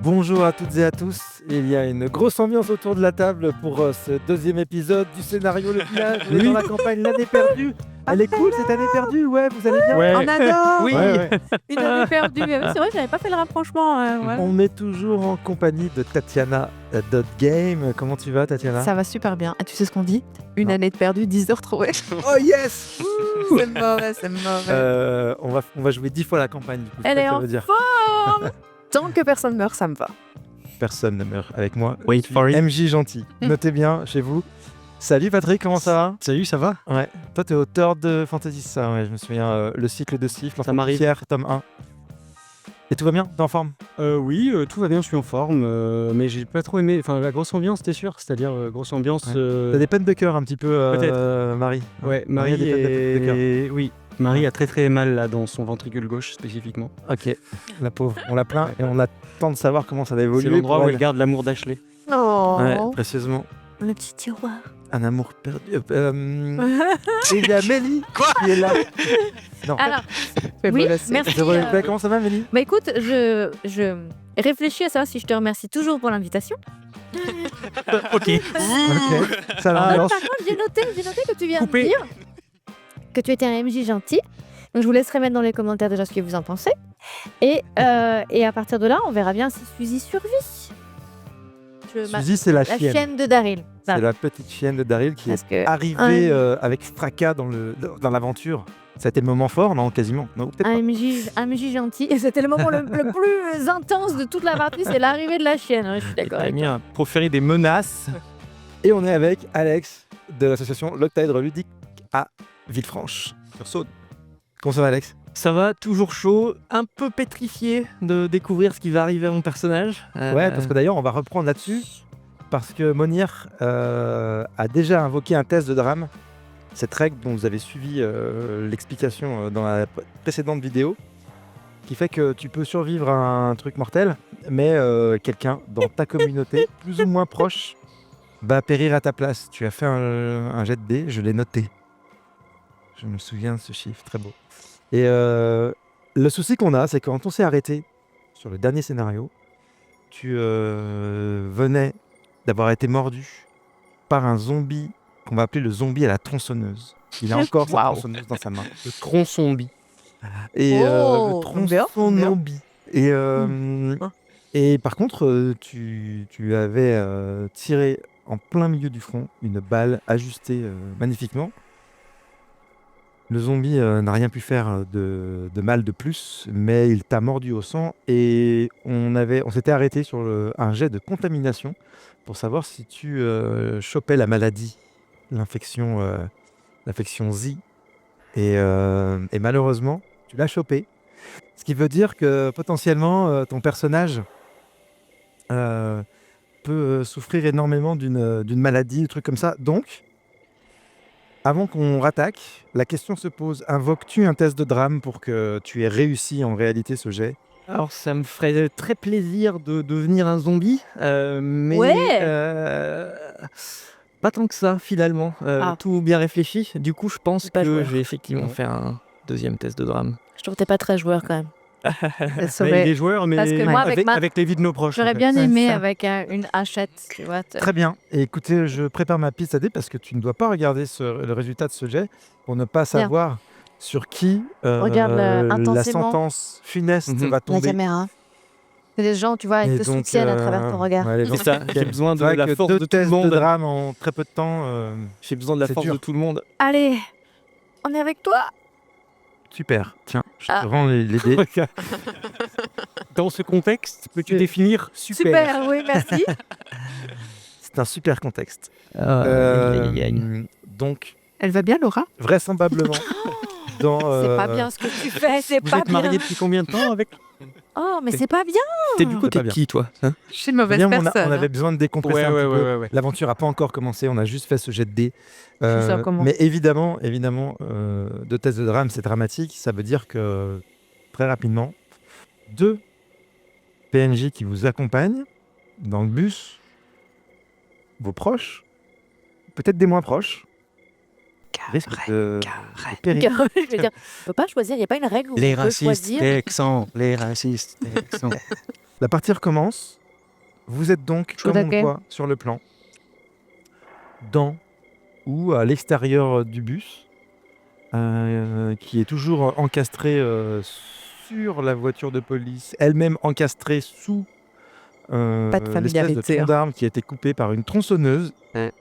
Bonjour à toutes et à tous. Il y a une grosse ambiance autour de la table pour ce deuxième épisode du scénario Le Village. On est dans la campagne L'année perdue. Elle est cool cette année perdue, ouais, vous allez bien? Ouais. On adore. Oui. Ouais. Une année perdue. C'est vrai, j'avais pas fait le rapprochement. Ouais. On est toujours en compagnie de Tatiana Game. Comment tu vas, Tatiana? Ça va super bien. Ah, tu sais ce qu'on dit? Une Non. année de perdu, 10 heures trouvées. Oh yes. C'est mauvais, c'est mauvais. On va jouer 10 fois la campagne. Du coup, c'est Elle ça est que ça en veut dire. forme. Tant que personne meurt, ça me va. Personne ne meurt avec moi. Wait Je suis for it. MJ gentil. Notez bien chez vous. Salut Patrick, comment ça va? Salut, ça va? Ouais. Toi, t'es auteur de Fantasy, ça, ouais, je me souviens. Le cycle de Sif, Ça m'arrive. Pierre, tome 1. Et tout va bien? T'es en forme? Oui, tout va bien, je suis en forme, mais j'ai pas trop aimé. Enfin, la grosse ambiance, t'es sûr? C'est-à-dire, grosse ambiance. Ouais. T'as des peines de cœur un petit peu, Marie? Ouais, Marie a Marie des peines de cœur. Oui, Marie a très très mal là dans son ventricule gauche spécifiquement. Ok, la pauvre. On la plaint et on attend de savoir comment ça va évoluer. C'est l'endroit pour où elle garde l'amour d'Ashley. Oh, Ouais, précieusement. le petit tiroir. Un amour perdu. Et il y a Mélie qui est là. Non. Alors, Fais oui, pas la scène. merci. Comment ça va, Mélie? Bah écoute, je réfléchis à savoir si je te remercie toujours pour l'invitation. Ok. Ok, ça Ah, l'ambiance. Par contre, j'ai noté que tu viens Coupé. de dire que tu étais un MJ gentil. Donc je vous laisserai mettre dans les commentaires déjà ce que vous en pensez. Et à partir de là, on verra bien si Suzy survit. Suzy, c'est la La chienne. chienne de Daryl. C'est la petite chienne de Daryl qui Parce est que arrivée avec fracas dans l'aventure. Ça a été le moment fort, non? Quasiment. Non, peut-être un MJ gentil. Et c'était le moment le plus intense de toute la partie, c'est l'arrivée de la chienne. Ouais, je suis d'accord avec toi. a proféré des menaces. Et on est avec Alex de l'association L'Octaèdre Ludique à Villefranche sur Saône. Comment ça va, Alex? Ça va, toujours chaud, un peu pétrifié de découvrir ce qui va arriver à mon personnage. Ouais, parce que d'ailleurs, on va reprendre là-dessus. Parce que Monir a déjà invoqué un test de drame. Cette règle dont vous avez suivi l'explication dans la précédente vidéo. Qui fait que tu peux survivre à un truc mortel, mais quelqu'un dans ta communauté, plus ou moins proche, va périr à ta place. Tu as fait un jet de dés, je l'ai noté. Je me souviens de ce chiffre, très beau. Et le souci qu'on a, c'est que quand on s'est arrêté sur le dernier scénario, tu venais d'avoir été mordu par un zombie qu'on va appeler le zombie à la tronçonneuse. Il a encore sa tronçonneuse dans sa main. Le tronc-zombie. Et Oh, le tronçonneuse. Et par contre, tu avais tiré en plein milieu du front une balle ajustée magnifiquement. Le zombie n'a rien pu faire de mal de plus, mais il t'a mordu au sang et on s'était arrêté sur un jet de contamination pour savoir si tu chopais la maladie, l'infection Z. Et malheureusement, tu l'as chopé. Ce qui veut dire que potentiellement, ton personnage peut souffrir énormément d'une maladie, des trucs comme ça. Donc, avant qu'on rattaque, la question se pose, invoques-tu un test de drame pour que tu aies réussi en réalité ce jet? Alors, ça me ferait très plaisir de devenir un zombie, mais Ouais. pas tant que ça, finalement. Tout bien réfléchi. Du coup, je pense Pas que joueur. je vais effectivement faire un deuxième test de drame. Je trouve que t'es pas très joueur quand même. Il est joueur, mais Parce que moi, avec avec les vies de nos proches. J'aurais en fait. bien Ouais, aimé ça. avec une hachette, tu vois. Très bien. Et écoutez, je prépare ma piste à dés parce que tu ne dois pas regarder le résultat de ce jet pour ne pas savoir sur qui Regarde la intensément. sentence funeste Mhm. va La tomber. caméra. C'est des gens, tu vois, ils Et te donc, soutiennent à travers ton regard. ouais, les gens C'est ça, soutiennent. j'ai besoin de C'est vrai la que force deux de tout le tests monde. de drame en très peu de temps. J'ai besoin de la C'est force dur. de tout le monde. Allez, on est avec toi. Super. Tiens, je Ah. te rends les dés. Dans ce contexte, peux-tu définir Super, oui, merci. C'est un super contexte. Aïe, aïe, aïe. Donc, Elle va bien, Laura? vraisemblablement, dans... C'est pas bien ce que tu fais, c'est Vous pas êtes bien. mariés depuis combien de temps avec Oh, mais c'est pas bien. T'es du C'est côté pas de bien. qui, toi hein? Je suis une mauvaise Bien, personne. on avait besoin de décompresser un petit peu. L'aventure n'a pas encore commencé, on a juste fait ce jet de dés. ça commence. Mais évidemment, deux tests de drame, c'est dramatique. Ça veut dire que, très rapidement, deux PNJ qui vous accompagnent dans le bus, vos proches, peut-être des moins proches, risquent de périr. Je veux dire, on peut pas choisir, il n'y a pas une règle où Les on peut racistes choisir. texans, les racistes texans. La partie recommence. Vous êtes donc, Chaud comme on taquet. le voit sur le plan, dans ou à l'extérieur du bus, qui est toujours encastré sur la voiture de police, elle-même encastrée sous Pas de l'espèce de familiarité, tronc hein. d'arbre qui a été coupé par une tronçonneuse. Ouais.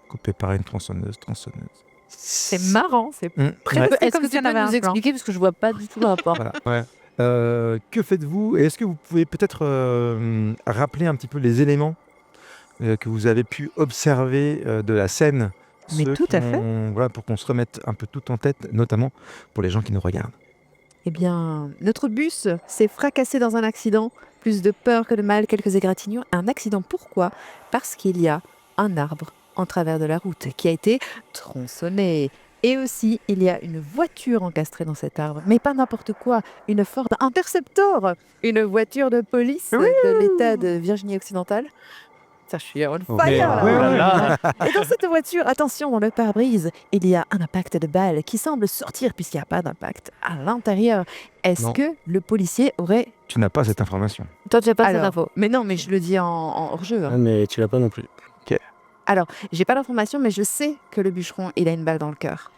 Coupé par une tronçonneuse. C'est marrant, c'est Mmh, presque ouais. comme Est-ce que si tu on peux avait un nous plan. expliquer parce que je vois pas du tout le rapport. Voilà. Que faites-vous? Et est-ce que vous pouvez peut-être rappeler un petit peu les éléments que vous avez pu observer de la scène? Mais Ceux tout qui à fait. voilà, pour qu'on se remette un peu tout en tête, notamment pour les gens qui nous regardent. Eh bien, notre bus s'est fracassé dans un accident. Plus de peur que de mal, quelques égratignures. Un accident, pourquoi? Parce qu'il y a un arbre en travers de la route qui a été tronçonné. Et aussi, il y a une voiture encastrée dans cet arbre. Mais pas n'importe quoi, une Ford Interceptor, une voiture de police de l'État de Virginie-Occidentale. Ça, je suis on fire Mais- là. ouais, ouais. Et dans cette voiture, attention, dans le pare-brise, il y a un impact de balle qui semble sortir puisqu'il n'y a pas d'impact à l'intérieur. Est-ce Non. que le policier aurait... Tu n'as pas cette information. Toi, tu n'as pas cette Alors, info. mais non, mais je le dis en hors-jeu. hein. Ah, mais tu l'as pas non plus. Alors, j'ai pas l'information, mais je sais que le bûcheron, il a une balle dans le cœur.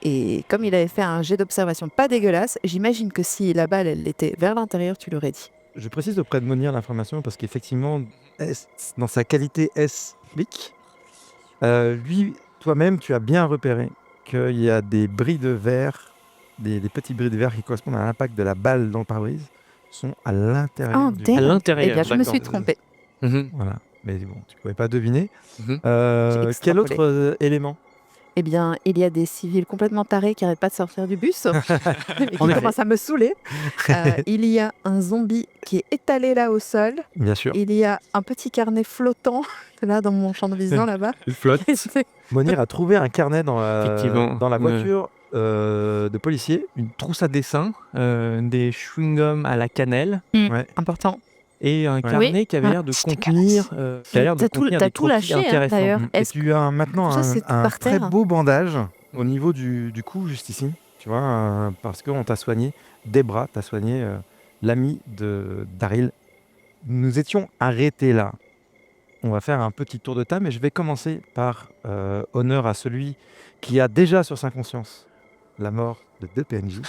Et comme il avait fait un jet d'observation pas dégueulasse, j'imagine que si la balle, elle était vers l'intérieur, tu l'aurais dit. Je précise auprès de Monir l'information parce qu'effectivement, dans sa qualité S-flic, lui, toi-même, tu as bien repéré qu'il y a des bris de verre, des petits bris de verre qui correspondent à l'impact de la balle dans le pare-brise, sont à l'intérieur Oh, du damn. À l'intérieur. Eh bien, je me d'accord. suis trompée. Mhm. Voilà. Mais bon, tu pouvais pas deviner. Mhm. J'ai Quel extrapolé. autre élément? Eh bien, il y a des civils complètement tarés qui n'arrêtent pas de sortir du bus et qui En effet. commencent à me saouler. Il y a un zombie qui est étalé là au sol. Bien sûr. Il y a un petit carnet flottant là dans mon champ de vision là-bas. Il flotte. Monir a trouvé un carnet dans Effectivement. la voiture de policier. Une trousse à dessin, des chewing-gums à la cannelle Important. et un carnet qui avait l'air de contenir, T'as tout lâché, hein, d'ailleurs. Et Est-ce tu as maintenant Ça, c'est un par très terre. beau bandage au niveau du cou, juste ici. Tu vois, parce qu'on t'a soigné des bras, t'as soigné l'ami de Daryl. Nous étions arrêtés là. On va faire un petit tour de table, mais je vais commencer par honneur à celui qui a déjà sur sa conscience la mort de deux PNJ.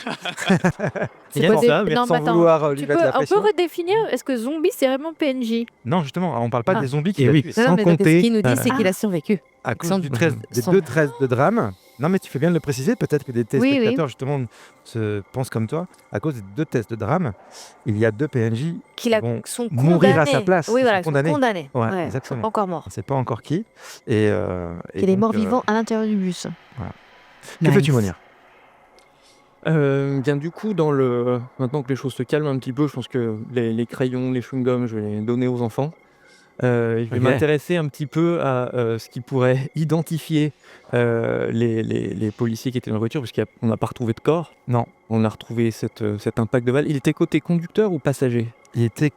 C'est quoi Sans- des- Non, sans mais attends, vouloir lui tu mettre peux la un peu pression. redéfinir, est-ce que zombie c'est vraiment PNJ? Non, justement, on parle pas Ah. des zombies qui Et l'a oui. tué. Non, Sans mais compter- ce qu'il nous dit, c'est qu'il a survécu. À cause Sans- des sans- deux 13 de drame. Non, mais tu fais bien de le préciser. Peut-être que des téléspectateurs, oui. justement, se pensent comme toi. À cause des deux tests de drame, il y a deux PNJ. Qui vont sont mourir à condamnés. sa place. Oui, Ils voilà, sont ils sont condamnés. condamnés. Ouais, Ils sont exactement. pas encore morts. On ne sait pas encore qui. Et Il est donc, mort vivant à l'intérieur du bus. Que fais-tu, Monir? Bien du coup, maintenant que les choses se calment un petit peu, je pense que les crayons, les chewing-gums, je vais les donner aux enfants. Je vais Ok. m'intéresser un petit peu à ce qui pourrait identifier les policiers qui étaient dans la voiture, parce qu'on n'a pas retrouvé de corps. Non. On a retrouvé cet impact de balle. Il était côté conducteur ou passager? Il était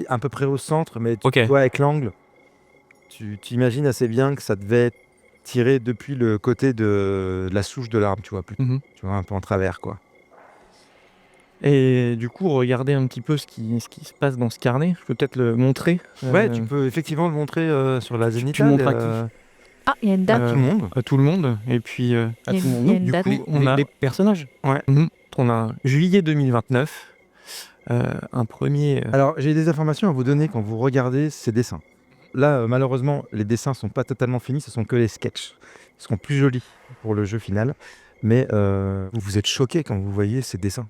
à peu près au centre, mais Ok. tu vois, avec l'angle, tu imagines assez bien que ça devait tirer depuis le côté de la souche de l'arme, tu vois, plutôt. Mhm. Tu vois, un peu en travers, quoi. Et du coup, regardez un petit peu ce qui se passe dans ce carnet. Je peux peut-être le montrer. Ouais, tu peux effectivement le montrer sur la zénithale. montres à qui Ah, il y a une date. tout le monde. à tout le monde. Et puis, Il y a tout le une- monde. il y a une du date. coup, on a Les personnages. on a juillet 2029, un premier. Alors, j'ai des informations à vous donner quand vous regardez ces dessins. Là, malheureusement, les dessins sont pas totalement finis, ce sont que les sketchs. Ils seront plus jolis pour le jeu final. Mais vous êtes choqués quand vous voyez ces dessins.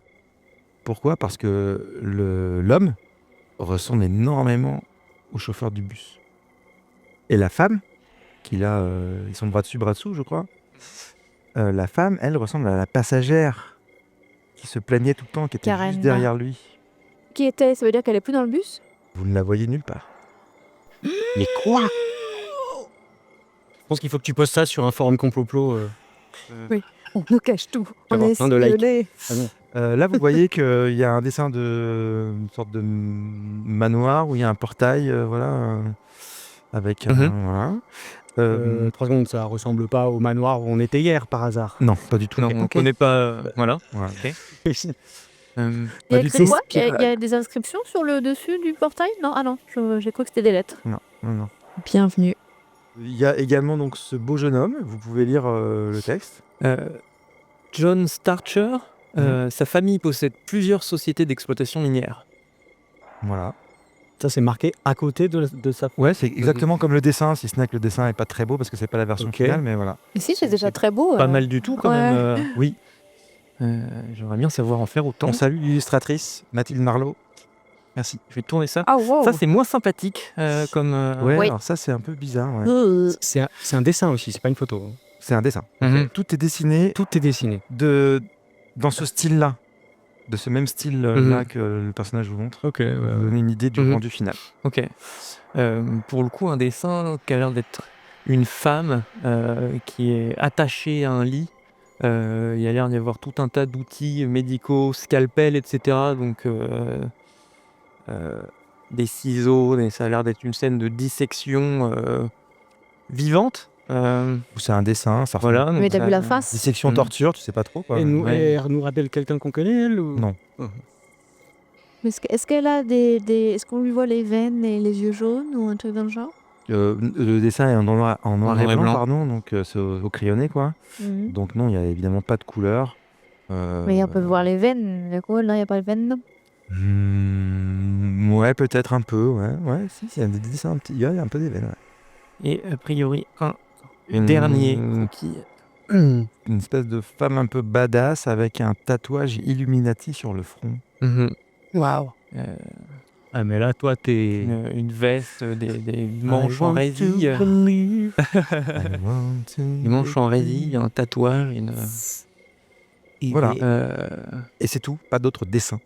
Pourquoi? Parce que l'homme ressemble énormément au chauffeur du bus. Et la femme, qu'il a, ils sont bras dessus, bras dessous, je crois. La femme, elle, ressemble à la passagère qui se plaignait tout le temps, qui était Karen. juste derrière lui. Qui était? Ça veut dire qu'elle est plus dans le bus? Vous ne la voyez nulle part. Mais quoi? Je pense qu'il faut que tu postes ça sur un forum complot. On nous cache tout. On avoir est plein de likes. espionnés. Là, vous voyez qu'il y a un dessin de une sorte de manoir où il y a un portail, voilà, avec voilà. 3 secondes, ça ressemble pas au manoir où on était hier par hasard. Non, pas du tout. Non, on ne connaît pas. Voilà. Ouais. Euh, Il y a du écrit coup, quoi? Il y a des inscriptions sur le dessus du portail? Non, ah non, j'ai cru que c'était des lettres. Non, non, non. Bienvenue. Il y a également donc ce beau jeune homme, vous pouvez lire le texte. John Starcher, sa famille possède plusieurs sociétés d'exploitation minière. Voilà. Ça, c'est marqué à côté de sa. Ouais, c'est exactement comme le dessin, si ce n'est que le dessin n'est pas très beau parce que c'est pas la version Ok. finale, mais voilà. Mais si, c'est déjà très beau. Pas mal du tout quand ouais. même. Oui, J'aimerais bien savoir en faire autant. on salue l'illustratrice Mathilde Narlot. Merci. Je vais tourner ça. Ah, wow. Ça, c'est moins sympathique comme. Ouais, Oui. alors ça c'est un peu bizarre. Ouais. C'est un dessin aussi, c'est pas une photo. C'est un dessin. Mhm. Tout est dessiné Tout est dessiné. dans ce style-là, de ce même style-là que le personnage vous montre. Ok, ouais, Pour vous donner une idée du Mhm. rendu final. Ok. Pour le coup, un dessin qui a l'air d'être une femme qui est attachée à un lit. Il y a l'air d'y avoir tout un tas d'outils médicaux, scalpels, etc. Donc des ciseaux, ça a l'air d'être une scène de dissection vivante. C'est un dessin, ça ressemble Voilà. Mais donc t'as ça- vu la face? dissection Mhm. torture, tu sais pas trop quoi. Et nous, ouais. et elle nous rappelle quelqu'un qu'on connaît, elle ou... Non. Mais est-ce qu'elle a des... Est-ce qu'on lui voit les veines et les yeux jaunes ou un truc dans le genre? Le dessin est en noir et blanc, pardon, donc c'est au crayonné quoi. Mhm. Donc non, il y a évidemment pas de couleur. Mais on peut voir les veines. Du coup, là, il n'y a pas de veines, non? Ouais, peut-être un peu, ouais, si, il y a des dessins, il y a un peu des veines, ouais. Et a priori, un Une- dernier qui. Une espèce de femme un peu badass avec un tatouage Illuminati sur le front. Waouh. Ah, mais là, toi, t'es... Une veste, des manches en résille. Des Des manches en résille, un tatouage, une. Voilà. Euh, Et c'est tout, pas d'autres dessins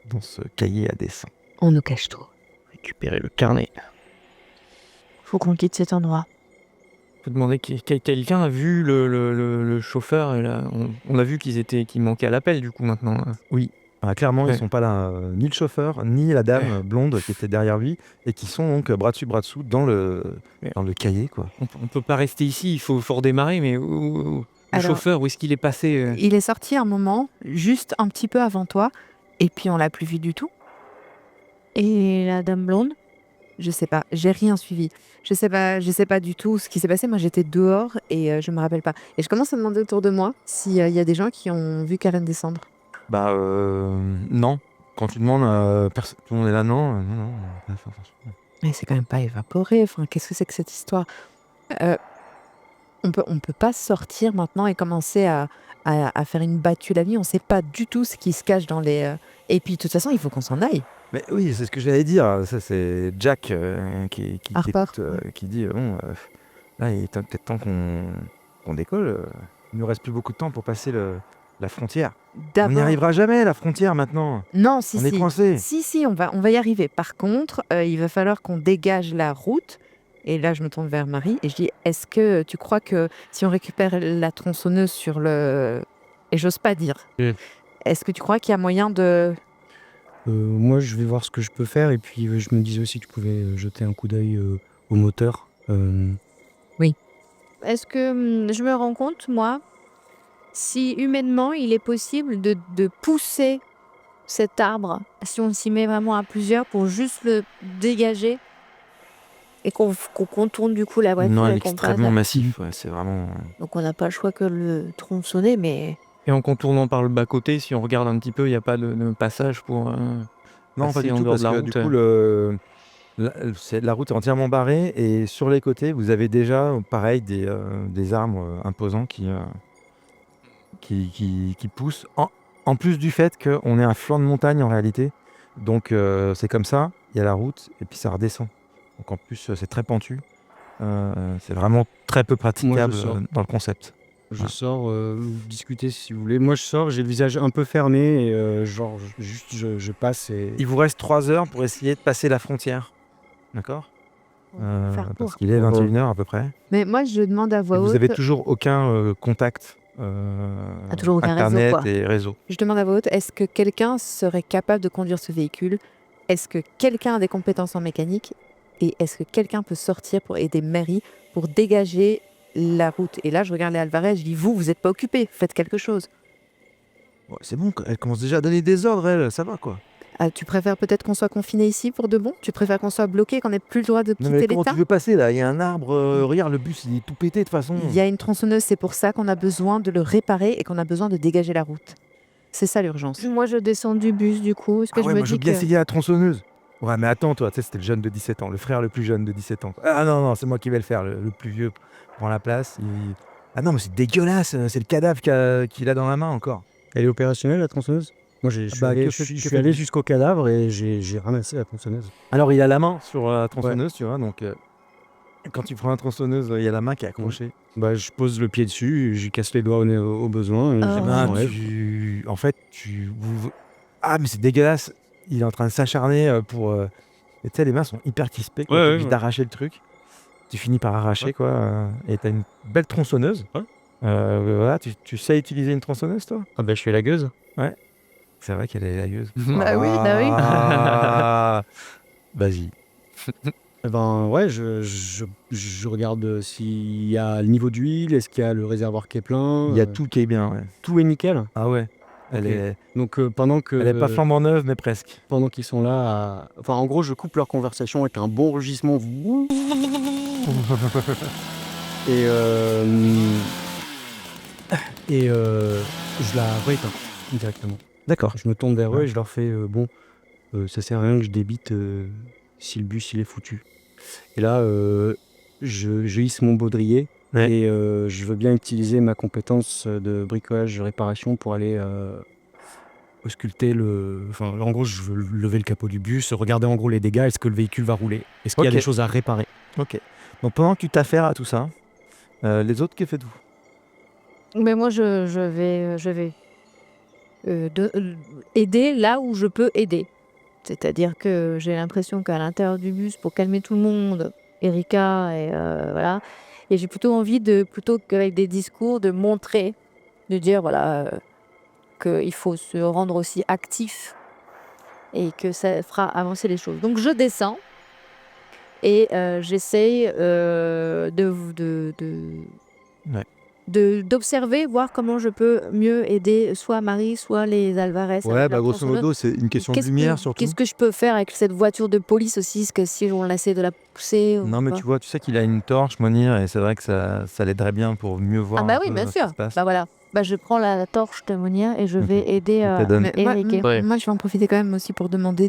dans ce cahier à dessin. On nous cache tout. récupérer le carnet. Faut qu'on quitte cet endroit. Faut demander quelqu'un a vu le chauffeur et là, on a vu qu'ils manquaient à l'appel du coup maintenant. Oui. Clairement, Ouais. ils sont pas là, ni le chauffeur, ni la dame blonde qui était derrière lui, et qui sont donc bras dessus, bras dessous dans le cahier, quoi. On peut pas rester ici, il faut redémarrer, mais le Alors- chauffeur, où est-ce qu'il est passé Il est sorti un moment, juste un petit peu avant toi, et puis on l'a plus vu du tout. Et la dame blonde? Je sais pas, j'ai rien suivi. Je sais pas du tout ce qui s'est passé. Moi, j'étais dehors et je me rappelle pas. Et je commence à demander autour de moi s'il y a des gens qui ont vu Karen descendre. Bah, non. Quand tu demandes, tout le monde est là, non, non. Mais c'est quand même pas évaporé. Enfin, qu'est-ce que c'est que cette histoire? On peut pas sortir maintenant et commencer à faire une battue la nuit. On sait pas du tout ce qui se cache dans les. Et puis, de toute façon, il faut qu'on s'en aille. Mais oui, c'est ce que j'allais dire. Ça, c'est Jack qui Harper, qui dit bon, là, il est peut-être temps qu'on décolle. Il nous reste plus beaucoup de temps pour passer la frontière. On n'y D'abord. arrivera jamais, la frontière, maintenant. Non, si, On est si. coincé. Si, on va y arriver. Par contre, il va falloir qu'on dégage la route. Et là, je me tourne vers Marie et je dis, est-ce que tu crois que si on récupère la tronçonneuse sur le... Et j'ose pas dire. Est-ce que tu crois qu'il y a moyen de... moi, je vais voir ce que je peux faire. Et puis, je me disais aussi que tu pouvais jeter un coup d'œil au moteur. Est-ce que je me rends compte, moi, si humainement il est possible de pousser cet arbre, si on s'y met vraiment à plusieurs pour juste le dégager et qu'on contourne du coup la voiture Non, et qu'on passe extrêmement là. massif. Ouais, c'est vraiment. Donc on n'a pas le choix que le tronçonner, mais Et en contournant par le bas-côté, si on regarde un petit peu, il n'y a pas de passage pour... Non, pas passer du en tout, dehors parce de la que route. du coup, la route est entièrement barrée et sur les côtés, vous avez déjà, pareil, des arbres imposants qui poussent. En plus du fait qu'on est un flanc de montagne en réalité, donc c'est comme ça, il y a la route et puis ça redescend. Donc en plus, c'est très pentu. C'est vraiment très peu praticable sors. dans le concept. Je sors, vous discutez si vous voulez. Moi, je sors, j'ai le visage un peu fermé et je passe et... Il vous reste 3 heures pour essayer de passer la frontière. D'accord faire Parce court. qu'il est 21h à peu près. Mais moi, je demande à Et voix vous haute... avez toujours aucun contact toujours aucun réseau, internet quoi. et réseau. Je demande à voix haute, est-ce que quelqu'un serait capable de conduire ce véhicule? Est-ce que quelqu'un a des compétences en mécanique? Et est-ce que quelqu'un peut sortir pour aider Mary pour dégager la route? Et là, je regarde les Alvarez, je dis, vous n'êtes pas occupés, faites quelque chose. Ouais, c'est bon, elle commence déjà à donner des ordres, elle, ça va quoi. Ah, tu préfères peut-être qu'on soit confiné ici pour de bon? Tu préfères qu'on soit bloqué, qu'on n'ait plus le droit de Non quitter mais comment l'État? tu veux passer là? Il y a un arbre, regarde le bus il est tout pété de toute façon. Il y a une tronçonneuse, c'est pour ça qu'on a besoin de le réparer et qu'on a besoin de dégager la route. C'est ça l'urgence. Moi, je descends du bus, du coup. Est-ce que Ah je ouais, me moi je veux dis bien que... essayer la tronçonneuse. Ouais mais attends toi, tu sais c'était le jeune de 17 ans, le frère le plus jeune de 17 ans. Ah non, non, c'est moi qui vais le faire, le plus vieux prend la place. Ah non mais c'est dégueulasse, c'est le cadavre qu'il a dans la main encore. Elle est opérationnelle, la tronçonneuse? Moi, je suis bah, allé, que je fait- suis- que je suis fait- allé jusqu'au cadavre et j'ai ramassé la tronçonneuse. Alors il a la main sur la tronçonneuse, tu vois, donc quand tu prends la tronçonneuse, il y a la main qui est accrochée. Bah, je pose le pied dessus, je casse les doigts au besoin et Ah. je Ben, m'enlève. en fait, ah, mais c'est dégueulasse. Il est en train de s'acharner pour. Et tu sais, les mains sont hyper crispées. Quoi. Ouais, T'es ouais, obligé ouais. d'arracher le truc. Tu finis par arracher, Ouais. quoi. Et t'as une belle tronçonneuse. Ouais. Voilà, tu sais utiliser une tronçonneuse, toi? Ah bah, je fais la gueuse. C'est vrai qu'elle est lagueuse. Bah oui, Ah, vas-y. Eh ben ouais, je regarde s'il y a le niveau d'huile, est-ce qu'il y a le réservoir qui est plein. Il y a tout qui est bien, ouais. Tout est nickel. Ah ouais. Elle Ok. est, Donc elle est pas flambant neuve, mais presque. pendant qu'ils sont là, enfin en gros, je coupe leur conversation avec un bon rugissement. Et je la rééteins directement. D'accord. Je me tourne vers eux et je leur fais bon, ça sert à rien que je débite si le bus il est foutu. Et là, je hisse mon baudrier Ouais. et je veux bien utiliser ma compétence de bricolage réparation pour aller ausculter le. Enfin, en gros, je veux lever le capot du bus, regarder en gros les dégâts, est-ce que le véhicule va rouler, est-ce qu'il y a Ok. des choses à réparer. Ok. Donc pendant que tu t'affaires à tout ça, les autres, que faites-vous? Mais moi, je vais aider là où je peux aider. C'est-à-dire que j'ai l'impression qu'à l'intérieur du bus, pour calmer tout le monde, Erika et voilà. Et j'ai plutôt envie plutôt qu'avec des discours, de montrer, de dire voilà qu'il faut se rendre aussi actif et que ça fera avancer les choses. Donc je descends et j'essaye Ouais. d'observer, voir comment je peux mieux aider soit Marie, soit les Alvarez. Ouais, avec bah leur grosso tronçonneuse. modo, c'est une question de Qu'est-ce lumière que, surtout. qu'est-ce que je peux faire avec cette voiture de police aussi? Est-ce que si on essaie de la pousser ou Non, mais pas? tu vois, tu sais qu'il a une torche, Monir, et c'est vrai que ça l'aiderait bien pour mieux voir Ah bah un oui, peu bien ce qui sûr. se passe. Bah voilà. Bah je prends la torche de Monia et je Ok. vais aider Il te donne. Mais moi, Eric. Ouais. moi, je vais en profiter quand même aussi pour demander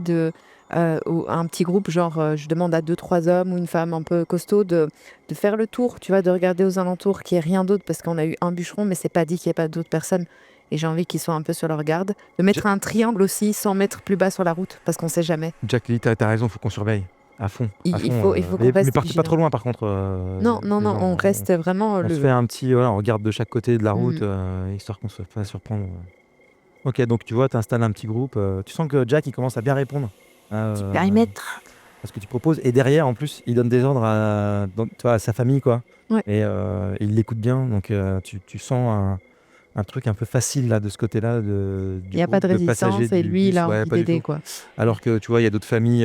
à un petit groupe, genre je demande à 2-3 hommes ou une femme un peu costaud de faire le tour, tu vois, de regarder aux alentours qu'il n'y ait rien d'autre parce qu'on a eu un bûcheron, mais c'est pas dit qu'il n'y ait pas d'autres personnes. Et j'ai envie qu'ils soient un peu sur leur garde. De mettre un triangle aussi 100 mètres plus bas sur la route parce qu'on sait jamais. Jack Lee, t'as raison, faut qu'on surveille. À fond. Il à faut- fond, il faut qu'on mais reste partez pas vigilant. trop loin par contre. Non, les non, gens, on reste vraiment on se fait un petit. Voilà, on regarde de chaque côté de la route, histoire qu'on se fasse pas surprendre. Ok, donc tu vois, tu installes un petit groupe. Tu sens que Jack, il commence à bien répondre. Périmètre. À ce que tu proposes. Et derrière, en plus, il donne des ordres tu vois, à sa famille, quoi. Ouais. Et il l'écoute bien. Donc tu sens un truc un peu facile là de ce côté-là. Il n'y a pas de résistance et lui, il a envie d'aider, quoi. Alors que tu vois, il y a d'autres familles,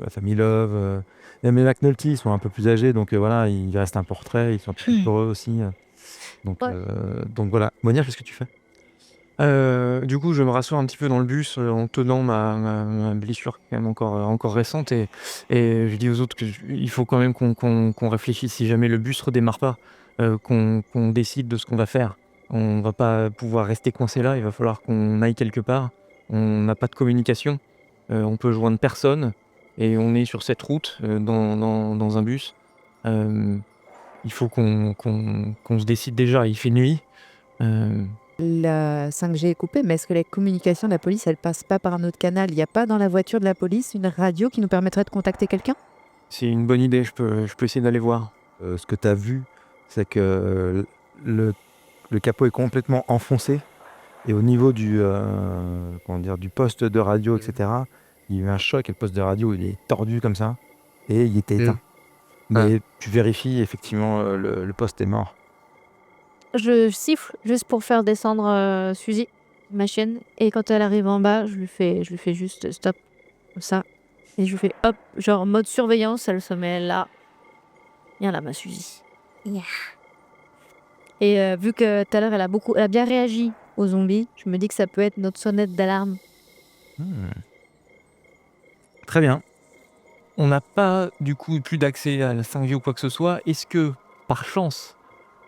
la famille Love, même les McNulty, ils sont un peu plus âgés, donc voilà, il reste un portrait, ils sont un peu plus heureux aussi. Donc, Ouais. donc voilà. Monia, qu'est-ce que tu fais? Du coup, je me rassois un petit peu dans le bus en tenant ma blessure quand même encore récente et je dis aux autres qu'il faut quand même qu'on réfléchisse si jamais le bus redémarre pas, qu'on décide de ce qu'on va faire. On va pas pouvoir rester coincé là, il va falloir qu'on aille quelque part. On n'a pas de communication, on peut joindre personne et on est sur cette route dans un bus. Il faut qu'on se décide déjà, il fait nuit. La 5G est coupée, mais est-ce que la communication de la police, elle passe pas par un autre canal? Il n'y a pas dans la voiture de la police une radio qui nous permettrait de contacter quelqu'un? C'est une bonne idée, je peux essayer d'aller voir. Ce que tu as vu, c'est que le capot est complètement enfoncé. Et au niveau du poste de radio, etc., il y a eu un choc et le poste de radio, il est tordu comme ça. Et il était éteint. Mais tu vérifies, effectivement, le poste est mort. Je siffle juste pour faire descendre Suzy, ma chienne. Et quand elle arrive en bas, je lui fais juste stop, comme ça. Et je lui fais hop, genre mode surveillance, elle se met là. Viens là, ma Suzy. Yeah. Et vu que tout à l'heure, elle a bien réagi aux zombies. Je me dis que ça peut être notre sonnette d'alarme. Très bien. On n'a pas du coup plus d'accès à la 5G ou quoi que ce soit. Est-ce que, par chance,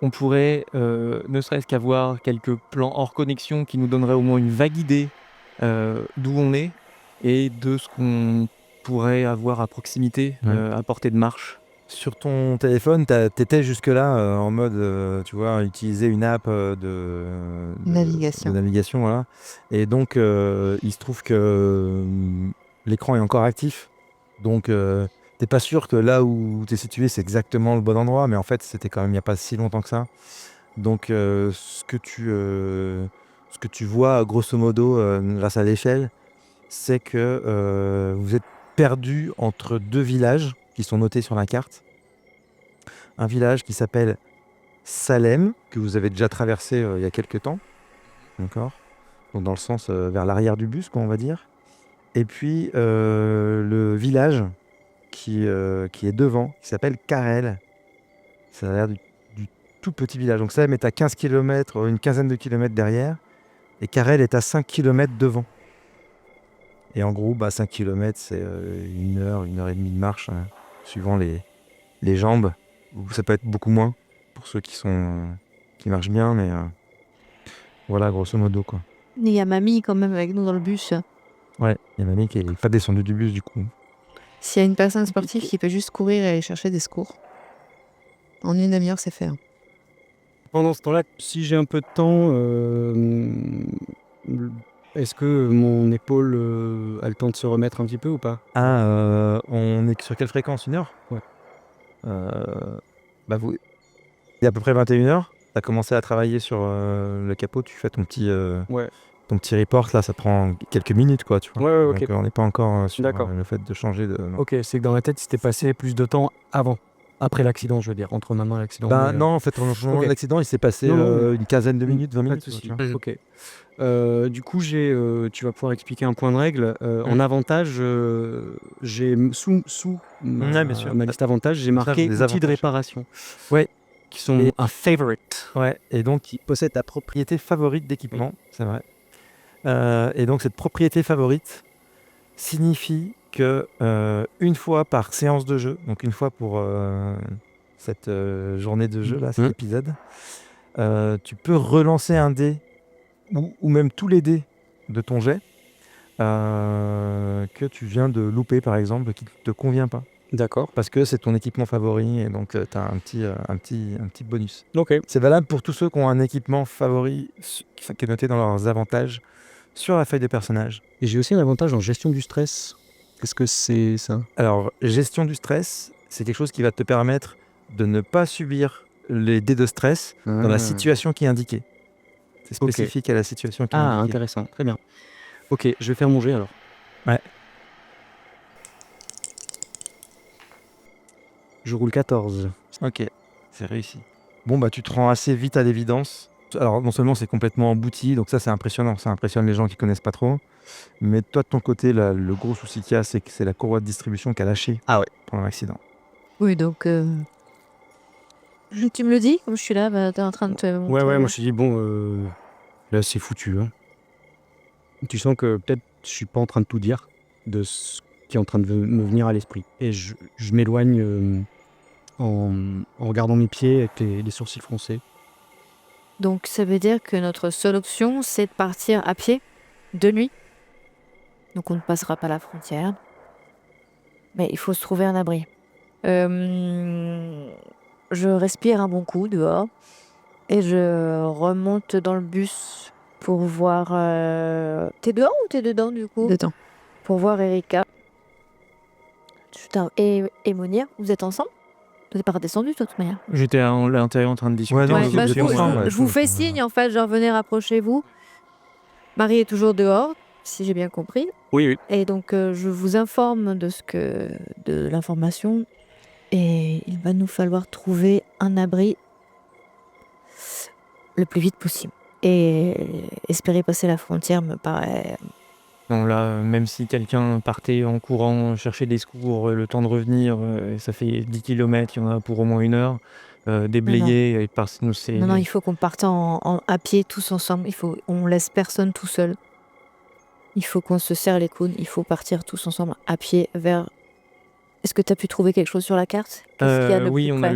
on pourrait, ne serait-ce qu'avoir quelques plans hors connexion qui nous donneraient au moins une vague idée d'où on est et de ce qu'on pourrait avoir à proximité, Ouais. à portée de marche? Sur ton téléphone, t'étais jusque-là en mode, tu vois, utiliser une app Navigation. de navigation, voilà. Et donc, il se trouve que l'écran est encore actif. Donc, t'es pas sûr que là où t'es situé, c'est exactement le bon endroit, mais en fait, c'était quand même il n'y a pas si longtemps que ça. Donc, ce que tu vois, grosso modo, grâce à l'échelle, c'est que vous êtes perdu entre deux villages qui sont notés sur la carte. Un village qui s'appelle Salem, que vous avez déjà traversé il y a quelques temps. D'accord. Donc dans le sens vers l'arrière du bus, quoi, on va dire. Et puis le village qui est devant, qui s'appelle Karel. Ça a l'air du tout petit village. Donc Salem est à 15 km, une quinzaine de kilomètres derrière. Et Karel est à 5 km devant. Et en gros, 5 km, c'est 1 heure et demie de marche, hein, suivant les jambes. Ou ça peut être beaucoup moins pour ceux qui marchent bien, mais voilà, grosso modo, quoi. Il y a mamie quand même avec nous dans le bus. Ouais, il y a mamie qui est pas descendue du bus, du coup. S'il y a une personne sportive qui peut juste courir et aller chercher des secours, en une demi-heure, c'est fait. Pendant ce temps-là, si j'ai un peu de temps, est-ce que mon épaule a le temps de se remettre un petit peu ou pas? On est sur quelle fréquence? 1 heure? Ouais. Il est à peu près 21 h. T'as commencé à travailler sur le capot, tu fais ton petit Ouais. report, là, ça prend quelques minutes, quoi, tu vois. Ouais, ok. Donc on n'est pas encore sur D'accord. le fait de changer de... non. Ok, c'est que dans ma tête, c'était passé plus de temps après l'accident, je veux dire, entre maintenant et l'accident. mais, Non, en fait, ok. l'accident, il s'est passé Non, une quinzaine de minutes, 20 pas de minutes. souci. quoi, tu vois. Ok. Du coup, tu vas pouvoir expliquer un point de règle. En avantage, j'ai sous Ouais, bien sûr. ma liste avantage, j'ai marqué des outils de avantages. réparation. Ouais. Qui sont Et- un favorite. Ouais, et donc il possède ta propriété favorite d'équipement, c'est vrai. Et donc cette propriété favorite signifie que une fois par séance de jeu, donc une fois pour cette journée de jeu, là, cet épisode, tu peux relancer un dé ou même tous les dés de ton jet que tu viens de louper, par exemple, qui ne te convient pas. D'accord. Parce que c'est ton équipement favori et donc tu as un petit bonus. Ok. C'est valable pour tous ceux qui ont un équipement favori qui est noté dans leurs avantages sur la feuille de personnage. Et j'ai aussi un avantage en gestion du stress. Qu'est-ce que c'est ça? Alors, gestion du stress, c'est quelque chose qui va te permettre de ne pas subir les dés de stress dans la situation qui est indiquée. C'est Ok. spécifique à la situation qui est Ah, indiquée. intéressant. Très bien. Ok, je vais faire mon jet alors. Ouais. Je roule 14. Ok, c'est réussi. Bon, tu te rends assez vite à l'évidence. Alors, non seulement c'est complètement embouti, donc ça c'est impressionnant, ça impressionne les gens qui connaissent pas trop. Mais toi de ton côté, là, le gros souci qu'il y a, c'est que c'est la courroie de distribution qui a lâché pendant l'accident. Oui, donc. Tu me le dis, comme je suis là, t'es en train de te Ouais, montrer. moi je me suis dit, bon, là c'est foutu. Hein. Tu sens que peut-être je suis pas en train de tout dire de ce qui est en train de me venir à l'esprit. Et je m'éloigne en regardant mes pieds avec les sourcils froncés. Donc ça veut dire que notre seule option, c'est de partir à pied, de nuit. Donc on ne passera pas la frontière. Mais il faut se trouver un abri. Je respire un bon coup dehors. Et je remonte dans le bus pour voir... T'es dehors ou t'es dedans du coup? Dedans. Pour voir Erika. Putain, et Monir, vous êtes ensemble? T'es pas redescendu toi de toute manière. J'étais à l'intérieur en train de discuter. Ouais, non, Ouais, vous bah, êtes je, vous, ensemble, je- ouais, je vous je fais pense, signe en fait, genre venez rapprochez-vous. Marie est toujours dehors, si j'ai bien compris. Oui. Et donc je vous informe de l'information. Et il va nous falloir trouver un abri le plus vite possible. Et espérer passer la frontière me paraît... Non, là, même si quelqu'un partait en courant chercher des secours, le temps de revenir, ça fait 10 km, il y en a pour au moins 1 heure. déblayer. Et parce que nous, c'est... Non, il faut qu'on parte à pied tous ensemble. On laisse personne tout seul. Il faut qu'on se serre les coudes. Il faut partir tous ensemble à pied vers... Est-ce que tu as pu trouver quelque chose sur la carte? Qu'est-ce qu'il y a de Oui, plus on a près?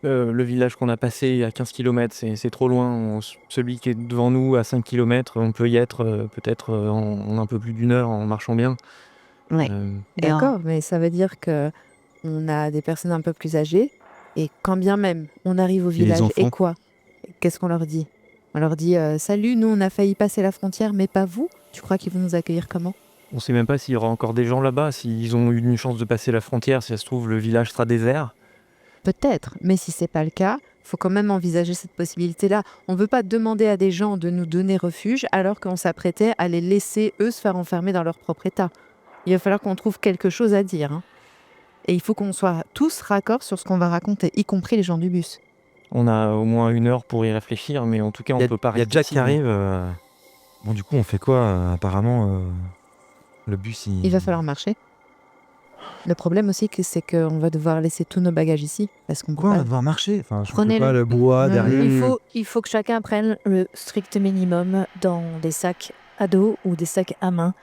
le village qu'on a passé à 15 km, c'est trop loin. Celui qui est devant nous à 5 km, on peut y être peut-être en un peu plus d'une heure en marchant bien. Ouais. Euh, Et D'accord, mais ça veut dire que on a des personnes un peu plus âgées et quand bien même on arrive au les village et enfants. quoi? Qu'est-ce qu'on leur dit? On leur dit salut, nous on a failli passer la frontière, mais pas vous. Tu crois qu'ils vont nous accueillir comment? on sait même pas s'il y aura encore des gens là-bas, s'ils ont eu une chance de passer la frontière, si ça se trouve, le village sera désert. Peut-être, mais si c'est pas le cas, faut quand même envisager cette possibilité-là. On veut pas demander à des gens de nous donner refuge alors qu'on s'apprêtait à les laisser eux se faire enfermer dans leur propre état. Il va falloir qu'on trouve quelque chose à dire, hein. Et il faut qu'on soit tous raccords sur ce qu'on va raconter, y compris les gens du bus. On a au moins une heure pour y réfléchir, mais en tout cas, on peut pas Il y a rester Jack ici. qui arrive. Bon, du coup, on fait quoi apparemment, le bus, Il va falloir marcher. Le problème aussi, c'est qu'on va devoir laisser tous nos bagages ici, parce qu'on peut Quoi, on pas... va devoir marcher? Enfin, je ne Prenez-le. pas le bois Non, derrière. Il faut que chacun prenne le strict minimum dans des sacs à dos ou des sacs à main.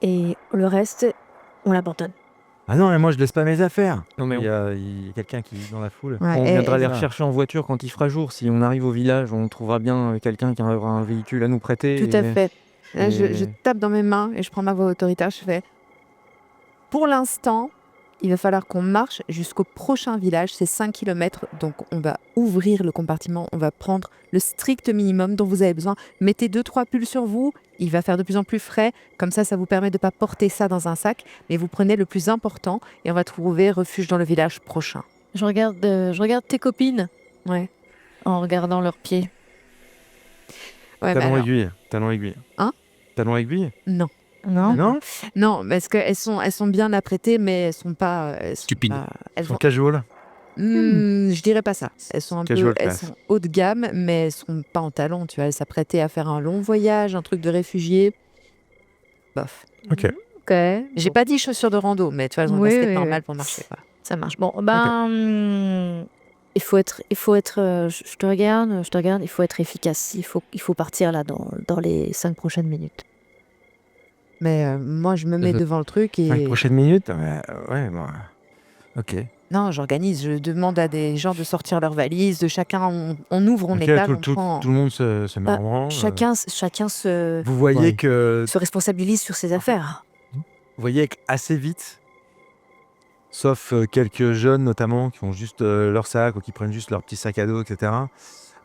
Et le reste, on l'abandonne. Ah non, mais moi, je laisse pas mes affaires. Non, mais Il y a quelqu'un qui est dans la foule. Ouais, on et- viendra et- les voilà. rechercher en voiture quand il fera jour. Si on arrive au village, on trouvera bien quelqu'un qui aura un véhicule à nous prêter. Tout à fait. Là, je et- tape dans mes mains et je prends ma voix autoritaire. Je fais pour l'instant, il va falloir qu'on marche jusqu'au prochain village. C'est 5 km. Donc, on va ouvrir le compartiment. On va prendre le strict minimum dont vous avez besoin. Mettez 2-3 pulls sur vous. Il va faire de plus en plus frais. Comme ça vous permet de ne pas porter ça dans un sac. Mais vous prenez le plus important et on va trouver refuge dans le village prochain. Je regarde tes copines Ouais. en regardant leurs pieds. Ouais, mais Talon alors- aiguille. Talon aiguille. Hein? Talon aiguille? Non. Non? Non? Non, parce qu'elles sont bien apprêtées, mais elles sont pas... Stupides. Elles Ils sont vont... casual. Je dirais pas ça. Elles sont Casual elles class. sont haut de gamme, mais elles sont pas en talons. Tu vois, elles s'apprêtaient à faire un long voyage, un truc de réfugié. Bof. Ok. Ok. J'ai pas dit chaussures de rando, mais tu vois, elles ont un Oui, basket oui, normal oui. pour marcher. Quoi. Ça marche. Bon, il faut être, je te regarde, il faut être efficace. Il faut partir là dans les 5 prochaines minutes. Mais moi, je me mets Mhm. devant le truc 5 et prochaines minutes? Ouais, bon. Ok. non, j'organise. Je demande à des gens de sortir leurs valises. De chacun, on ouvre, on Ok, étale, on tout prend. le monde se met Ah, en branle. Chacun se Vous voyez Ouais. que responsabilise sur ses affaires. Vous voyez qu'assez vite, sauf quelques jeunes notamment qui ont juste leur sac ou qui prennent juste leur petit sac à dos, etc.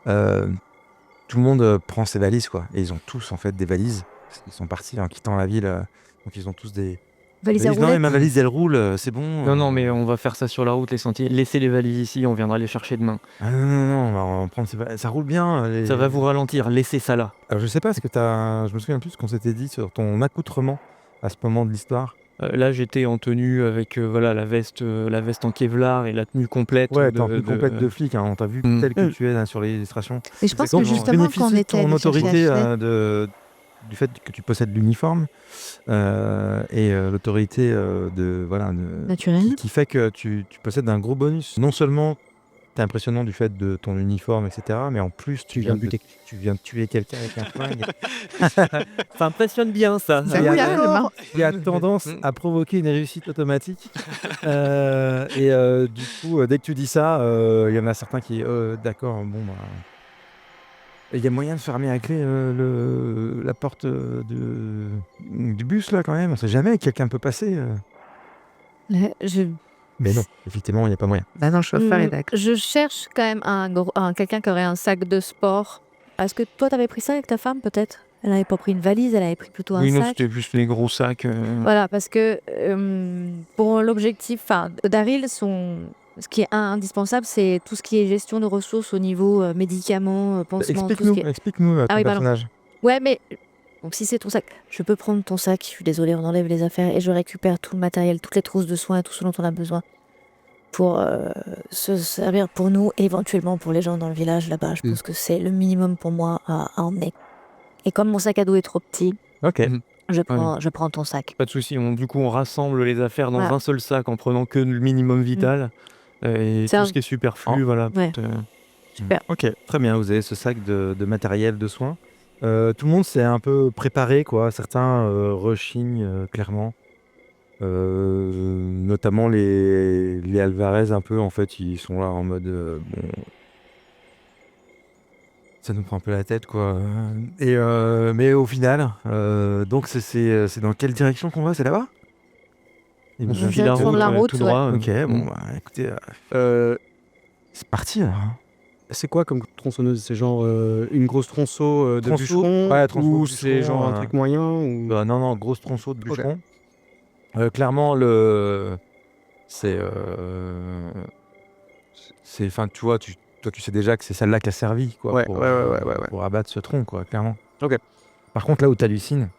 Tout le monde prend ses valises, quoi. Et ils ont tous en fait des valises. Ils sont partis en quittant la ville. Donc ils ont tous des Valise à valises. Non, mais roulettes. ma valise elle roule, c'est bon. Non, mais on va faire ça sur la route, les sentiers. Laissez les valises ici, on viendra les chercher demain. Ah, non, on va en prendre ses valises. Ça roule bien. Ça va vous ralentir, laissez ça là. Alors je sais pas, est-ce que je me souviens plus ce qu'on s'était dit sur ton accoutrement à ce moment de l'histoire. Là, j'étais en tenue avec la veste en Kevlar et la tenue complète. Ouais, t'es en tenue complète de flic, hein, on t'a vu Mm. tel que tu es là, sur les illustrations. Et je pense Donc, que justement, bénéficie quand on de était ton allé chercher autorité Ashley- du fait que tu possèdes l'uniforme et l'autorité Naturel. qui fait que tu possèdes un gros bonus. Non seulement t'es impressionnant du fait de ton uniforme, etc., mais en plus tu viens de tuer quelqu'un avec un flingue Ça impressionne bien, ça. Ça Il y a- calme, hein. qui a tendance à provoquer une réussite automatique. Du coup, dès que tu dis ça, il y en a certains qui d'accord, bon bah. Il y a moyen de fermer à clé la porte du bus là quand même. On sait jamais, quelqu'un peut passer. Mais non, effectivement, il n'y a pas moyen. Bah non, le chauffeur est d'accord. Je cherche quand même quelqu'un qui aurait un sac de sport. Est-ce que toi, t'avais pris ça avec ta femme, peut-être? Elle n'avait pas pris une valise, elle avait pris plutôt un Oui, non, sac. c'était plus les gros sacs. Voilà, parce que pour l'objectif, Daryl, ce qui est indispensable, c'est tout ce qui est gestion de ressources au niveau médicaments, pansements, tout ce qui est... Explique-nous ton Ah oui, pardon. personnage. Ouais, mais donc si c'est ton sac, je peux prendre ton sac, je suis désolée, on enlève les affaires et je récupère tout le matériel, toutes les trousses de soins, tout ce dont on a besoin pour se servir pour nous et éventuellement pour les gens dans le village là-bas. Je pense que c'est le minimum pour moi à emmener. Et comme mon sac à dos est trop petit, Ok. je prends ton sac. Pas de souci. Du coup, on rassemble les affaires dans Voilà. un seul sac en prenant que le minimum vital. et C'est tout un- ce qui est superflu, voilà. Ouais. Super. Ok, très bien. Vous avez ce sac de matériel de soins. Tout le monde s'est un peu préparé, quoi. Certains rechignent clairement. Notamment les Alvarez, un peu, en fait, ils sont là en mode bon, ça nous prend un peu la tête, quoi. Mais au final, donc c'est dans quelle direction qu'on va? C'est là-bas? Il me On semble suit la direction de route, la route, tout droit. Ok, bon, bah, écoutez, c'est parti alors. C'est quoi comme tronçonneuse? C'est genre une grosse tronçon de Tronçon, bûcheron ouais, tronçon de ou bûcheron, c'est genre un truc moyen ou... Bah, non, grosse tronçon de Ok. bûcheron. Clairement, enfin, tu vois, toi, tu sais déjà que c'est celle-là qui a servi, quoi, Ouais, pour, ouais. pour abattre ce tronc, quoi, clairement. Ok. Par contre, là où t'hallucines,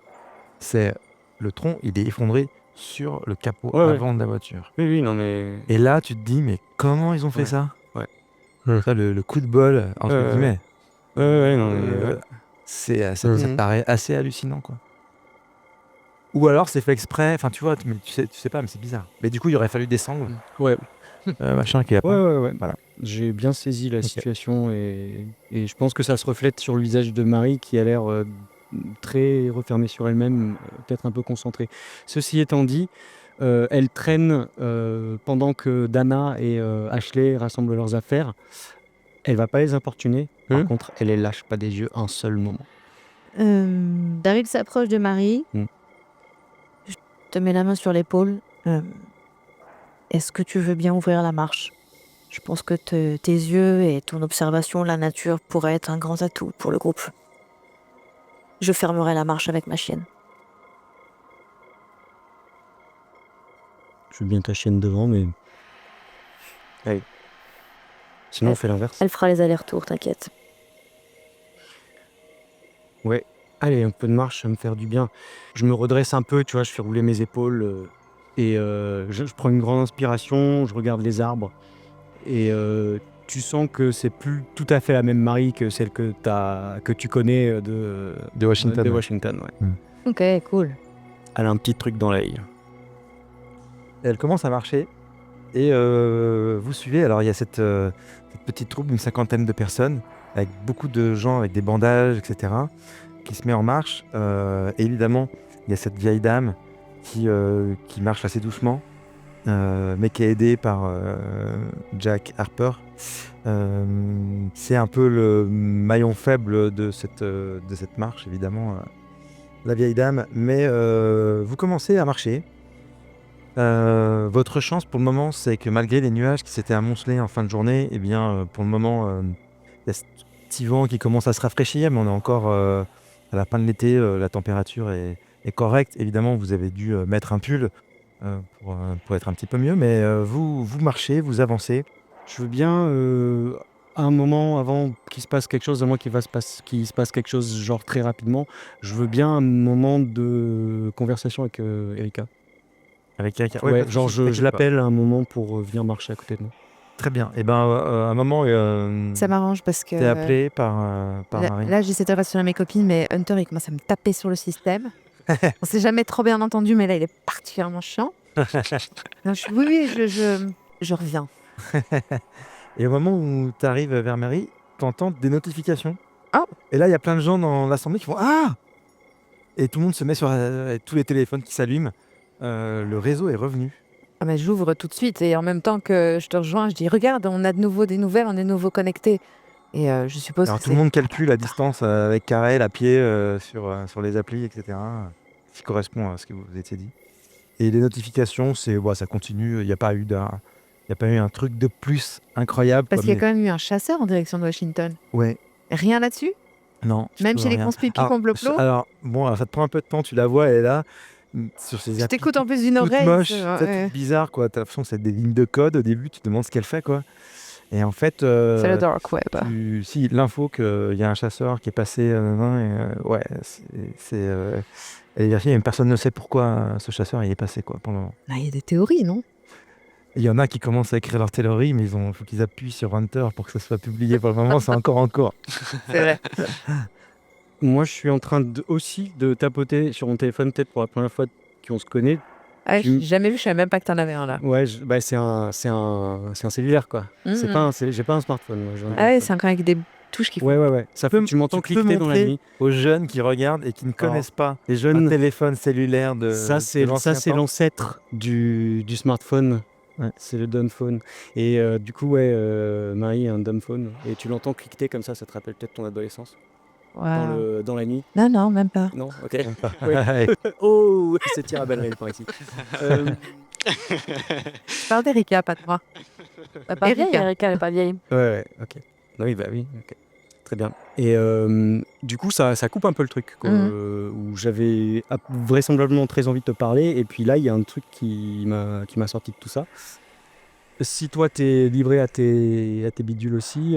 c'est le tronc, il est effondré sur le capot Ouais. avant de la voiture. Oui, non mais... Et là, tu te dis, mais comment ils ont fait Ouais. ça? Ouais. Ça, le coup de bol, entre guillemets. Ouais, non mais... Euh, ça te Mhm. paraît assez hallucinant, quoi. Ou alors c'est fait exprès, enfin tu vois, mais tu sais pas, mais c'est bizarre. Mais du coup, il aurait fallu descendre, Ouais. machin qu'il y a pas. Ouais. Voilà. J'ai bien saisi la Ok. situation et je pense que ça se reflète sur le visage de Marie qui a l'air très refermée sur elle-même, peut-être un peu concentrée. Ceci étant dit, elle traîne pendant que Dana et Ashley rassemblent leurs affaires. Elle va pas les importuner. Par contre, elle les lâche pas des yeux un seul moment. Daryl s'approche de Marie. Je te mets la main sur l'épaule. Est-ce que tu veux bien ouvrir la marche? Je pense que tes yeux et ton observation de la nature pourraient être un grand atout pour le groupe. Je fermerai la marche avec ma chienne. Je veux bien ta chienne devant, mais... Allez. Sinon, on fait l'inverse. Elle fera les allers-retours, t'inquiète. Ouais. Allez, un peu de marche, ça va me faire du bien. Je me redresse un peu, tu vois, je fais rouler mes épaules et je prends une grande inspiration, je regarde les arbres et tu sens que c'est plus tout à fait la même Marie que celle que tu connais De Washington. de ouais. Washington, ouais. Ok, cool. Elle a un petit truc dans l'œil. Elle commence à marcher et vous suivez. Alors il y a cette petite troupe d'une 50aine de personnes avec beaucoup de gens avec des bandages, etc., qui se met en marche. Et évidemment, il y a cette vieille dame qui marche assez doucement, mais qui est aidée par Jack Harper. C'est un peu le maillon faible de cette marche, évidemment, la vieille dame. Mais vous commencez à marcher. Votre chance pour le moment, c'est que malgré les nuages qui s'étaient amoncelés en fin de journée, eh bien, pour le moment, il y a ce petit vent qui commence à se rafraîchir, mais on est encore à la fin de l'été, la température est correcte. Évidemment, vous avez dû mettre un pull pour être un petit peu mieux, mais vous marchez, vous avancez. Je veux bien, à un moment avant qu'il se passe quelque chose, à moins qu'il se passe quelque chose genre très rapidement, je veux bien un moment de conversation avec Erika. Avec quelqu'un. Ouais, pas de genre souci, je t'inquiète pas. l'appelle à un moment pour venir marcher à côté de moi. Très bien. Et ben, à un moment, Ça m'arrange parce que t'es appelé par Marie. là j'essaie de rassurer mes copines, mais Hunter il commence à me taper sur le système. On s'est jamais trop bien entendu, mais là il est particulièrement chiant. Non, oui, je reviens. Et au moment où tu arrives vers Marie, tu entends des notifications. Oh. Et là, il y a plein de gens dans l'assemblée qui font Ah! Et tout le monde se met sur tous les téléphones qui s'allument. Le réseau est revenu. Ah, mais j'ouvre tout de suite et en même temps que je te rejoins, je dis regarde, on a de nouveau des nouvelles, on est de nouveau connectés. Et je suppose Alors que tout le monde calcule la distance avec Karel à pied sur les applis, etc. Qui correspond à ce que vous étiez dit. Et les notifications, ça continue. Il n'y a pas eu un truc de plus incroyable. parce quoi, qu'il y a mais- quand même eu un chasseur en direction de Washington. Ouais. Rien là-dessus? Non. je Même trouve chez les rien. conspipi Alors, complot? alors, ça te prend un peu de temps. Tu la vois, elle est là sur ses Je applis. t'écoute en plus d'une Toute oreille. moche, c'est- peut-être ouais. bizarre, quoi. T'as l'impression que c'est des lignes de code au début. Tu te demandes ce qu'elle fait, quoi. Et en fait, C'est le dark web. si l'info qu'il y a un chasseur qui est passé, ouais, elle est vérifiée, mais personne ne sait pourquoi ce chasseur il est passé, quoi, pour le moment. Là, il y a des théories, non? Il y en a qui commencent à écrire leur théorie, mais il faut qu'ils appuient sur Hunter pour que ça soit publié. Pour le moment, c'est encore en cours. C'est vrai. Moi, je suis en train aussi de tapoter sur mon téléphone, peut-être pour la première fois qu'on se connaît, Ah, Tu- j'ai jamais vu, je savais même pas que t'en avais un là. Ouais, c'est un cellulaire, quoi. C'est Mhm. pas j'ai pas un smartphone, moi, j'ai un Ah ouais, téléphone. c'est encore avec des touches qui font. Ouais. Ça fait, tu Donc, tu peux cliquetais dans la montrer nuit. aux jeunes qui regardent et qui ne connaissent pas Les un jeunes, téléphone cellulaire de ça l'ancien c'est temps. l'ancêtre du smartphone. Ouais. C'est le dumbphone. Et du coup, ouais, Marie a un dumbphone. Et tu l'entends cliqueter comme ça te rappelle peut-être ton adolescence Waouh. dans la nuit. Non, même pas. Non, ok. Ouais. Oh, c'est tir à balles réelles par ici. Je parle d'Erika, pas de moi. Pas vieille, Erika. Erika, elle est pas vieille. Ouais, ok. Oui, bah oui, ok. Très bien. Et du coup, ça coupe un peu le truc, quoi, où j'avais vraisemblablement très envie de te parler, et puis là, il y a un truc qui m'a sorti de tout ça. Si toi, t'es livré à tes bidules aussi,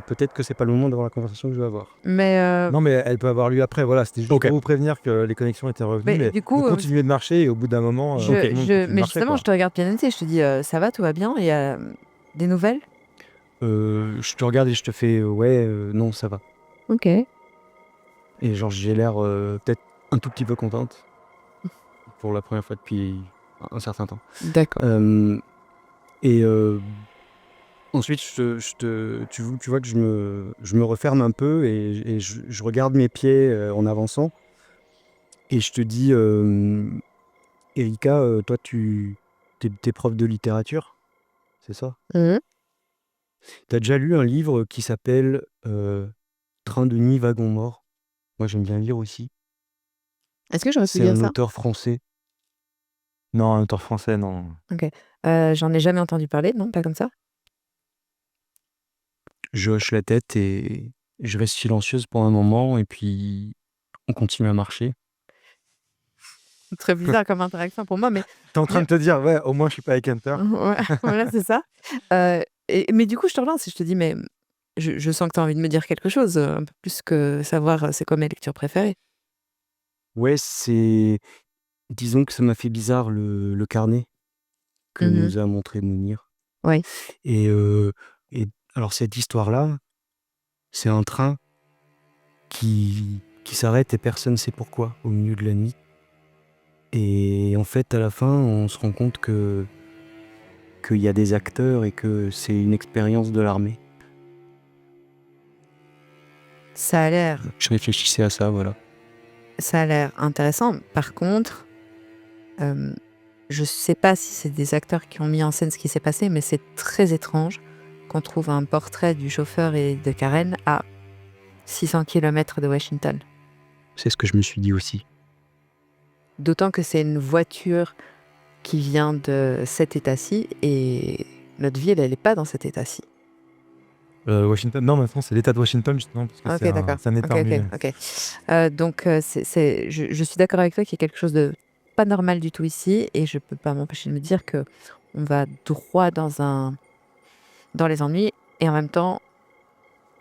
peut-être que c'est pas le moment d'avoir la conversation que je veux avoir. Mais, Non, mais elle peut avoir lieu après. Voilà, c'était juste Ok. pour vous prévenir que les connexions étaient revenues. Mais Mais du coup, vous continuez de marcher et au bout d'un moment, je, tout le monde je- continue de mais marcher, justement, quoi. je te regarde bien noté. Je te dis, ça va, tout va bien. Il y a des nouvelles? Je te regarde et je te fais ouais, non, ça va. Ok. Et genre, j'ai l'air peut-être un tout petit peu contente pour la première fois depuis un certain temps. D'accord. Et ensuite, tu vois que je me referme un peu et je regarde mes pieds en avançant. Et je te dis, Erika, toi, t'es prof de littérature, c'est ça? T'as déjà lu un livre qui s'appelle Train de nuit, wagon mort? Moi, j'aime bien lire aussi. Est-ce que j'aurais pu C'est lire un ça? auteur français. Non, un auteur français, non. J'en ai jamais entendu parler, non, pas comme ça. Je hoche la tête et je reste silencieuse pour un moment et puis on continue à marcher. Très bizarre comme interaction pour moi, mais T'es en train de te dire, ouais, au moins je suis pas avec Hunter. ouais, voilà, c'est ça. Mais du coup, je te relance et je te dis, mais je sens que tu as envie de me dire quelque chose, un peu plus que savoir c'est quoi mes lectures préférées. Ouais, disons que ça m'a fait bizarre le carnet que Mhm. nous a montré Mounir. Ouais. Et alors cette histoire-là, c'est un train qui s'arrête et personne ne sait pourquoi au milieu de la nuit. Et en fait, à la fin, on se rend compte qu'il y a des acteurs et que c'est une expérience de l'armée. Ça a l'air Je réfléchissais à ça, voilà. intéressant. Par contre, je sais pas si c'est des acteurs qui ont mis en scène ce qui s'est passé, mais c'est très étrange qu'on trouve un portrait du chauffeur et de Karen à 600 km de Washington. C'est ce que je me suis dit aussi. D'autant que c'est une voiture qui vient de cet état-ci et notre ville, elle n'est pas dans cet état-ci. Washington, non, maintenant c'est l'État de Washington, justement, parce que Ok, c'est d'accord. un État armé. Ok. Donc, je suis d'accord avec toi qu'il y a quelque chose de pas normal du tout ici et je peux pas m'empêcher de me dire que on va droit dans les ennuis et en même temps,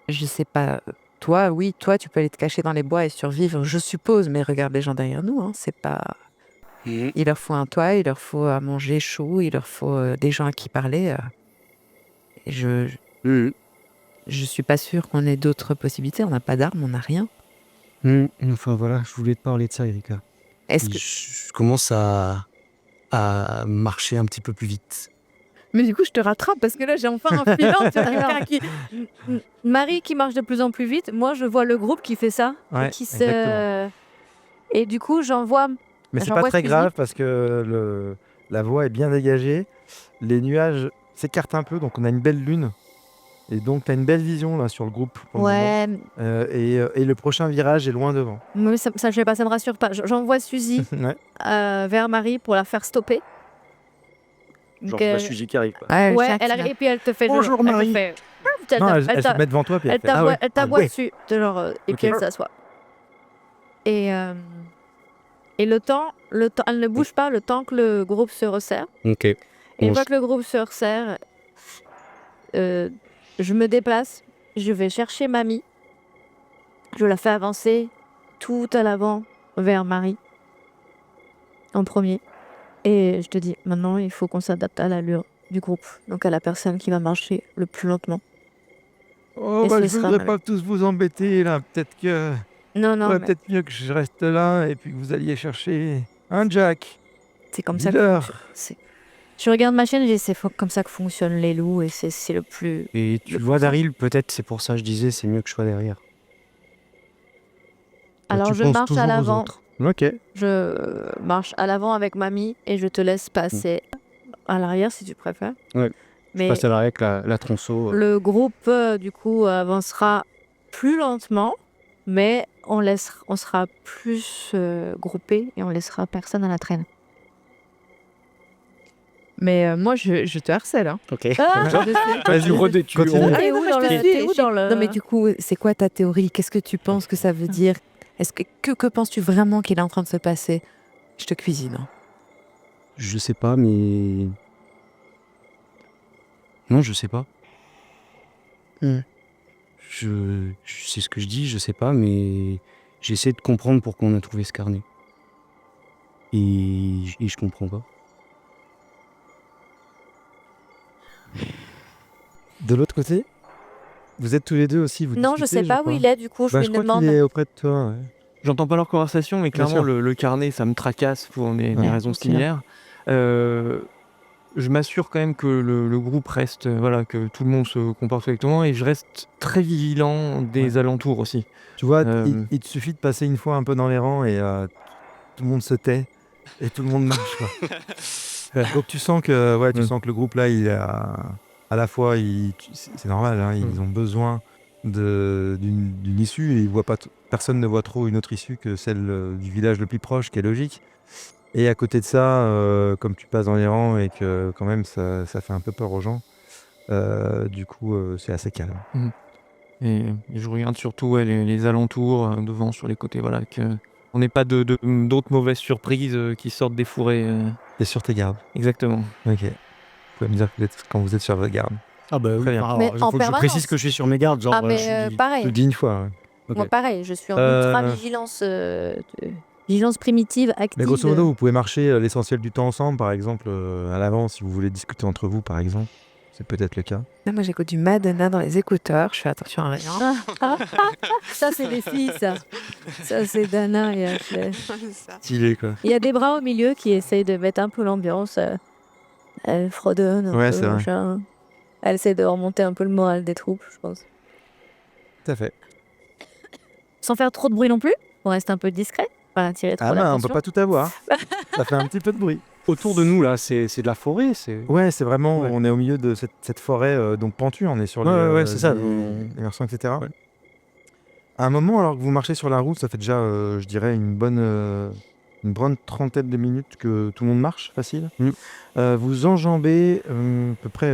je sais pas. Toi, oui, toi, tu peux aller te cacher dans les bois et survivre, je suppose, mais regarde les gens derrière nous, hein, c'est pas. Il leur faut un toit, il leur faut à manger chaud, il leur faut des gens à qui parler. Et je suis pas sûre qu'on ait d'autres possibilités. On n'a pas d'armes, on n'a rien. Enfin voilà, je voulais te parler de ça, Erika. Est-ce que... Je commence à marcher un petit peu plus vite. Mais du coup, je te rattrape parce que là, j'ai enfin un filon sur quelqu'un qui... Marie qui marche de plus en plus vite, moi je vois le groupe qui fait ça. Ouais, et qui exactement. Et du coup, j'en vois. Mais c'est J'en pas vois très Suzy. grave parce que la voie est bien dégagée. Les nuages s'écartent un peu, donc on a une belle lune. Et donc tu as une belle vision là sur le groupe pour le moment. Ouais, Et le prochain virage est loin devant. mais ça, je sais pas, ça me rassure pas. J'envoie Suzy Ouais. vers Marie pour la faire stopper. Genre, Donc, je vois Suzy qui arrive. Quoi. ouais, elle arrive et puis elle te fait. Bonjour, elle te Marie. fait- Non, elle se t'a- met devant toi puis elle elle fait, ah ouais. t'aboie ouais. dessus, de genre, et puis Ok. elle s'assoit. Et le temps, elle ne bouge pas le temps que le groupe se resserre. Ok. Et une Bon, fois que le groupe se resserre, je me déplace, je vais chercher Mamie, je la fais avancer tout à l'avant vers Marie, en premier. Et je te dis, maintenant, il faut qu'on s'adapte à l'allure du groupe, donc à la personne qui va marcher le plus lentement. Oh, Et bah, ce je sera voudrais Marie. pas tous vous embêter là. Peut-être Non, ouais, mais peut-être mieux que je reste là et puis que vous alliez chercher un Jack. C'est comme ça Dealer. Je regarde ma chaîne et c'est comme ça que fonctionnent les loups et c'est le plus... Et tu Le vois plus- Daryl, peut-être c'est pour ça que je disais c'est mieux que je sois derrière. Alors tu je penses marche toujours à aux l'avant. autres. Ok. Je marche à l'avant avec mamie et je te laisse passer à l'arrière si tu préfères. Ouais. Je Mais passe à l'arrière avec la tronçon. le groupe du coup avancera plus lentement, mais on sera plus groupé et on laissera personne à la traîne. Mais moi, je te harcèle. Hein. Ok. Ah, Je sais. Vas-y, redé, tu Continue. on- T'es non, où mais dans je te le- suis. t'es où dans le- Non, mais du coup, c'est quoi ta théorie? Qu'est-ce que tu penses que ça veut dire? Que penses-tu vraiment qu'il est en train de se passer? Je te cuisine. Hein. Je sais pas, mais. Non, je sais pas. Hmm. C'est ce que je dis, je sais pas, mais j'essaie de comprendre pourquoi on a trouvé ce carnet. Et je comprends pas. De l'autre côté, vous êtes tous les deux aussi. Vous Non, je discutez, sais pas où crois. il est, du coup, je Bah, lui je crois demande. qu'il est auprès de toi. Ouais. J'entends pas leur conversation, mais Bien clairement, sûr. le carnet, ça me tracasse pour des Ouais. raisons Aussi, hein. similaires. Je m'assure quand même que le groupe reste, voilà, que tout le monde se comporte correctement et je reste très vigilant des alentours aussi. Tu vois, Euh, il te suffit de passer une fois un peu dans les rangs et tout le monde se tait et tout le monde marche. Quoi. Donc tu sens que, tu sens que le groupe là, il est à la fois, c'est normal, hein, ils ont besoin d'une issue et ils voient pas personne ne voit trop une autre issue que celle du village le plus proche, qui est logique. Et à côté de ça, comme tu passes dans les rangs et que quand même ça fait un peu peur aux gens, du coup c'est assez calme. et je regarde surtout les alentours, devant, sur les côtés, voilà, que on n'ait pas d'autres mauvaises surprises qui sortent des fourrés. T'es sur tes gardes. Exactement. Ok. Vous pouvez me dire que quand vous êtes sur vos gardes. Ah bah oui, Très bien. enfin, Mais alors, il en faut que je permanence. précise que je suis sur mes gardes. Genre, Ah, mais je dis- Je pareil. le dis une fois. Ouais. Ok. Moi, pareil, je suis en Euh, ultra-vigilance vigilance primitive, active. Mais grosso modo, vous pouvez marcher l'essentiel du temps ensemble, par exemple, à l'avant, si vous voulez discuter entre vous, par exemple. C'est peut-être le cas. Là, moi, j'écoute du Madonna dans les écouteurs. Je fais attention à rien. Ça, c'est les filles, ça. Ça, c'est Dana et Ashley. Stylé, quoi. Il y a des bras au milieu qui essayent de mettre un peu l'ambiance. Elle fredonne un Ouais, peu, c'est vrai. machin. Elle essaie de remonter un peu le moral des troupes, je pense. Tout à fait. Sans faire trop de bruit non plus. On reste un peu discret. Pas attirer trop Ah ben, on l'attention. peut pas tout avoir. Ça fait un petit peu de bruit. Autour de nous, là, c'est de la forêt. C'est... Ouais, c'est vraiment, Ouais. on est au milieu de cette forêt donc pentue, on est sur Ouais, c'est ça. les versants, etc. Ouais. À un moment, alors que vous marchez sur la route, ça fait déjà, je dirais, une bonne trentaine de minutes que tout le monde marche, facile. Vous enjambez à peu près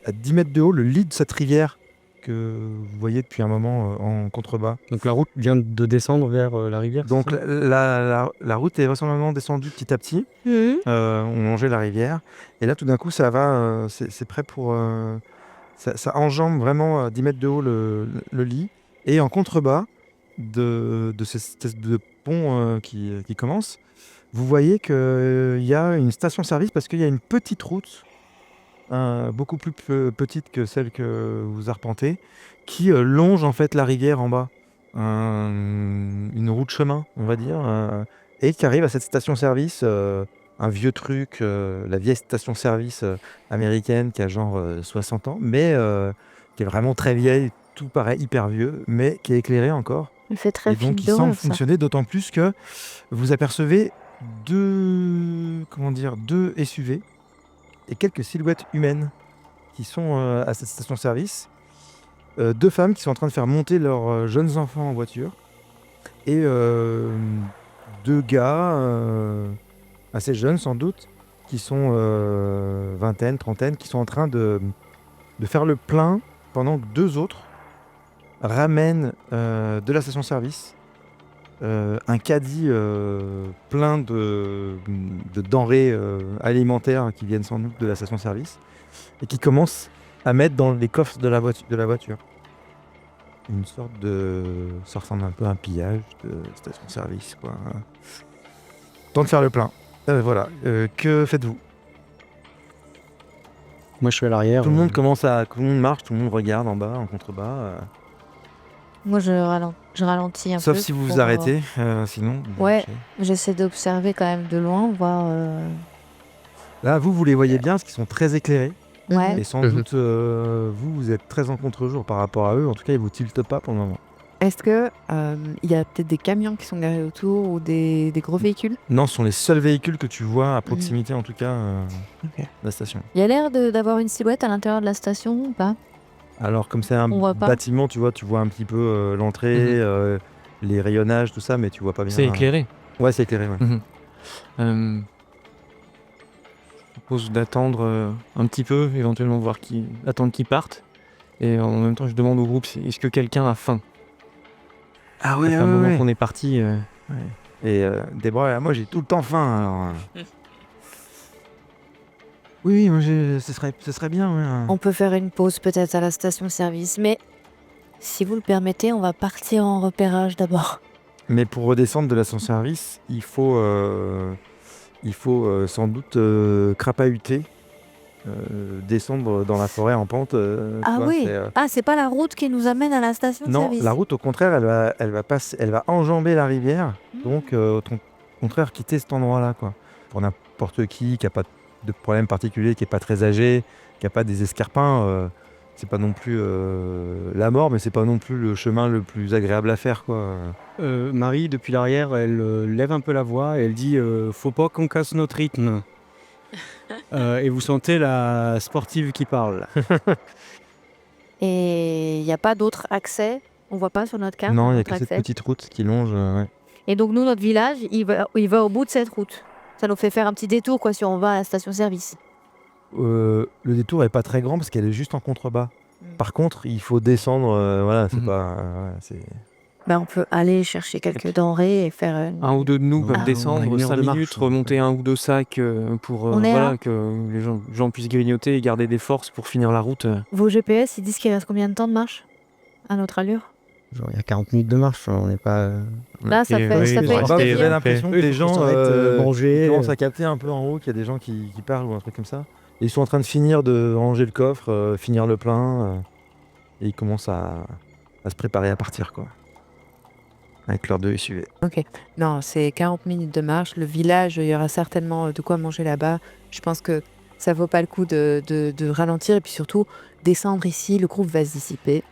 à 10 mètres de haut le lit de cette rivière que vous voyez depuis un moment en contrebas. Donc la route vient de descendre vers la rivière. Donc c'est ça la route est vraisemblablement descendue petit à petit. Mhm. On longeait la rivière. Et là, tout d'un coup, ça va, c'est prêt pour... ça enjambe vraiment à 10 mètres de haut le lit. Et en contrebas de cette espèce de pont qui commence, vous voyez qu'il y a une station-service parce qu'il y a une petite route, beaucoup plus petite que celle que vous arpentez, qui longe en fait la rivière en bas. Une route chemin, on va dire, et qui arrive à cette station-service, un vieux truc, la vieille station-service américaine qui a genre 60 ans, mais qui est vraiment très vieille, tout paraît hyper vieux, mais qui est éclairée encore. Il fait très Et film donc il d'horreur, semble ça. fonctionner, d'autant plus que vous apercevez deux SUV et quelques silhouettes humaines qui sont à cette station-service. Deux femmes qui sont en train de faire monter leurs jeunes enfants en voiture et deux gars assez jeunes sans doute qui sont vingtaine, trentaine, qui sont en train de faire le plein pendant que deux autres ramènent de la station-service un caddie plein de denrées alimentaires qui viennent sans doute de la station-service et qui commencent à mettre dans les coffres de la voiture. Une sorte ça ressemble un peu à un pillage de station-service, quoi. Temps de faire le plein. Voilà. Que faites-vous ? Moi, je suis à l'arrière. Tout le monde marche, tout le monde regarde en bas, en contrebas. Moi, je ralentis un Sauf peu si vous vous pour, arrêtez, sinon. Ouais. marchez. J'essaie d'observer quand même de loin, voir. Là, vous les voyez bien parce qu'ils sont très éclairés. Ouais. Et sans Mhm. doute, vous êtes très en contre-jour par rapport à eux. En tout cas, ils vous tiltent pas pour le moment. Est-ce que il y a peut-être des camions qui sont garés autour ou des gros véhicules? Non, ce sont les seuls véhicules que tu vois à proximité, en tout cas, Ok. de la station. Il y a l'air d'avoir une silhouette à l'intérieur de la station ou pas? Alors, comme c'est un On voit pas. bâtiment, tu vois un petit peu l'entrée, les rayonnages, tout ça, mais tu vois pas bien. C'est éclairé. Ouais, c'est éclairé, ouais. Je propose d'attendre un petit peu, éventuellement attendre qu'ils partent. Et en même temps, je demande au groupe est-ce que quelqu'un a faim? Ah Ça fait un moment qu'on est parti. Et Déborah, moi j'ai tout le temps faim, alors. Oui, moi ce serait bien, ouais. On peut faire une pause peut-être à la station-service, mais si vous le permettez, on va partir en repérage d'abord. Mais pour redescendre de la service, il faut sans doute crapahuter, descendre dans la forêt en pente. tu Ah vois, oui. c'est, Ah, c'est pas la route qui nous amène à la Non, station-service. la route au contraire, elle va enjamber la rivière, donc au contraire quitter cet endroit-là, quoi. Pour n'importe qui n'a pas de problème particulier, qui n'est pas très âgé, qui n'a pas des escarpins, c'est pas non plus la mort, mais c'est pas non plus le chemin le plus agréable à faire, quoi. Marie, depuis l'arrière, elle lève un peu la voix et elle dit faut pas qu'on casse notre rythme. Et vous sentez la sportive qui parle. Et il n'y a pas d'autre accès. On voit pas sur notre carte Non, un il n'y a autre que cette accès. petite route qui longe, ouais. Et donc nous, notre village, il va au bout de cette route. Ça nous fait faire un petit détour quoi si on va à la station-service. Le détour est pas très grand parce qu'elle est juste en contrebas. Par contre, il faut descendre, voilà, c'est Mhm. pas... c'est... Ben, on peut aller chercher quelques denrées et faire Un ou deux de nous Non, peuvent on a descendre une heure 5 de marche, minutes, à peu remonter un ou deux sacs pour On est à- que les gens puissent grignoter et garder des forces pour finir la route. Vos GPS, ils disent qu'il reste combien de temps de marche à notre allure? Genre, il y a 40 minutes de marche, on n'est pas. Là, ça Et fait, oui, ça il fait faut une Bah, rester, vous avez demi-heure. l'impression que Oui, les faut qu'on gens s'arrête, manger. ils commencent à capter un peu en haut qu'il y a des gens qui parlent ou un truc comme ça. Et ils sont en train de finir de ranger le coffre, finir le plein, et ils commencent à se préparer à partir, quoi. Avec leurs 2 SUV. Non, c'est 40 minutes de marche. Le village, il y aura certainement de quoi manger là-bas. Je pense que ça vaut pas le coup de ralentir et puis surtout descendre ici. Le groupe va se dissiper.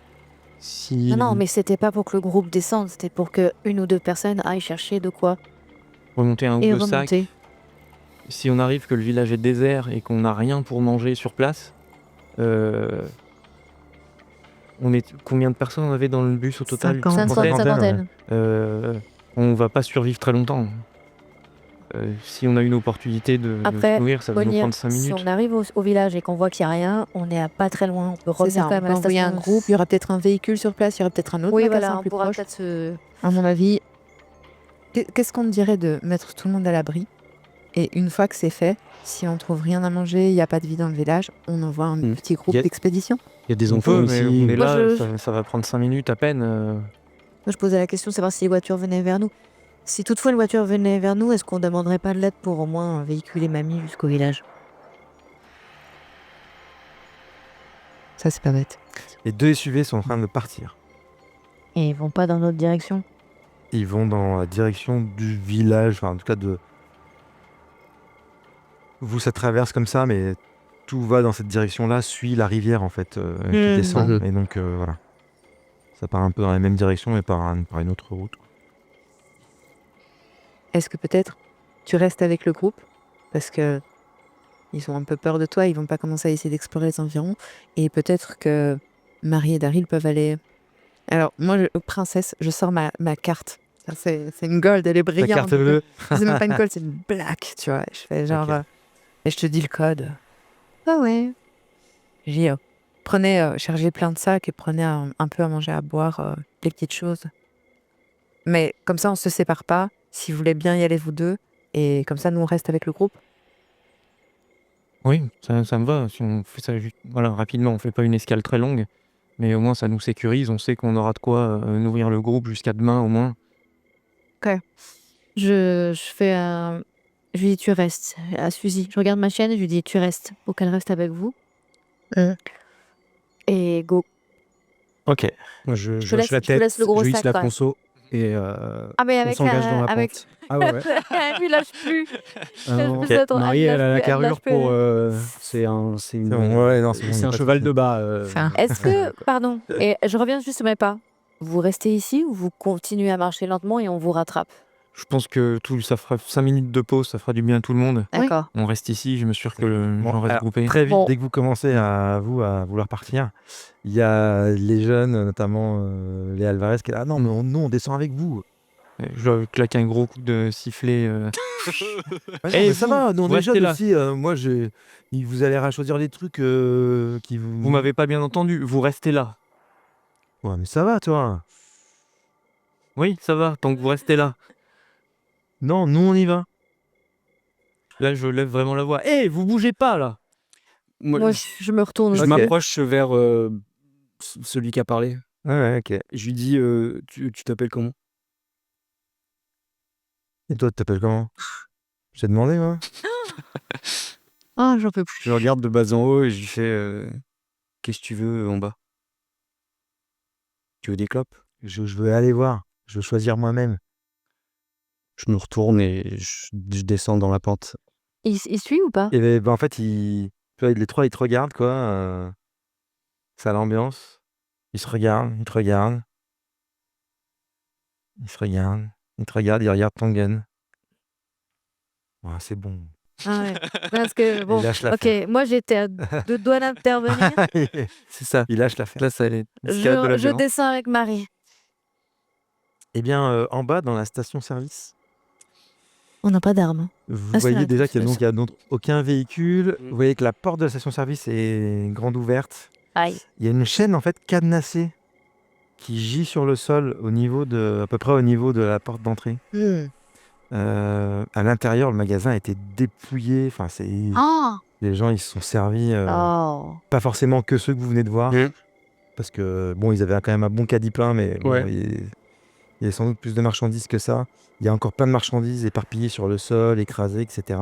Si Non, mais c'était pas pour que le groupe descende, c'était pour que une ou deux personnes aillent chercher de quoi remonter un ou et deux sacs, remonter. si on arrive que le village est désert et qu'on n'a rien pour manger sur place, on est combien de personnes on avait dans le bus au total? 50. Une Cinquantaine, Cinquantaine. On va pas survivre très longtemps. Si on a une opportunité de Après, se nourrir, ça va nous Bonnier, prendre 5 si minutes. on arrive au village et qu'on voit qu'il n'y a rien, on est à pas très loin. On peut C'est revenir ça, quand on même à peut la envoyer un station. groupe. Il y aura peut-être un véhicule sur place. Il y aura peut-être un autre Oui, magasin voilà, on plus pourra proche. peut-être se... À mon avis, qu'est-ce qu'on dirait de mettre tout le monde à l'abri? Et une fois que c'est fait, si on trouve rien à manger, il n'y a pas de vie dans le village, on envoie un petit groupe Y a- d'expédition. Il y a des On enfants peut, mais ici. on est Moi, là, je- ça va prendre 5 minutes à peine. Moi, je posais la question de savoir si les voitures venaient vers nous. Si toutefois une voiture venait vers nous, est-ce qu'on demanderait pas de l'aide pour au moins véhiculer mamie jusqu'au village? Ça, c'est pas bête. Les 2 SUV sont en train de partir. Et ils vont pas dans notre direction. Ils vont dans la direction du village, enfin en tout cas de... Vous, ça traverse comme ça, mais tout va dans cette direction-là, suit la rivière en fait, qui descend. Mhm. Et donc voilà. Ça part un peu dans la même direction, mais par une autre route. Est-ce que peut-être tu restes avec le groupe parce que ils ont un peu peur de toi, ils vont pas commencer à essayer d'explorer les environs et peut-être que Marie et Daryl peuvent aller. Alors moi, princesse, je sors ma carte. Ça, c'est une gold, elle est La brillante. carte bleue. C'est même pas une gold, c'est une black, tu vois. Je fais genre Ok. et je te dis le code. Ah ouais. Je dis prenez, chargez plein de sacs et prenez un peu à manger, à boire, les petites choses. Mais comme ça, on se sépare pas. Si vous voulez bien y aller vous deux, et comme ça, nous on reste avec le groupe. Oui, ça me va. Si on fait ça voilà, rapidement, on fait pas une escale très longue, mais au moins ça nous sécurise. On sait qu'on aura de quoi nourrir le groupe jusqu'à demain au moins. Je fais un... Je lui dis tu restes. À Suzy, je regarde ma chaîne et je lui dis tu restes. Pour qu'elle reste avec vous. Et go. Ok. Moi, je te hoche la laisse- je te tête, laisse le gros je hisse sac, la quoi. conso et Ah, mais on avec s'engage dans la avec pente. Ah ouais, ouais. il lâche plus. Ah non, Je sais trop, Marie, elle elle a la lâche plus, elle lâche carrure pour... plus. c'est un, c'est une, bon, ouais, non, c'est bon, y a c'est pas un de cheval souci. de bas. Enfin, Est-ce que, pardon, et je reviens juste sur mes pas. Vous restez ici ou vous continuez à marcher lentement et on vous rattrape? Je pense que ça fera 5 minutes de pause, ça fera du bien à tout le monde. D'accord. On reste ici, je me sûr que les Bon, gens restent alors, groupés. très vite, Bon. dès que vous commencez à vouloir partir, il y a les jeunes, notamment les Alvarez, qui est là. Ah non, mais nous, on descend avec vous. Je leur claque un gros coup de sifflet. Ouais, non, Eh, mais ça vous, va, nous, on vous est restez jeunes là. aussi. Moi, vous allez à choisir des trucs qui vous. Vous m'avez pas bien entendu, vous restez là. Ouais, mais ça va, toi. Oui, ça va, tant que vous restez là. Non, nous, on y va. Là, je lève vraiment la voix. Eh, vous bougez pas là. Moi, je me retourne. Je Ok. m'approche vers celui qui a parlé. Ouais, ok. Je lui dis, tu t'appelles comment? Et toi, tu t'appelles comment? Je t'ai demandé, moi. Ah, j'en peux plus. Je le regarde de bas en haut et je lui fais, qu'est-ce que tu veux en bas? Tu veux des clopes? Je veux aller voir. Je veux choisir moi-même. Je me retourne et je descends dans la pente. Il suit ou pas? Et ben, en fait, tu vois, les trois, ils te regardent, quoi. C'est à l'ambiance. Ils se regardent, ils te regardent. Ils se regardent, ils te regardent, ils regardent ton gun. Ouais, c'est bon. Ah ouais. Parce que, bon, Il lâche l'affaire. ok, moi j'étais à 2 doigts d'intervenir. C'est ça. Il lâche l'affaire. Là, ça allait. Escalade de la Je violence. descends avec Marie. Eh bien, en bas, dans la station-service, On n'a pas d'armes. vous Ah, c'est voyez vrai, déjà qu'il c'est n'y a donc aucun véhicule. Mm. Vous voyez que la porte de la station-service est grande ouverte. Aïe. Il y a une chaîne en fait cadenassée qui gît sur le sol à peu près au niveau de la porte d'entrée. À l'intérieur, le magasin a été dépouillé. Enfin, Oh, les gens ils se sont servis. oh. Pas forcément que ceux que vous venez de voir, Mm. parce que bon, ils avaient quand même un bon caddie plein, mais bon, Ouais. il y a sans doute plus de marchandises que ça. Il y a encore plein de marchandises éparpillées sur le sol, écrasées, etc.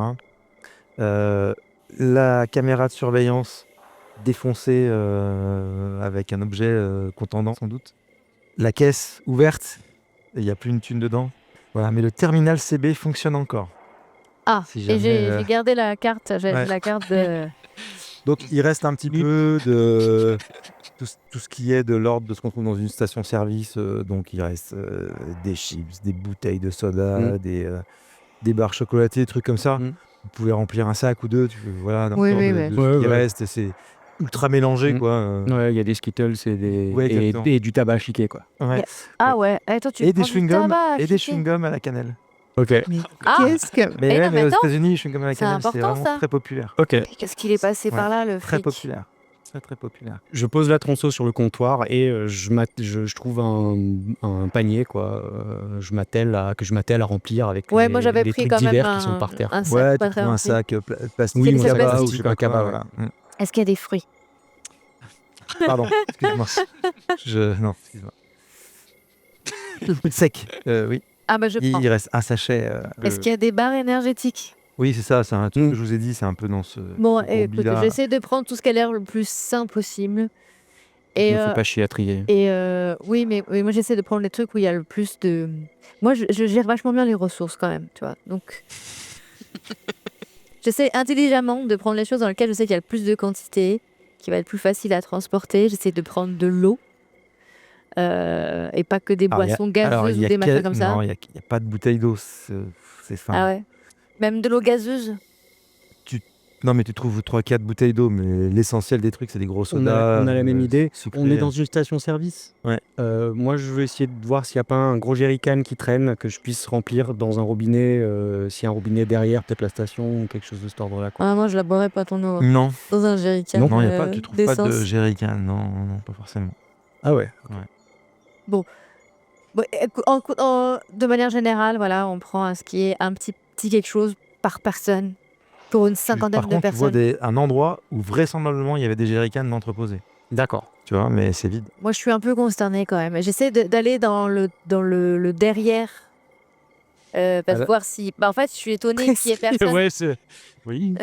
La caméra de surveillance défoncée avec un objet contendant, sans doute. La caisse ouverte, et il n'y a plus une thune dedans. Voilà, mais le terminal CB fonctionne encore. Ah, Si et jamais, j'ai gardé la carte. J'ai ouais. la carte de. Donc il reste un petit peu de tout ce qui est de l'ordre de ce qu'on trouve dans une station-service. Donc il reste des chips, des bouteilles de soda, des barres chocolatées, des trucs comme ça. Mm. Vous pouvez remplir un sac ou deux. Voilà, Oui, encore oui, de oui. ce Ouais, qui ouais. reste. C'est ultra mélangé, Mm. quoi. Ouais, il y a des Skittles et, Ouais, exactement. et du tabac chiqué, quoi. Ouais. Ah ouais. Attends, tu Et prends des du chewing-gums tabac, et des chiqué. chewing-gums à la cannelle. Ok. Mais Ah. qu'est-ce que. Mais, Eh ouais, non, mais mais aux attends. États-Unis, les chewing-gums à la C'est cannelle, c'est important, vraiment ça. très populaire. Ok. Qu'est-ce qu'il est passé par là, le Très fric? populaire. Très, très populaire. Je pose la tronçon sur le comptoir et je trouve un panier, quoi. Que je m'attelle à remplir avec Ouais, moi j'avais les pris trucs quand même divers qui sont par terre. un sac Ouais, pas tu très prends un rempli. sac plastique, Oui, ou un sac cabas, plastique. ou je sais Un pas quoi, cabas, ouais. voilà. Est-ce qu'il y a des fruits? Pardon, excuse-moi. Non, excuse-moi. Sec, oui. Ah bah je prends. Il reste un sachet. Est-ce qu'il y a des barres énergétiques? Oui, c'est ça, c'est un truc Mm. que je vous ai dit, c'est un peu dans ce. Bon, ce écoute, combi-là. j'essaie de prendre tout ce qui a l'air le plus sain possible. Je Et, me fais pas chier à trier. oui, mais moi j'essaie de prendre les trucs où il y a le plus de. Moi je gère vachement bien les ressources quand même, tu vois. Donc j'essaie intelligemment de prendre les choses dans lesquelles je sais qu'il y a le plus de quantité, qui va être plus facile à transporter. J'essaie de prendre de l'eau et pas que des Alors, boissons alors, gazeuses il y ou a des machins comme ça. Non, il n'y a pas de bouteille d'eau, c'est fin. Ah ouais. Même de l'eau gazeuse. Non, mais tu trouves 3-4 bouteilles d'eau, mais l'essentiel des trucs, c'est des gros On sodas. a la même idée. sucrés. On est dans une station-service. Ouais. Moi, je veux essayer de voir s'il n'y a pas un gros jerrycan qui traîne, que je puisse remplir dans un robinet. S'il y a un robinet derrière, peut-être la station ou quelque chose de cet ordre-là, quoi. Ah non, je la boirais pas ton eau. Non, Dans un jerrycan. non, il y a pas, tu trouves pas de d'essence. jerrycan. Non, non, pas forcément. Ah ouais. Bon, de manière générale, voilà, on prend ce qui est un petit quelque chose par personne pour une cinquantaine Par de contre, tu vois personnes. un endroit où vraisemblablement il y avait des jerrycans d'entreposés. D'accord. Tu vois, mais c'est vide. Moi, je suis un peu consternée quand même. J'essaie d'aller dans le derrière Alors- voir si. Bah, en fait, je suis étonnée qu'il y ait personne. Ouais, c'est. Oui.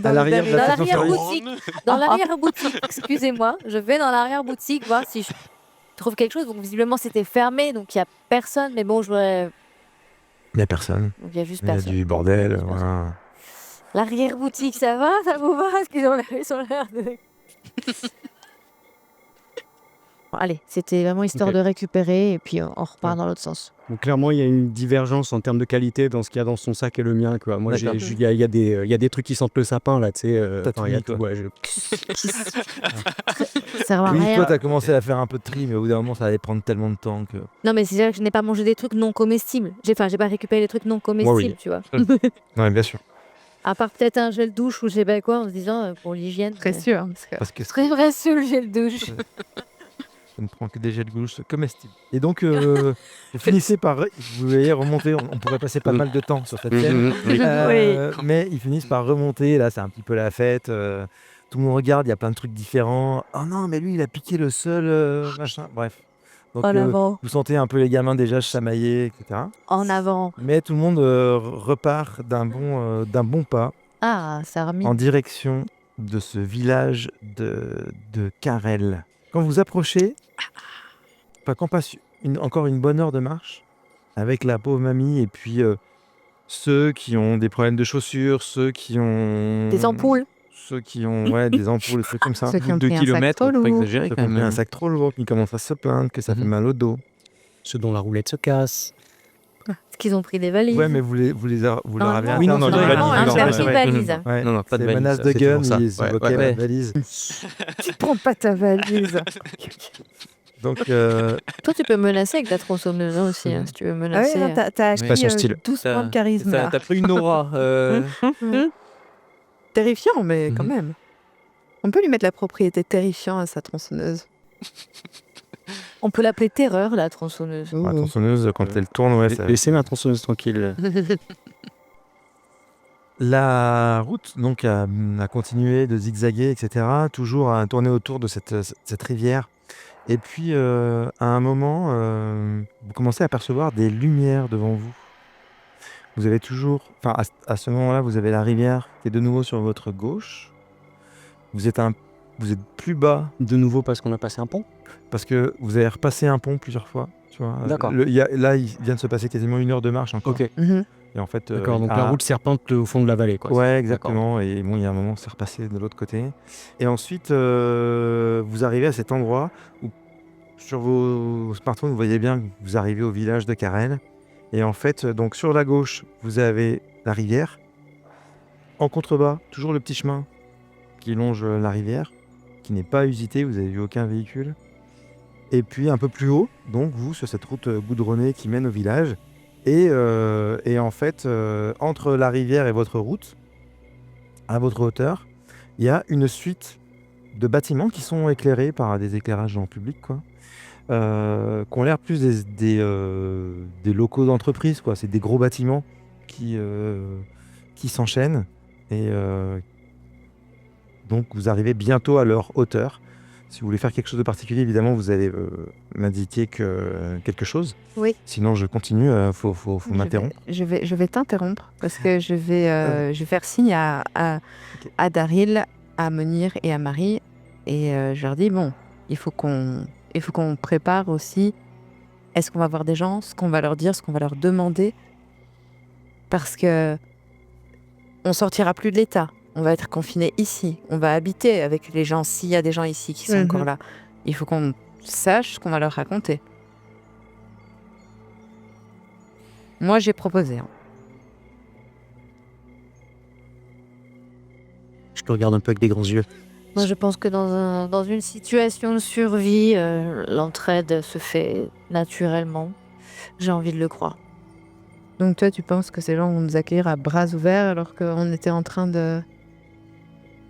À l'arrière de Dans la station l'arrière-boutique. Dans l'arrière-boutique, excusez-moi. Je vais dans l'arrière-boutique voir si je trouve quelque chose. Donc, visiblement, c'était fermé, donc il n'y a personne. Mais bon, Il n'y a personne. donc il y a juste Il y a personne. du bordel. Juste personne. Voilà. L'arrière-boutique, ça va? Ça vous va? Parce qu'ils ont l'air de. Bon, allez, c'était vraiment histoire Ok. de récupérer et puis on repart Ouais. dans l'autre sens. Donc clairement, il y a une divergence en termes de qualité dans ce qu'il y a dans son sac et le mien. Quoi. Moi, D'accord. il y a des trucs qui sentent le sapin, là, tu sais. T'as tout il y a mis, toi. tout, ouais, Ça sert à Oui, rien. toi, t'as commencé à faire un peu de tri, mais au bout d'un moment, ça allait prendre tellement de temps que. Non, mais c'est vrai que je n'ai pas mangé des trucs non comestibles. J'ai pas récupéré les trucs non comestibles, oui. tu vois. Non, mais bien sûr. À part peut-être un gel douche ou je sais pas quoi, en se disant pour l'hygiène. Précieux. Hein, parce que... Parce que Très précieux le gel douche. je ne prends que des gels de douche comestibles. Et donc, vous finissez par. Vous voyez remonter. On pourrait passer pas mal de temps sur cette scène. Mais ils finissent par remonter. Là, c'est un petit peu la fête. Tout le monde regarde. Il y a plein de trucs différents. Oh non, mais lui, il a piqué le sol. Machin. Bref. Donc, En avant. vous sentez un peu les gamins déjà chamailler, etc. En avant. Mais tout le monde repart d'un bon pas Ah, ça a remis. en direction de ce village de Carrel. Quand vous approchez, quand passe encore une bonne heure de marche, avec la pauvre mamie et puis ceux qui ont des problèmes de chaussures, ceux qui ont... Des ampoules. Ceux qui ont des ampoules, des trucs comme ça. Ceux qui ont 2 pris un sac kilomètres, trop faut pas lourd. exagérer Ceux quand qui ont pris même. un sac trop lourd, qui commencent à se plaindre que ça fait mal au dos. Ceux dont la roulette se casse. Parce qu'ils ont pris des valises. Ouais, mais vous leur avez Oui, non, dans c'est les vrai, valises. non, un non, sac, c'est une vrai. valise. Ouais, Non, pas de c'est valise, menace de c'était gun, pour ça. ils Ouais, évoquaient ouais, la ouais. valise. Tu prends pas ta valise. Donc, Toi, tu peux menacer avec ta tronçonneuse hein, aussi, hein, si tu veux Ah oui, menacer. non, t'as C'est pas son acquis style. 12 points de charisme. T'as là. pris une aura. Terrifiant, mais quand Mhm. même. On peut lui mettre la propriété terrifiant à sa tronçonneuse. On peut l'appeler terreur, la tronçonneuse. la tronçonneuse, quand elle tourne, ouais, ça... Laissez ma tronçonneuse tranquille. La route donc a continué de zigzaguer, etc. Toujours à tourner autour de cette rivière. Et puis, à un moment, vous commencez à percevoir des lumières devant vous. Vous avez toujours... Enfin, à ce moment-là, vous avez la rivière qui est de nouveau sur votre gauche. Vous êtes plus bas De nouveau parce qu'on a passé un pont. parce que vous avez repassé un pont plusieurs fois. Tu vois. D'accord. Là, il vient de se passer quasiment 1 heure de marche encore. Ok. Et en fait, D'accord, donc la route serpente au fond de la vallée. Quoi. Ouais, exactement. Et bon, il y a un moment, c'est repassé de l'autre côté. Et ensuite, vous arrivez à cet endroit où, sur vos smartphones, vous voyez bien que vous arrivez au village de Carrel. Et en fait, donc sur la gauche, vous avez la rivière. En contrebas, toujours le petit chemin qui longe la rivière, qui n'est pas usité, vous n'avez vu aucun véhicule. Et puis un peu plus haut, donc vous, sur cette route goudronnée qui mène au village. Et en fait, entre la rivière et votre route, à votre hauteur, il y a une suite de bâtiments qui sont éclairés par des éclairages en public, quoi, qui ont l'air plus des locaux d'entreprise, quoi. C'est des gros bâtiments qui s'enchaînent. Et donc, vous arrivez bientôt à leur hauteur. Si vous voulez faire quelque chose de particulier, évidemment, vous allez m'indiquer quelque chose. Oui. Sinon, je continue. Faut m'interrompre. Je vais t'interrompre parce que je vais faire signe à Daryl, à Monir et à Marie. Et je leur dis, bon, il faut qu'on prépare aussi. Est-ce qu'on va voir des gens, ce qu'on va leur dire, ce qu'on va leur demander. Parce que on sortira plus de l'État. On va être confinés ici. On va habiter avec les gens s'il y a des gens ici qui sont encore là. Il faut qu'on sache ce qu'on va leur raconter. Moi, j'ai proposé. Hein. Je te regarde un peu avec des grands yeux. Moi, je pense que dans une situation de survie, l'entraide se fait naturellement. J'ai envie de le croire. Donc toi, tu penses que ces gens vont nous accueillir à bras ouverts alors qu'on était en train de...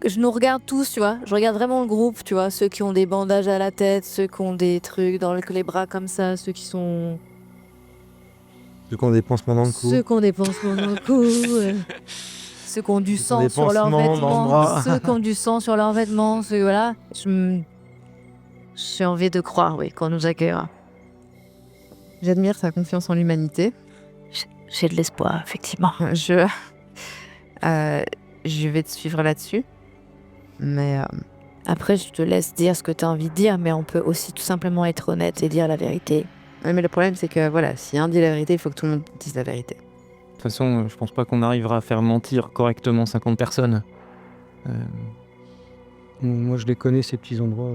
Je nous regarde tous, tu vois. Je regarde vraiment le groupe, tu vois. Ceux qui ont des bandages à la tête, ceux qui ont des trucs dans les bras comme ça, ceux qui sont... Ceux qui ont des pansements dans le cou. Ceux qui ont des pansements dans le cou, ceux qui ont du Ceux qui ont sang des sur leurs pansements dans le vêtements, bras. ceux qui ont du sang sur leurs vêtements, ceux, voilà. J'ai envie de croire, oui, qu'on nous accueillera. J'admire sa confiance en l'humanité. J'ai de l'espoir, effectivement. Je, je vais te suivre là-dessus. Mais Après, je te laisse dire ce que tu as envie de dire, mais on peut aussi tout simplement être honnête et dire la vérité. le problème, c'est que voilà, si un dit la vérité, il faut que tout le monde dise la vérité. De toute façon, je pense pas qu'on arrivera à faire mentir correctement 50 personnes. Moi, je les connais, ces petits endroits.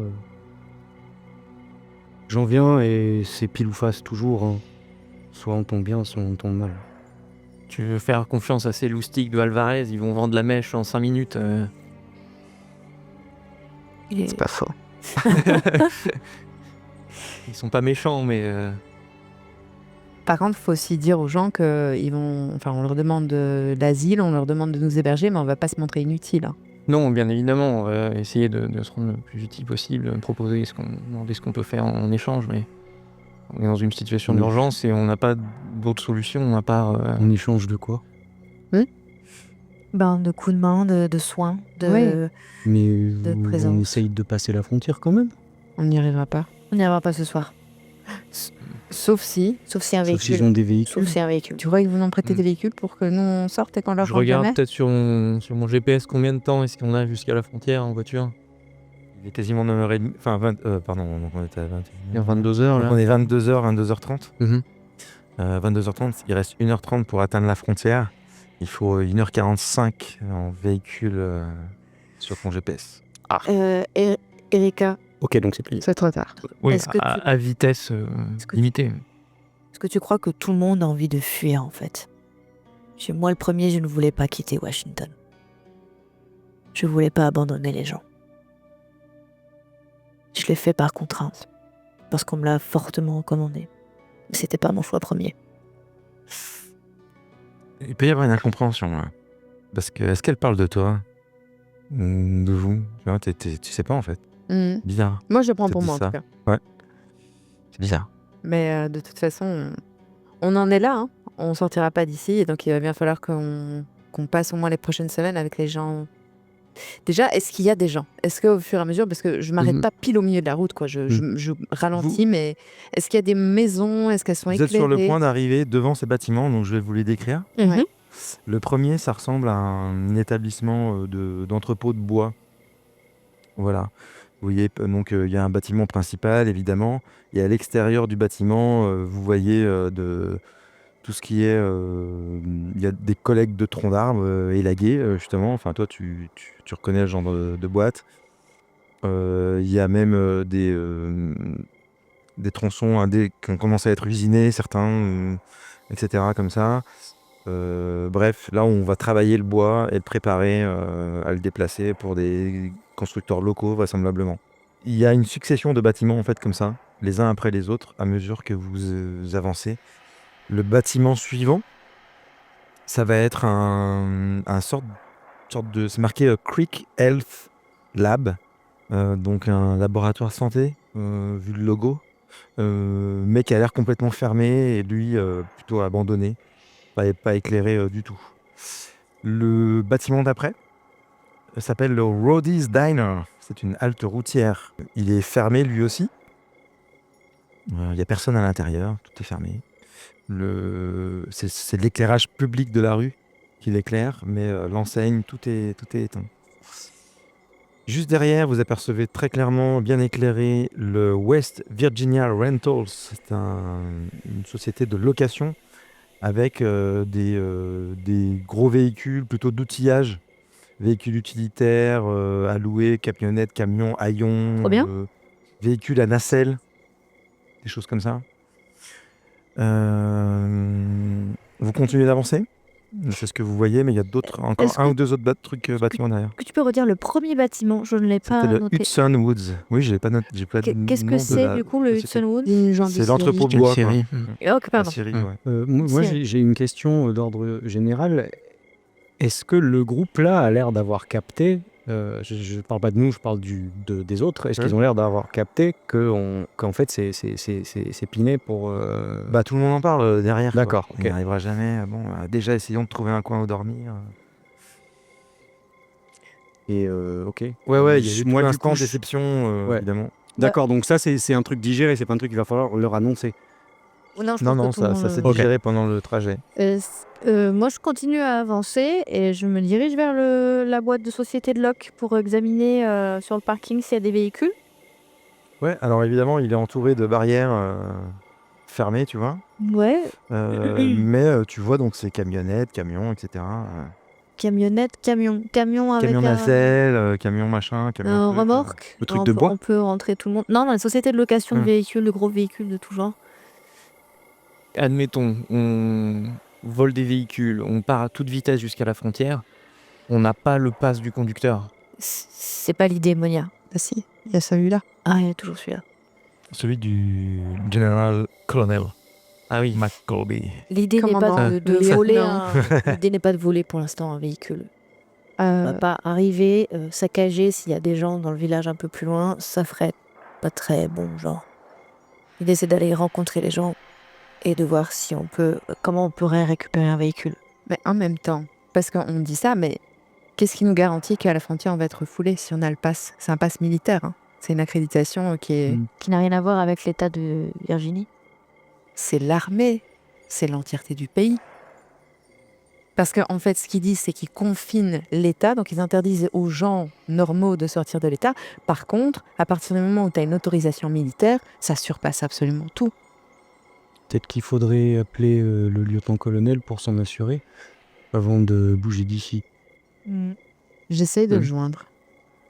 J'en viens et c'est pile ou face toujours. Hein. Soit on tombe bien, soit on tombe mal. Tu veux faire confiance à ces loustiques de Alvarez, ils vont vendre la mèche en 5 minutes. Et- C'est pas faux. Ils sont pas méchants, mais Par contre, il faut aussi dire aux gens qu'ils vont. Enfin, on leur demande de l'asile, on leur demande de nous héberger, mais on va pas se montrer inutile. Hein. non, bien évidemment, on va essayer de se rendre le plus utile possible, proposer demander ce qu'on peut faire en échange, mais on est dans une situation Oui. d'urgence et on n'a pas d'autre solution à part. On échange de quoi? de coups de main, de soins, de... Oui. Mais on présence. essaye de passer la frontière quand même. On n'y arrivera pas. On n'y arrivera pas ce soir. Sauf si. Sauf si un Sauf véhicule. s'ils ont des véhicules. Sauf si un véhicule. Tu crois qu'ils vont nous prêter Mm. des véhicules pour que nous on sorte et qu'on leur Je rende regarde jamais peut-être sur mon GPS combien de temps est-ce qu'on a jusqu'à la frontière en voiture. Il est quasiment 9h30. Enfin, pardon, donc on était à 21. Il y a 22 heures Donc là. on est 22h, 22h30. Mhm. 22h30, il reste 1h30 pour atteindre la frontière. Il faut 1h45 en véhicule sur ton GPS. Erika, Ok, donc c'est plié. C'est trop tard. Oui, Est-ce que à, tu- à vitesse Est-ce que tu- limitée. est-ce que tu crois que tout le monde a envie de fuir, en fait? Chez moi, le premier, je ne voulais pas quitter Washington. Je voulais pas abandonner les gens. Je l'ai fait par contrainte, parce qu'on me l'a fortement recommandé. Mais c'était pas mon choix premier. Il peut y avoir une incompréhension là. Parce que, est-ce qu'elle parle de toi? De vous? Tu vois, tu sais pas en fait. Mm. Bizarre. Moi, je le prends Ça pour dit moi en ça. tout cas. C'est bizarre. Mais de toute façon, on en est là. Hein. On sortira pas d'ici. Et donc, il va bien falloir qu'on passe au moins les prochaines semaines avec les gens. Déjà, est-ce qu'il y a des gens? Est-ce qu'au fur et à mesure, parce que je m'arrête Mhm. pas pile au milieu de la route, quoi. Je ralentis, mais est-ce qu'il y a des maisons? Est-ce qu'elles sont Vous êtes sur le éclairées? point d'arriver devant ces bâtiments, donc je vais vous les décrire. Ouais. Le premier, ça ressemble à un établissement d'entrepôt de bois. Voilà. Vous voyez, donc il y a un bâtiment principal, évidemment. Et à l'extérieur du bâtiment, vous voyez de tout ce qui est... Il y a des collectes de troncs d'arbres élagués, justement. Enfin, toi, tu reconnais le genre de boîte. Il y a même des tronçons qui ont commencé à être usinés, certains, etc. comme ça. Bref, là on va travailler le bois et le préparer à le déplacer pour des constructeurs locaux vraisemblablement. Il y a une succession de bâtiments en fait comme ça, les uns après les autres, à mesure que vous avancez. Le bâtiment suivant, ça va être un sorte de... C'est marqué Creek Health Lab, donc un laboratoire santé, vu le logo, mais qui a l'air complètement fermé et lui plutôt abandonné. Pas éclairé du tout. Le bâtiment d'après s'appelle le Roadies Diner. C'est une halte routière. Il est fermé lui aussi. Il n'y a personne à l'intérieur, tout est fermé. C'est l'éclairage public de la rue qui l'éclaire, mais l'enseigne, tout est éteint. Juste derrière, vous apercevez très clairement, bien éclairé, le West Virginia Rentals. C'est une société de location avec des gros véhicules, plutôt d'outillage, véhicules utilitaires, à louer, camionnettes, camions, haillons, Trop bien. véhicules à nacelle, des choses comme ça. Vous continuez d'avancer, c'est ce que vous voyez, mais il y a d'autres, encore Est-ce un que- ou deux autres bâtiments derrière. Que tu peux redire le premier bâtiment? Je ne l'ai pas C'était le noté. Hudson Woods. Oui, j'ai pas noté. J'ai pas Qu'est-ce nom que de c'est la du coup le société. Hudson Woods? Une genre de C'est l'entrepôt de série. bois. Quelle quoi. série. Ok, La pardon. Syrie, Mm. ouais. Moi, C'est- j'ai une question d'ordre général. Est-ce que le groupe là a l'air d'avoir capté, je parle pas de nous, je parle des autres, est-ce Ouais. qu'ils ont l'air d'avoir capté qu'en fait c'est piné pour... Bah, tout le monde en parle derrière. quoi. D'accord, On ok. n'y arrivera jamais. Bon, déjà, essayons de trouver un coin où dormir. Et ok. Ouais, il y a eu Moi, tout du l'instant coup, déception, Ouais. évidemment. D'accord, donc ça c'est un truc digéré, c'est pas un truc qu'il va falloir leur annoncer. Non, je Non, pense non, que tout le ça monde, s'est Ok. digéré pendant le trajet. moi, je continue à avancer et je me dirige vers la boîte de société de loc pour examiner sur le parking s'il y a des véhicules. Ouais, alors évidemment, il est entouré de barrières fermées, tu vois. Ouais. Mais tu vois donc ces camionnettes, camions, etc. Camionnette, camion. Camion avec Camions un nacelle, camions machin, camions truc, remorque. Le truc on de peut, bois on peut rentrer tout le monde. Non, dans les sociétés de location de Hum. véhicules, de gros véhicules de tout genre. Admettons, on vole des véhicules, on part à toute vitesse jusqu'à la frontière, on n'a pas le pass du conducteur. C'est pas l'idée, Monia. Ah si, il y a celui-là. Ah, il y a toujours celui-là. Celui du General Colonel Ah oui. McCoby. L'idée n'est pas Commandant, de lieutenant. voler l'idée n'est pas de voler pour l'instant un véhicule. On va pas arriver, saccager s'il y a des gens dans le village un peu plus loin, ça ferait pas très bon genre. L'idée c'est d'aller rencontrer les gens et de voir si on peut, comment on pourrait récupérer un véhicule. Mais en même temps, parce qu'on dit ça, mais qu'est-ce qui nous garantit qu'à la frontière on va être refoulé si on a le pass? C'est un pass militaire, hein. C'est une accréditation qui est... Qui n'a rien à voir avec l'état de Virginie. C'est l'armée, c'est l'entièreté du pays. Parce qu'en fait, ce qu'ils disent, c'est qu'ils confinent l'État, donc ils interdisent aux gens normaux de sortir de l'État. Par contre, à partir du moment où tu as une autorisation militaire, ça surpasse absolument tout. Peut-être qu'il faudrait appeler le lieutenant-colonel pour s'en assurer avant de bouger d'ici. J'essaye de le Mhm. joindre.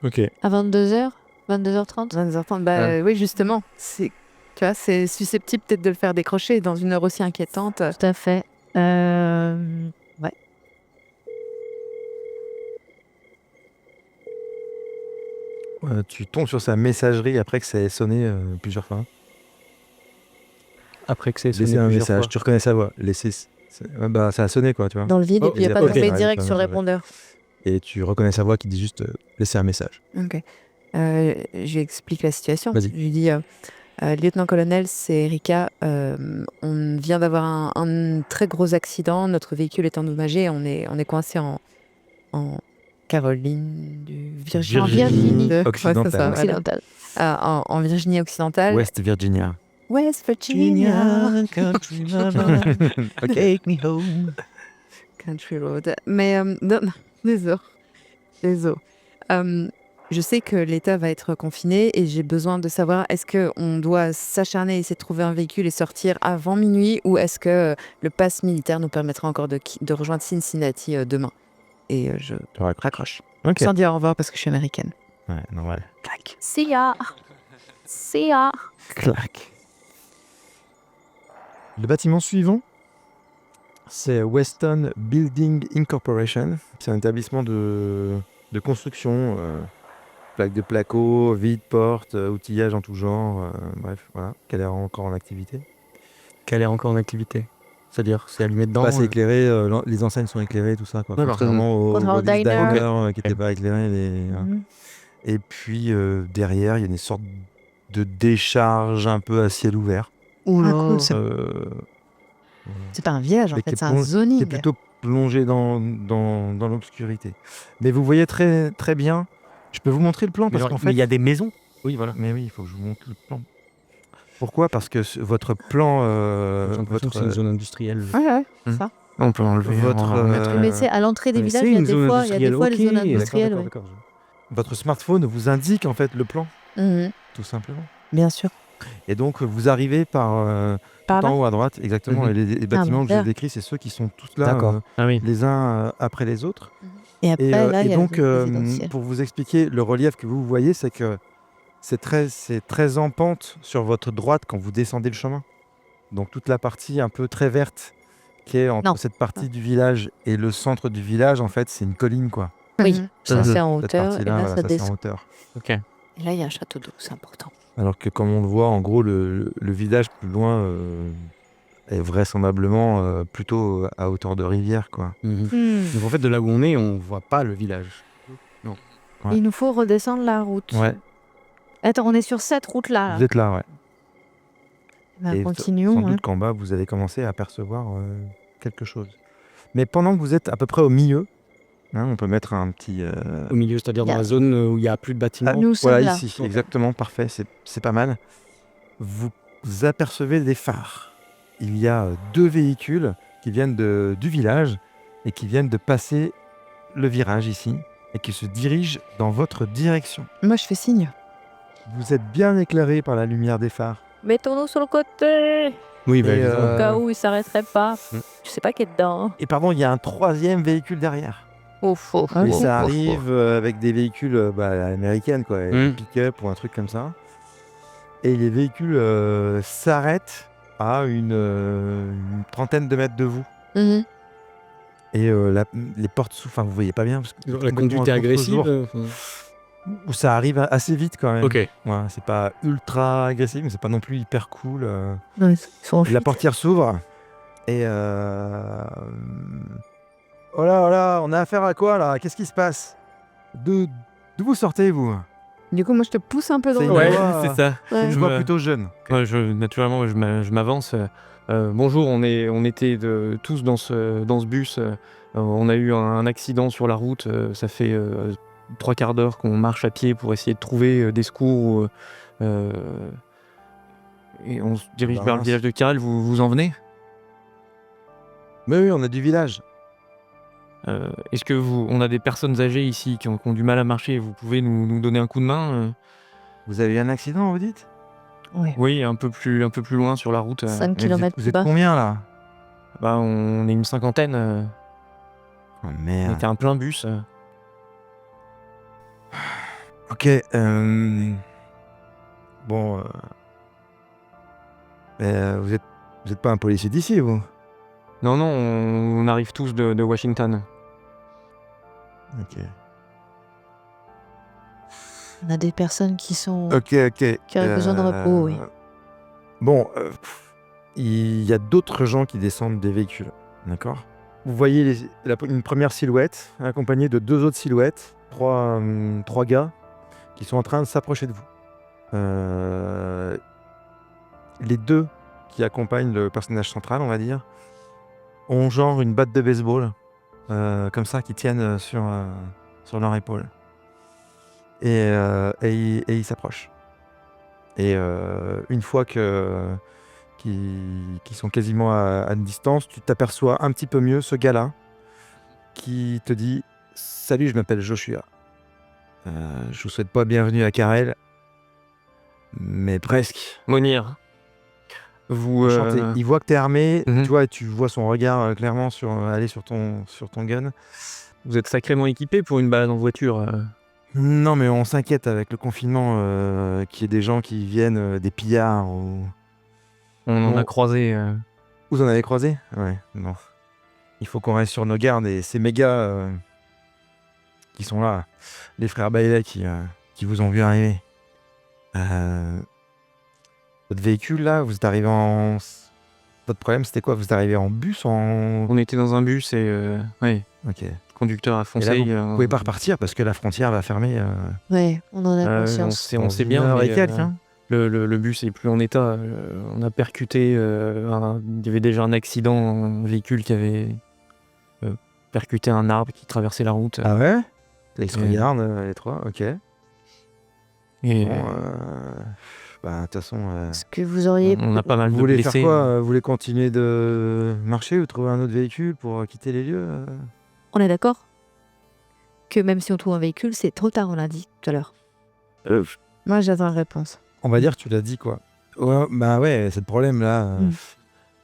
Ok. À 22h 22h30 22h30, bah oui, justement. Tu vois, c'est susceptible peut-être de le faire décrocher dans une heure aussi inquiétante. Tout à fait. Ouais. Tu tombes sur sa messagerie après que ça ait sonné plusieurs fois. Après que c'est sonné Laissez un plusieurs message, fois. tu reconnais sa voix. Bah, ça a sonné quoi, tu vois. Dans le vide, Oh, et puis il n'y a et pas de après, réveil ça direct arrive, sur le ouais. répondeur. Et tu reconnais sa voix qui dit juste laissez un message. Ok. Je lui explique la situation. Vas-y. Je lui dis, lieutenant-colonel, c'est Erika. On vient d'avoir un très gros accident. Notre véhicule est endommagé. On est coincé en Caroline du Virginie. En Virginie Ouais, c'est occidentale. ça, voilà. occidentale. En Virginie occidentale. West Virginia. West Virginia. country mama, take me home. Country Road. Mais non, désolé. Je sais que l'État va être confiné et j'ai besoin de savoir est-ce qu'on doit s'acharner et essayer de trouver un véhicule et sortir avant minuit ou est-ce que le pass militaire nous permettra encore de rejoindre Cincinnati demain. Et je Tu raccroches. raccroche. Ok. Sans dire au revoir parce que je suis américaine. Ouais, normal. Clac. See ya. See ya. Clac. Le bâtiment suivant, c'est Weston Building Incorporation. C'est un établissement de construction, plaques de placo, vides, portes, outillage en tout genre, bref, voilà, qui a l'air encore en activité. Qu'elle est encore en activité. C'est-à-dire, c'est allumé dedans. Bah, c'est éclairé, les enseignes sont éclairées, tout ça, quoi. D'accord. Contrairement aux Contrairement au Goldie's diner. Diner, qui n'étaient pas éclairés. Mhm. Et puis derrière, il y a une sorte de décharge un peu à ciel ouvert. Ah, cool. C'est pas un village en Mais qui fait, est c'est un plongé- zoning. qui est plutôt plongé dans l'obscurité. Mais vous voyez très, très bien. Je peux vous montrer le plan parce qu'en fait. il y a des maisons. Oui, voilà. Mais oui, il faut que je vous montre le plan. Pourquoi? Parce que votre plan. J'ai l'impression que c'est une zone industrielle. Ouais, On peut enlever. Votre, on va remettre. Mais c'est à l'entrée des mais villages, c'est il y a une des zone fois, il y a des fois les industrielle, zones ok, industrielles. d'accord, ouais. d'accord. votre smartphone vous indique en fait le plan, Mhm. tout simplement. Bien sûr. Et donc vous arrivez par Par tout là en haut à droite, exactement. Mhm. Et les bâtiments que je vert. vous décris, c'est ceux qui sont tous là, D'accord. Ah oui. les uns après les autres. Et après, Et, là, et il y a donc, la zone résidentielle. pour vous expliquer le relief que vous voyez, c'est que c'est très en pente sur votre droite quand vous descendez le chemin. Donc toute la partie un peu très verte qui est entre Non. cette partie du village et le centre du village, en fait, c'est une colline, quoi. Oui, Mhm. ça c'est en Cette hauteur et partie-là, là voilà, ça ça, c'est en descend. hauteur. Ok. Et là il y a un château d'eau, c'est important. Alors que comme on le voit, en gros, le village plus loin est vraisemblablement plutôt à hauteur de rivière, quoi. Mhm. Donc en fait, de là où on est, on voit pas le village. Ouais. Il nous faut redescendre la route. Ouais, Attends, on est sur cette route là. vous êtes là, ouais. Bah, Et continuons. sans hein. doute qu'en bas, vous allez commencer à apercevoir quelque chose. Mais pendant que vous êtes à peu près au milieu, hein, on peut mettre un petit... Au milieu, c'est-à-dire Il y dans a- la zone où il n'y a plus de bâtiments. Nous sommes voilà, là. ici, exactement, parfait, c'est pas mal. Vous apercevez des phares. il y a 2 véhicules qui viennent du village et qui viennent de passer le virage ici et qui se dirigent dans votre direction. Moi, je fais signe. Vous êtes bien éclairé par la lumière des phares. Mettons-nous sur le côté, Oui, Et, évidemment. au cas où il s'arrêterait pas. Mm. Je sais pas qui est dedans. Et pardon, il y a un 3e véhicule derrière. Ouf, ouf, Ah, Et ouf, ça ouf, arrive avec des véhicules américaines, quoi, des pick-up ou un truc comme ça. Et les véhicules s'arrêtent à une trentaine de mètres de vous. Mhm. Et les portes s'ouvrent, enfin vous voyez pas bien. Parce que La conduite est agressive. Où ça arrive assez vite quand même. Ok. Ouais, c'est pas ultra agressif, mais c'est pas non plus hyper cool. Non, ils sont en La fuite. portière s'ouvre et oh là, on a affaire à quoi là? Qu'est-ce qui se passe? D'où vous sortez vous? Du coup, moi, je te pousse un peu dans C'est le une Ouais, voix- c'est ça. Ouais. Une Je voix me- plutôt jeune. Ouais, naturellement, je m'avance. Bonjour, on était tous dans ce bus. On a eu un accident sur la route. Ça fait 3/4 d'heure qu'on marche à pied pour essayer de trouver des secours. Et on se dirige Bah vers le mince. village de Karel. Vous en venez? Mais oui, on a du village. Est-ce que on a des personnes âgées ici qui ont du mal à marcher? Vous pouvez nous donner un coup de main? Vous avez eu un accident, vous dites? Oui, un peu plus loin sur la route. 5 Mais km vous plus êtes bas. combien là? Bah, on est une cinquantaine. Oh On merde. était un plein bus. Ok. Bon. Vous êtes pas un policier d'ici, vous? Non, on arrive tous de Washington. Ok. On a des personnes qui sont... Ok. Qui auraient besoin de repos, oui. Bon, il y a d'autres gens qui descendent des véhicules, d'accord? Vous voyez une première silhouette accompagnée de 2 autres silhouettes, 3 gars qui sont en train de s'approcher de vous. Les 2 qui accompagnent le personnage central, on va dire, ont genre une batte de baseball, comme ça, qui tiennent sur leur épaule. Et ils s'approchent. Et une fois qu'ils sont quasiment à une distance, tu t'aperçois un petit peu mieux ce gars-là qui te dit « Salut, je m'appelle Joshua. Je vous souhaite pas bienvenue à Karel, mais presque. Monir, vous... Enchanté. Il voit que t'es armé, Mhm. tu vois, et tu vois son regard clairement aller sur ton gun. Vous êtes sacrément équipé pour une balade en voiture. Non, mais on s'inquiète avec le confinement qu'il y ait des gens qui viennent, des pillards ou... On en Bon. a croisé. Vous en avez croisé? Ouais, bon. Il faut qu'on reste sur nos gardes et ces mégas qui sont là, les frères Bailey qui vous ont vu arriver. Votre véhicule là, vous êtes arrivé en... Votre problème c'était quoi? Vous êtes arrivé en bus, en... On était dans un bus et ouais, Ok. Et le conducteur a là, foncé. vous pouvez pas repartir parce que la frontière va fermer Ouais, on en a on conscience. sait, dans on sait une bien. heure et mais, quelques, hein. le bus est plus en état. On a percuté. Il y avait déjà un accident, un véhicule qui avait percuté un arbre qui traversait la route. Ah ouais? Ils se Et- regardent les 3, ok. Et Bon, bah de toute façon... Est-ce que vous auriez... on a pas mal Vous de voulez blessés. faire quoi? Vous voulez continuer de marcher ou trouver un autre véhicule pour quitter les lieux? On est d'accord que même si on trouve un véhicule, c'est trop tard, on l'a dit tout à l'heure. Moi, j'attends la réponse. On va dire que tu l'as dit, quoi. Ouais, bah ouais, c'est le problème, là. Mm.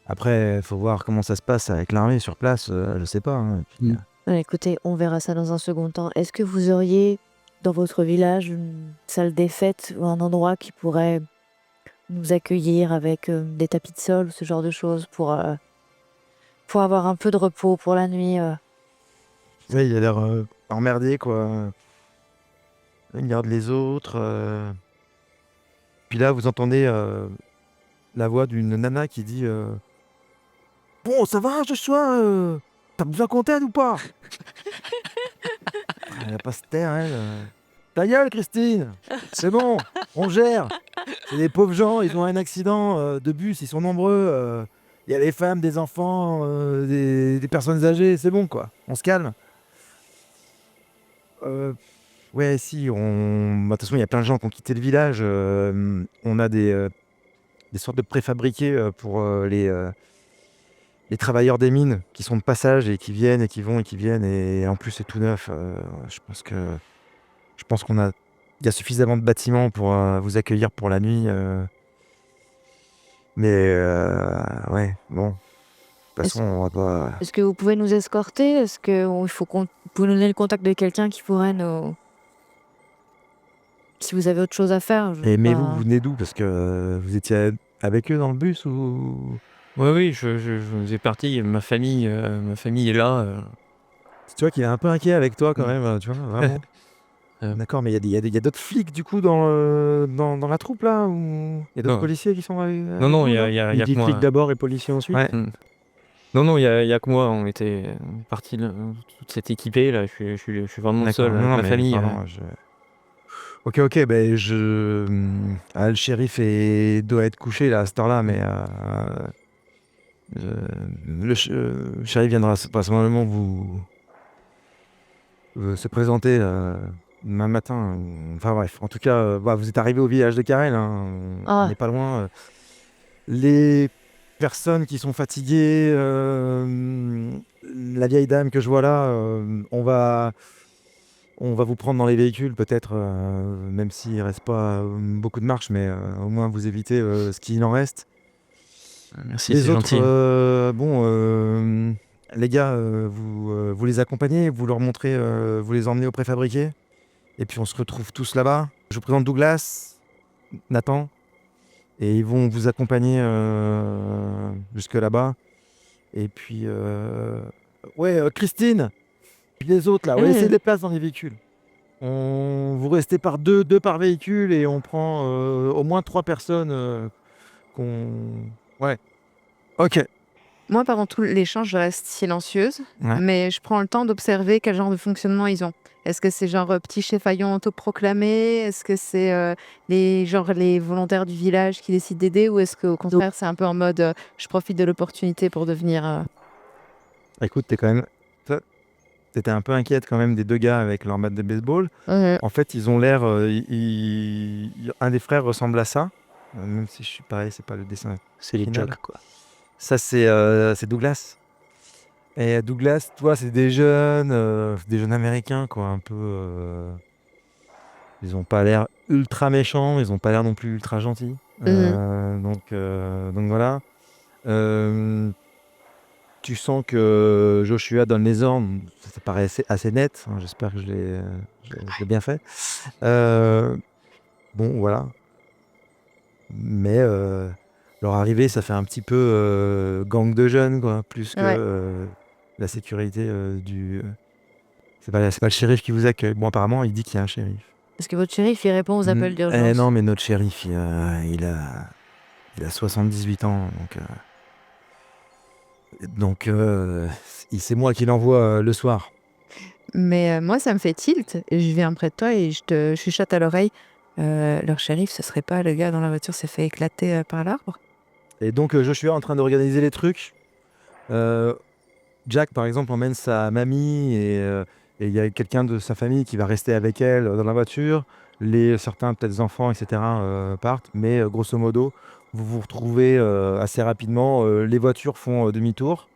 Après, il faut voir comment ça se passe avec l'armée sur place, je sais pas. Hein. Et puis, Mm. Écoutez, on verra ça dans un second temps. Est-ce que vous auriez dans votre village une salle des fêtes ou un endroit qui pourrait nous accueillir avec des tapis de sol ou ce genre de choses pour avoir un peu de repos pour la nuit ouais, il a l'air emmerdé, quoi. Il regarde les autres. Puis là, vous entendez la voix d'une nana qui dit Bon, ça va, Joshua? T'as besoin qu'on t'aide ou pas? Elle va pas se taire, elle. Ta gueule, Christine! C'est bon, on gère. C'est des pauvres gens, ils ont un accident de bus, ils sont nombreux. Il y a des femmes, des enfants, des personnes âgées, c'est bon, quoi. On se calme. Ouais, si, bah, de toute façon, il y a plein de gens qui ont quitté le village. On a des des sortes de préfabriqués pour les travailleurs des mines qui sont de passage et qui viennent et qui vont et qui viennent. Et en plus, c'est tout neuf. Je pense qu'on a, il y a suffisamment de bâtiments pour vous accueillir pour la nuit. Ouais, bon. De toute façon, on va pas. Est-ce que vous pouvez nous escorter? Est-ce que il faut qu'on vous pouvez nous donner le contact de quelqu'un qui pourrait nous... Si vous avez autre chose à faire, je Et sais mais pas. vous venez d'où? Parce que vous étiez avec eux dans le bus ou? Oui, je faisais partie, ma famille est là. Tu vois qu'il est un peu inquiet avec toi quand Mm. même, tu vois, vraiment. Euh. D'accord, mais il y a d'autres flics du coup dans la troupe là ou il y a d'autres Non. policiers qui sont avec Non, vous, il y là a Il que dit moi. flic d'abord et policier ensuite. Ouais. Non, il y a que moi, on est parti toute cette équipée là, je suis vraiment D'accord, seul non, avec non, ma mais famille. pardon, Ok, ben le shérif doit être couché là à cette heure-là, mais le shérif viendra à ce moment vous se présenter demain matin. Enfin bref, en tout cas, vous êtes arrivé au village de Carrel, hein, on Ah, n'est pas loin. Les personnes qui sont fatiguées, la vieille dame que je vois là, on va vous prendre dans les véhicules peut-être, même s'il ne reste pas beaucoup de marche, mais au moins vous évitez ce qu'il en reste. Merci, Les c'est autres, gentil. les gars, vous les accompagnez, vous leur montrez, vous les emmenez au préfabriqué, et puis on se retrouve tous là-bas. Je vous présente Douglas, Nathan, et ils vont vous accompagner jusque là-bas. Et puis, Christine, puis les autres là, laissez des places dans les véhicules. Vous restez par deux par véhicule, et on prend au moins 3 personnes Ouais. Ok. Moi, pendant tout l'échange, je reste silencieuse, Ouais. mais je prends le temps d'observer quel genre de fonctionnement ils ont. Est-ce que c'est genre petit chef faillon autoproclamé? Est-ce que c'est les volontaires du village qui décident d'aider? Ou est-ce qu'au contraire, c'est un peu en mode je profite de l'opportunité pour devenir... Écoute, t'étais un peu inquiète quand même des 2 gars avec leur batte de baseball. En fait, ils ont l'air. Un des frères ressemble à ça. Même si je suis pareil, c'est pas le dessin. C'est les Final. jocks, quoi. Ça, c'est Douglas. Et Douglas, toi, c'est des jeunes américains, quoi. Un peu. Ils ont pas l'air ultra méchants, ils ont pas l'air non plus ultra gentils. Donc voilà. Euh, Tu sens que Joshua donne les ordres, ça paraît assez net, hein, j'espère que je l'ai bien fait. Bon, voilà. Mais leur arrivée, ça fait un petit peu gang de jeunes, quoi, plus que Ouais. la sécurité c'est pas le shérif qui vous accueille. Bon, apparemment, il dit qu'il y a un shérif. est-ce que votre shérif, il répond aux appels d'urgence? Non, mais notre shérif, il a 78 ans, donc c'est moi qui l'envoie le soir. Mais moi, ça me fait tilt. Et je viens près de toi et je te chuchote à l'oreille. Leur shérif, ce serait pas le gars dans la voiture s'est fait éclater par l'arbre? Et donc, Joshua est en train d'organiser les trucs. Jack, par exemple, emmène sa mamie, et il y a quelqu'un de sa famille qui va rester avec elle dans la voiture. Certains, peut-être enfants, etc., partent. Mais grosso modo, vous vous retrouvez assez rapidement. Les voitures font demi-tour.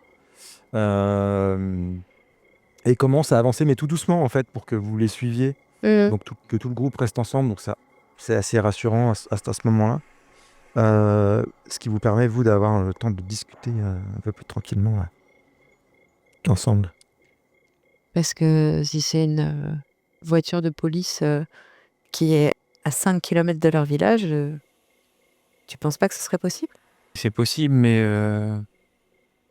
Et commencent à avancer, mais tout doucement, en fait, pour que vous les suiviez. Donc que tout le groupe reste ensemble. Donc ça, c'est assez rassurant à ce moment-là. Ce qui vous permet, vous, d'avoir le temps de discuter un peu plus tranquillement ensemble. Parce que si c'est une voiture de police qui est à 5 km de leur village, tu penses pas que ce serait possible? C'est possible, mais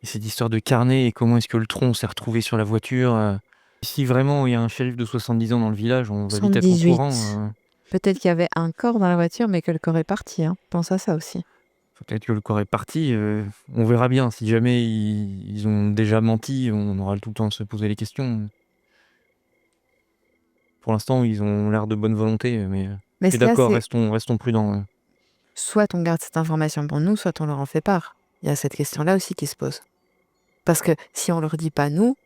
cette histoire de carnet et comment est-ce que le tronc s'est retrouvé sur la voiture. Si vraiment il y a un shérif de 70 ans dans le village, on va vite être au 78. courant. Peut-être qu'il y avait un corps dans la voiture, mais que le corps est parti. Hein. Pense à ça aussi. Peut-être que le corps est parti. On verra bien. Si jamais ils ont déjà menti, on aura tout le temps de se poser les questions. Pour l'instant, ils ont l'air de bonne volonté, mais Mais je suis ce qu'il y a, d'accord, c'est restons prudents. soit on garde cette information pour nous, soit on leur en fait part. Il y a cette question-là aussi qui se pose. Parce que si on leur dit pas nous,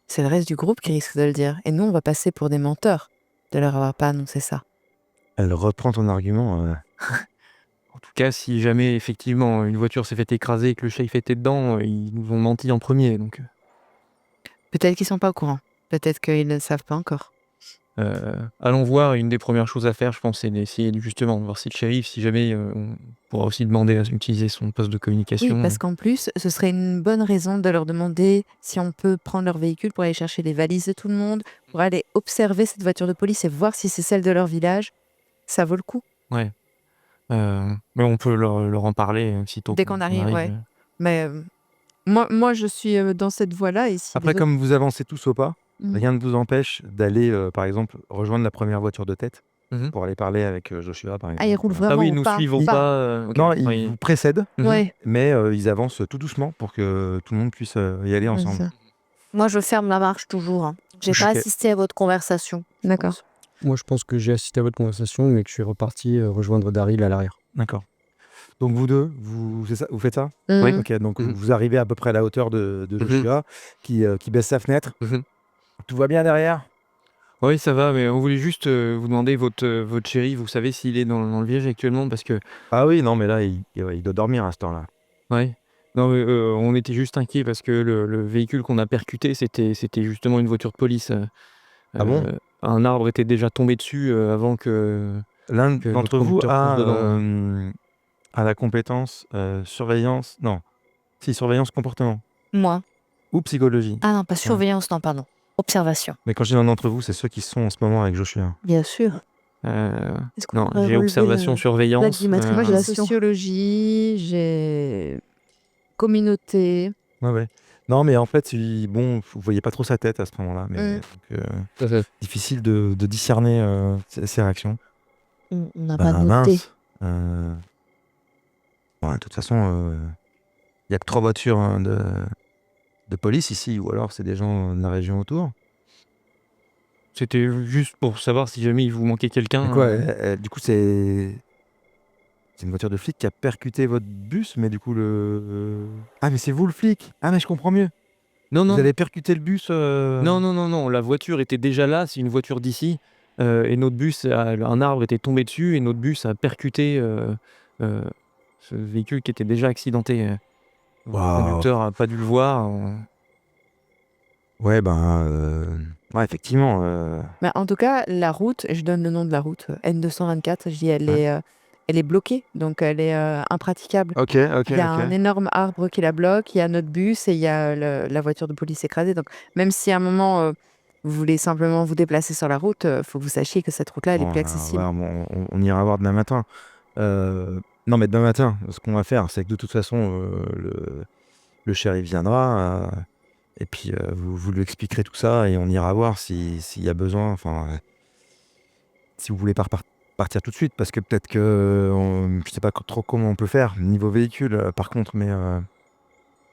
c'est le reste du groupe qui risque de le dire. Et nous, on va passer pour des menteurs de leur avoir pas annoncé ça. Elle reprend ton argument. En tout cas, si jamais effectivement une voiture s'est fait écraser et que le shérif était dedans, ils nous ont menti en premier. Donc, Peut-être qu'ils sont pas au courant. Peut-être qu'ils ne savent pas encore. allons voir. Une des premières choses à faire, je pense, c'est d'essayer justement de voir si le shérif, si jamais on pourra aussi demander à utiliser son poste de Oui, communication. parce qu'en plus, ce serait une bonne raison de leur demander si on peut prendre leur véhicule pour aller chercher les valises de tout le monde, pour aller observer cette voiture de police et voir si c'est celle de leur village. Ça vaut le coup. Ouais. Mais on peut leur en parler sitôt Dès qu'on arrive, ouais. Mais moi, je suis dans cette voie-là. Et si Après, les comme vous avancez tous au pas, autres- rien ne vous empêche d'aller, par exemple, rejoindre la première voiture de tête Mhm. pour aller parler avec Joshua, par exemple. Ah, ils roulent Ah vraiment oui, au nous pas, suivons pas. pas. Ok. Non, ils Oui. vous précèdent, Mhm. Ouais, mais ils avancent tout doucement pour que tout le monde puisse y aller c'est ensemble. ça. Moi, je ferme la marche toujours. Hein. J'ai pas Ok. assisté à votre conversation. je D'accord. pense. Moi, je pense que j'ai assisté à votre conversation, mais que je suis reparti rejoindre Daryl à l'arrière. D'accord. Donc vous deux, vous faites ça? Oui. Mhm. Ok, donc Mhm. vous arrivez à peu près à la hauteur de Mhm. Joshua qui baisse sa fenêtre. Mhm. Tout va bien derrière? Oui, ça va, mais on voulait juste vous demander votre shérif, vous savez s'il est dans le village actuellement, parce que, Ah oui, non, mais là, il doit dormir à ce temps-là. ouais, non, mais, on était juste inquiets parce que le véhicule qu'on a percuté, c'était justement une voiture de police. Ah bon? Un arbre était déjà tombé dessus avant que L'un notre d'entre vous conducteur fonce dedans. a la compétence surveillance, non, si surveillance comportement Moi. ou psychologie. Ah non, pas surveillance, non, pardon. Observation. Mais quand je dis l'un d'entre vous, c'est ceux qui sont en ce moment avec Joshua. Bien sûr. Est-ce qu'on Non, pourrait j'ai relever observation, la surveillance. du matrimoine, Moi, j'ai la Relation. sociologie, j'ai communauté. Ouais. Non, mais en fait, bon, vous voyez pas trop sa tête à ce moment-là, mais donc, difficile de discerner ses réactions. On n'a Bah pas noté. mince. Bon, de toute façon, il y a que 3 voitures de police ici, ou alors c'est des gens de la région autour. C'était juste pour savoir si jamais il vous manquait quelqu'un. Mais quoi, du coup, c'est une voiture de flic qui a percuté votre bus, mais du coup, Ah, mais c'est vous le flic! Ah, mais je comprends mieux. Non, Vous non, avez percuté le bus. non, la voiture était déjà là, c'est une voiture d'ici, et notre bus, un arbre était tombé dessus et notre bus a percuté ce véhicule qui était déjà accidenté. Le Waouh. conducteur a pas dû le voir. Ouais, ouais, effectivement. Mais en tout cas, la route, je donne le nom de la route, N224, je dis Ouais. elle est bloquée, donc elle est impraticable. Ok. Il y a un énorme arbre qui la bloque, il y a notre bus et il y a la voiture de police écrasée. Donc même si à un moment vous voulez simplement vous déplacer sur la route, faut que vous sachiez que cette route-là, elle est Bon, plus accessible. on ira voir demain matin. Non, mais demain matin, ce qu'on va faire, c'est que de toute façon, le shérif viendra, et puis vous lui expliquerez tout ça, et on ira voir s'il y a besoin, enfin, si vous voulez pas partir tout de suite, parce que peut-être que je sais pas trop comment on peut faire niveau véhicule, par contre, mais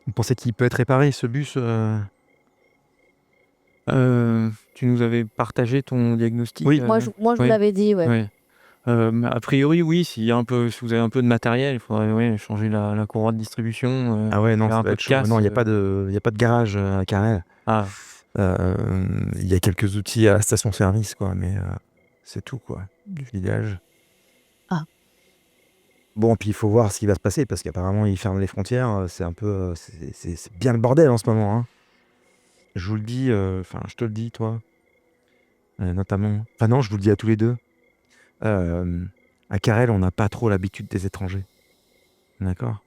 vous pensez qu'il peut être réparé, ce bus? Tu nous avais partagé ton diagnostic. Oui. Moi, je vous ouais. l'avais dit, ouais. Ouais. Mais a priori, oui, si vous avez un peu de matériel, il faudrait changer la courroie de distribution. Ah ouais, non, faire ça un va peu être de chaud. casse. Non, il n'y a pas de garage à Carrel. Ah, Il y a quelques outils à la station-service, quoi, mais c'est tout, quoi, du village. Ah. Bon, puis il faut voir ce qui va se passer, parce qu'apparemment, ils ferment les frontières. C'est un peu... c'est bien le bordel en ce moment, hein. Je vous le dis, enfin, je te le dis, toi, notamment. Enfin non, je vous le dis à tous les deux. À Carrel, on n'a pas trop l'habitude des étrangers. D'accord?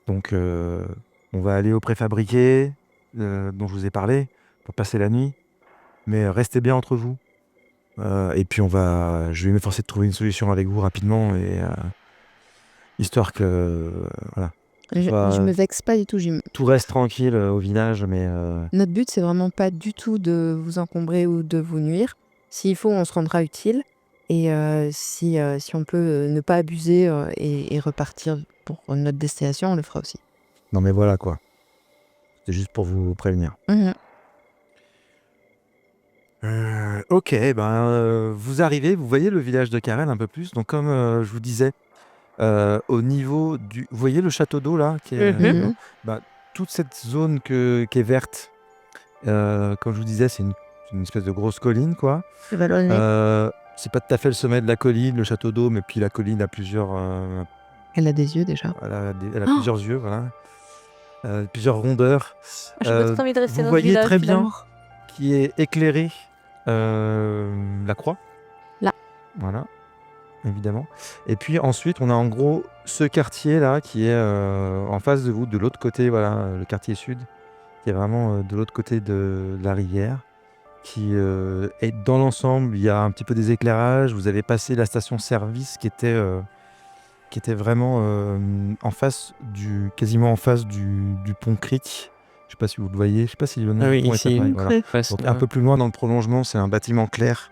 Donc, on va aller au préfabriqué, dont je vous ai parlé, pour passer la nuit. Mais restez bien entre vous. Et puis je vais m'efforcer de trouver une solution avec vous rapidement, et histoire que voilà, Je me vexe pas du tout. tout reste tranquille au village, mais Notre but, c'est vraiment pas du tout de vous encombrer ou de vous nuire. S'il faut, on se rendra utile. Et si on peut ne pas abuser et repartir pour notre destination, on le fera aussi. non, mais voilà, quoi. C'est juste pour vous prévenir. Ok, vous arrivez, vous voyez le village de Carrel un peu plus. Donc comme je vous disais, au niveau du... Vous voyez le château d'eau là qui est, Mhm. toute cette zone qui est verte, comme je vous disais, c'est une espèce de grosse colline, quoi. C'est vallonné. C'est pas tout à fait le sommet de la colline, le château d'eau, mais puis la colline a plusieurs Elle a des yeux déjà. Elle a plusieurs yeux, voilà. Plusieurs rondeurs. J'ai pas trop envie de rester Vous dans ce voyez village, très bien finalement. qui est éclairé la croix. Là. Voilà, évidemment. Et puis ensuite, on a en gros ce quartier-là qui est en face de vous, de l'autre côté, voilà, le quartier sud, qui est vraiment de l'autre côté de la rivière, qui est dans l'ensemble, il y a un petit peu des éclairages. Vous avez passé la station-service qui était vraiment quasiment en face du pont Cric. Je sais pas si vous le voyez, je sais pas si le nom Ah oui, du pont est ici. appareil, voilà. Face, Donc, un peu plus loin dans le prolongement, c'est un bâtiment clair.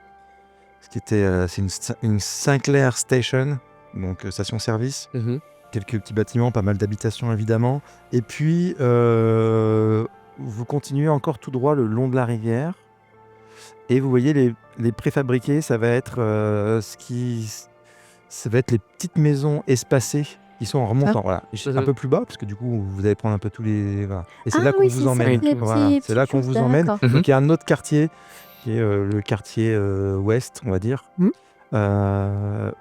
C'est une Sinclair Station, donc station-service. Mhm. Quelques petits bâtiments, pas mal d'habitations évidemment. Et puis, vous continuez encore tout droit le long de la rivière. Et vous voyez les préfabriqués, ça va être ça va être les petites maisons espacées qui sont en remontant. Voilà. Et un peu plus bas, parce que du coup, vous allez prendre un peu tous les. Voilà. Et c'est là qu'on vous emmène. Les Voilà. petits- C'est là qu'on petites vous emmène. choses, Mhm. Donc il y a un autre quartier qui est le quartier ouest, on va dire,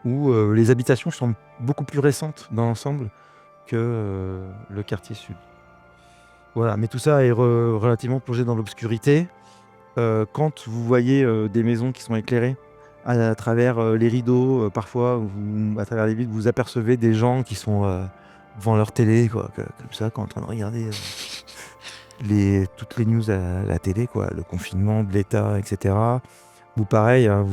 où les habitations sont beaucoup plus récentes dans l'ensemble que le quartier sud. Voilà, mais tout ça est relativement plongé dans l'obscurité. Quand vous voyez des maisons qui sont éclairées à travers les rideaux, parfois, à travers les vitres, vous apercevez des gens qui sont devant leur télé, quoi, comme ça, en train de regarder toutes les news à la télé, quoi, le confinement de l'État, etc. Vous, pareil, hein,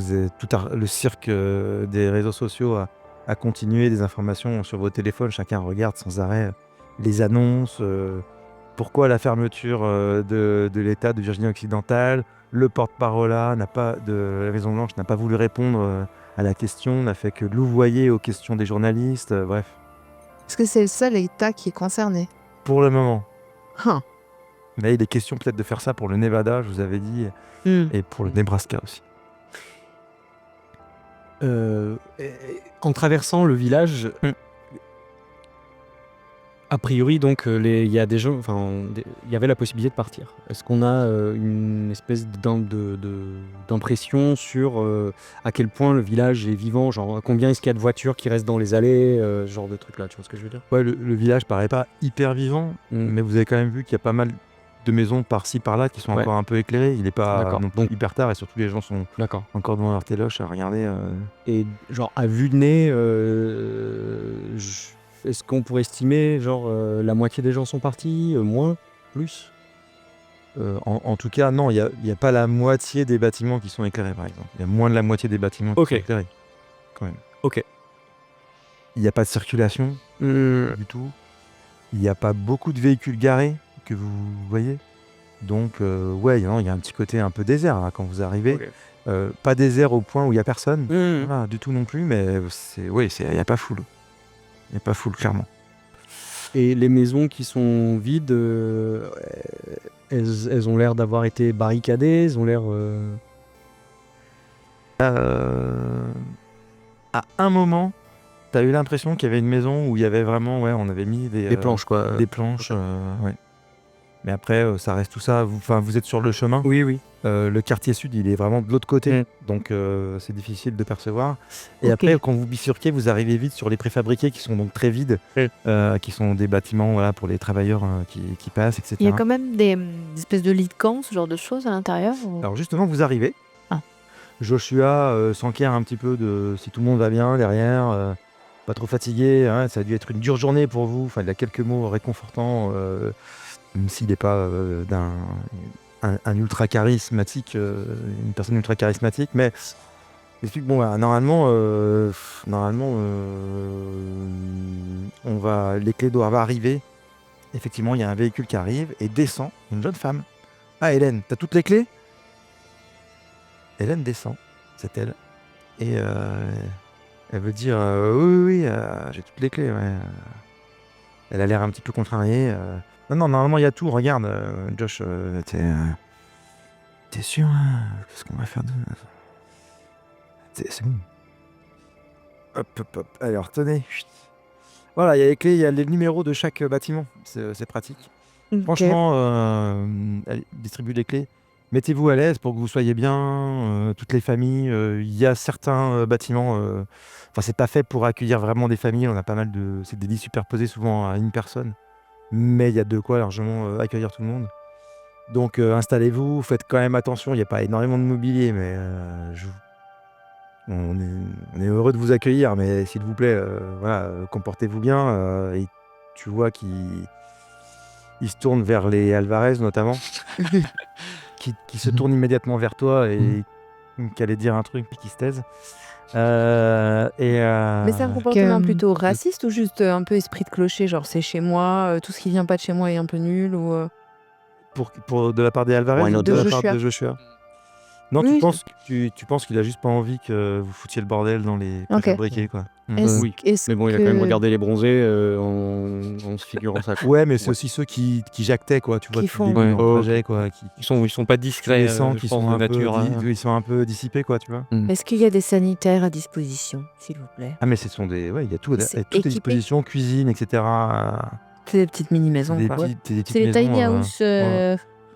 le cirque des réseaux sociaux a continué, des informations sur vos téléphones, chacun regarde sans arrêt les annonces. Pourquoi la fermeture de l'État de Virginie occidentale? Le porte-parole de la Maison-Blanche n'a pas voulu répondre à la question, n'a fait que louvoyer aux questions des journalistes. Bref, Est-ce que c'est le seul État qui est concerné? pour le moment. Hein. Mais il est question peut-être de faire ça pour le Nevada, je vous avais dit, et pour le Nebraska aussi. En traversant le village, a priori, donc, il y a des gens, il y avait la possibilité de partir. Est-ce qu'on a une espèce d'impression sur à quel point le village est vivant, genre combien est-ce qu'il y a de voitures qui restent dans les allées, ce genre de trucs-là, tu vois ce que je veux dire? Ouais, le village paraît pas hyper vivant, mais vous avez quand même vu qu'il y a pas mal de maisons par-ci par-là qui sont Ouais. encore un peu éclairées. Il n'est pas D'accord. non plus hyper tard et surtout les gens sont D'accord. encore devant leur téloche à regarder. Et genre à vue de nez, est-ce qu'on pourrait estimer genre la moitié des gens sont partis, moins, plus? En tout cas, non, il y a pas la moitié des bâtiments qui sont éclairés, par exemple. Il y a moins de la moitié des bâtiments qui Ok. sont éclairés, quand même. Ok. Il n'y a pas de circulation du tout. Il n'y a pas beaucoup de véhicules garés que vous voyez. Donc, ouais, il y a un petit côté un peu désert là, quand vous arrivez. Ok. Pas désert au point où il n'y a personne, voilà, du tout non plus, mais il n'y a pas foule. Il n'y a pas foule, clairement. Et les maisons qui sont vides, elles ont l'air d'avoir été barricadées, elles ont l'air... À un moment, tu as eu l'impression qu'il y avait une maison où il y avait vraiment, ouais, on avait mis des planches, quoi. Des planches, ouais. Mais après, ça reste tout ça. Vous êtes sur le chemin. Oui, oui. Le quartier sud, il est vraiment de l'autre côté, donc c'est difficile de percevoir. Et après, quand vous bifurquez, vous arrivez vite sur les préfabriqués qui sont donc très vides, qui sont des bâtiments, voilà, pour les travailleurs qui passent, etc. Il y a quand même des espèces de lits de camp, ce genre de choses à l'intérieur ou- Alors justement, vous arrivez. Ah. Joshua s'enquiert un petit peu de si tout le monde va bien derrière, pas trop fatigué, hein, ça a dû être une dure journée pour vous. Enfin, il a quelques mots réconfortants, même s'il n'est pas un ultra charismatique, une personne ultra charismatique, mais il explique bon, bah, normalement, les clés doivent arriver. Effectivement, il y a un véhicule qui arrive et descend une jeune femme. Ah, Hélène, t'as toutes les clés? Hélène descend, c'est elle, et elle veut dire oui, j'ai toutes les clés. Ouais. Elle a l'air un petit peu contrariée. Non, normalement il y a tout. Regarde, Josh, t'es sûr, hein? Qu'est-ce qu'on va faire de... C'est bon. Hop. Alors, tenez. Chut. Voilà, il y a les clés, il y a les numéros de chaque bâtiment. C'est pratique. Ok. Franchement, elle distribue les clés. mettez-vous à l'aise pour que vous soyez bien, toutes les familles. Il y a certains bâtiments, enfin c'est pas fait pour accueillir vraiment des familles, on a pas mal de... C'est des lits superposés souvent à une personne, mais il y a de quoi largement accueillir tout le monde. Donc installez-vous, faites quand même attention, il n'y a pas énormément de mobilier, mais on est heureux de vous accueillir, mais s'il vous plaît, voilà, comportez-vous bien. Et tu vois qu'il se tourne vers les Alvarez notamment, qui se tourne immédiatement vers toi et qui allait dire un truc puis qui se taise. Mais c'est un comportement Que- plutôt raciste ou juste un peu esprit de clocher, genre c'est chez moi, tout ce qui vient pas de chez moi est un peu nul ou De la part des Alvarez Ouais, ou non, de de la Joshua. part de Joshua? Non, Oui. tu penses qu'il a juste pas envie que vous foutiez le bordel dans les Ok. préfabriqués, quoi. Est-ce Oui. est-ce Mais bon, il a quand même que- regardé les bronzés en se figurant ça. Ouais, mais c'est aussi ceux qui jactaient, quoi, tu vois, Qui depuis le font- début Ouais. dans le Oh, trajet, quoi, qui Ils sont pas discrets, descendent, je qui pense, sont de un nature. ils sont un peu dissipés, quoi, tu vois. Est-ce qu'il y a des sanitaires à disposition, s'il vous plaît? Ah, mais ce sont des... Ouais, il y a tout, C'est toutes les équipé. dispositions, cuisine, etc. C'est des petites mini-maisons, Des quoi. petites C'est les tiny maisons, house.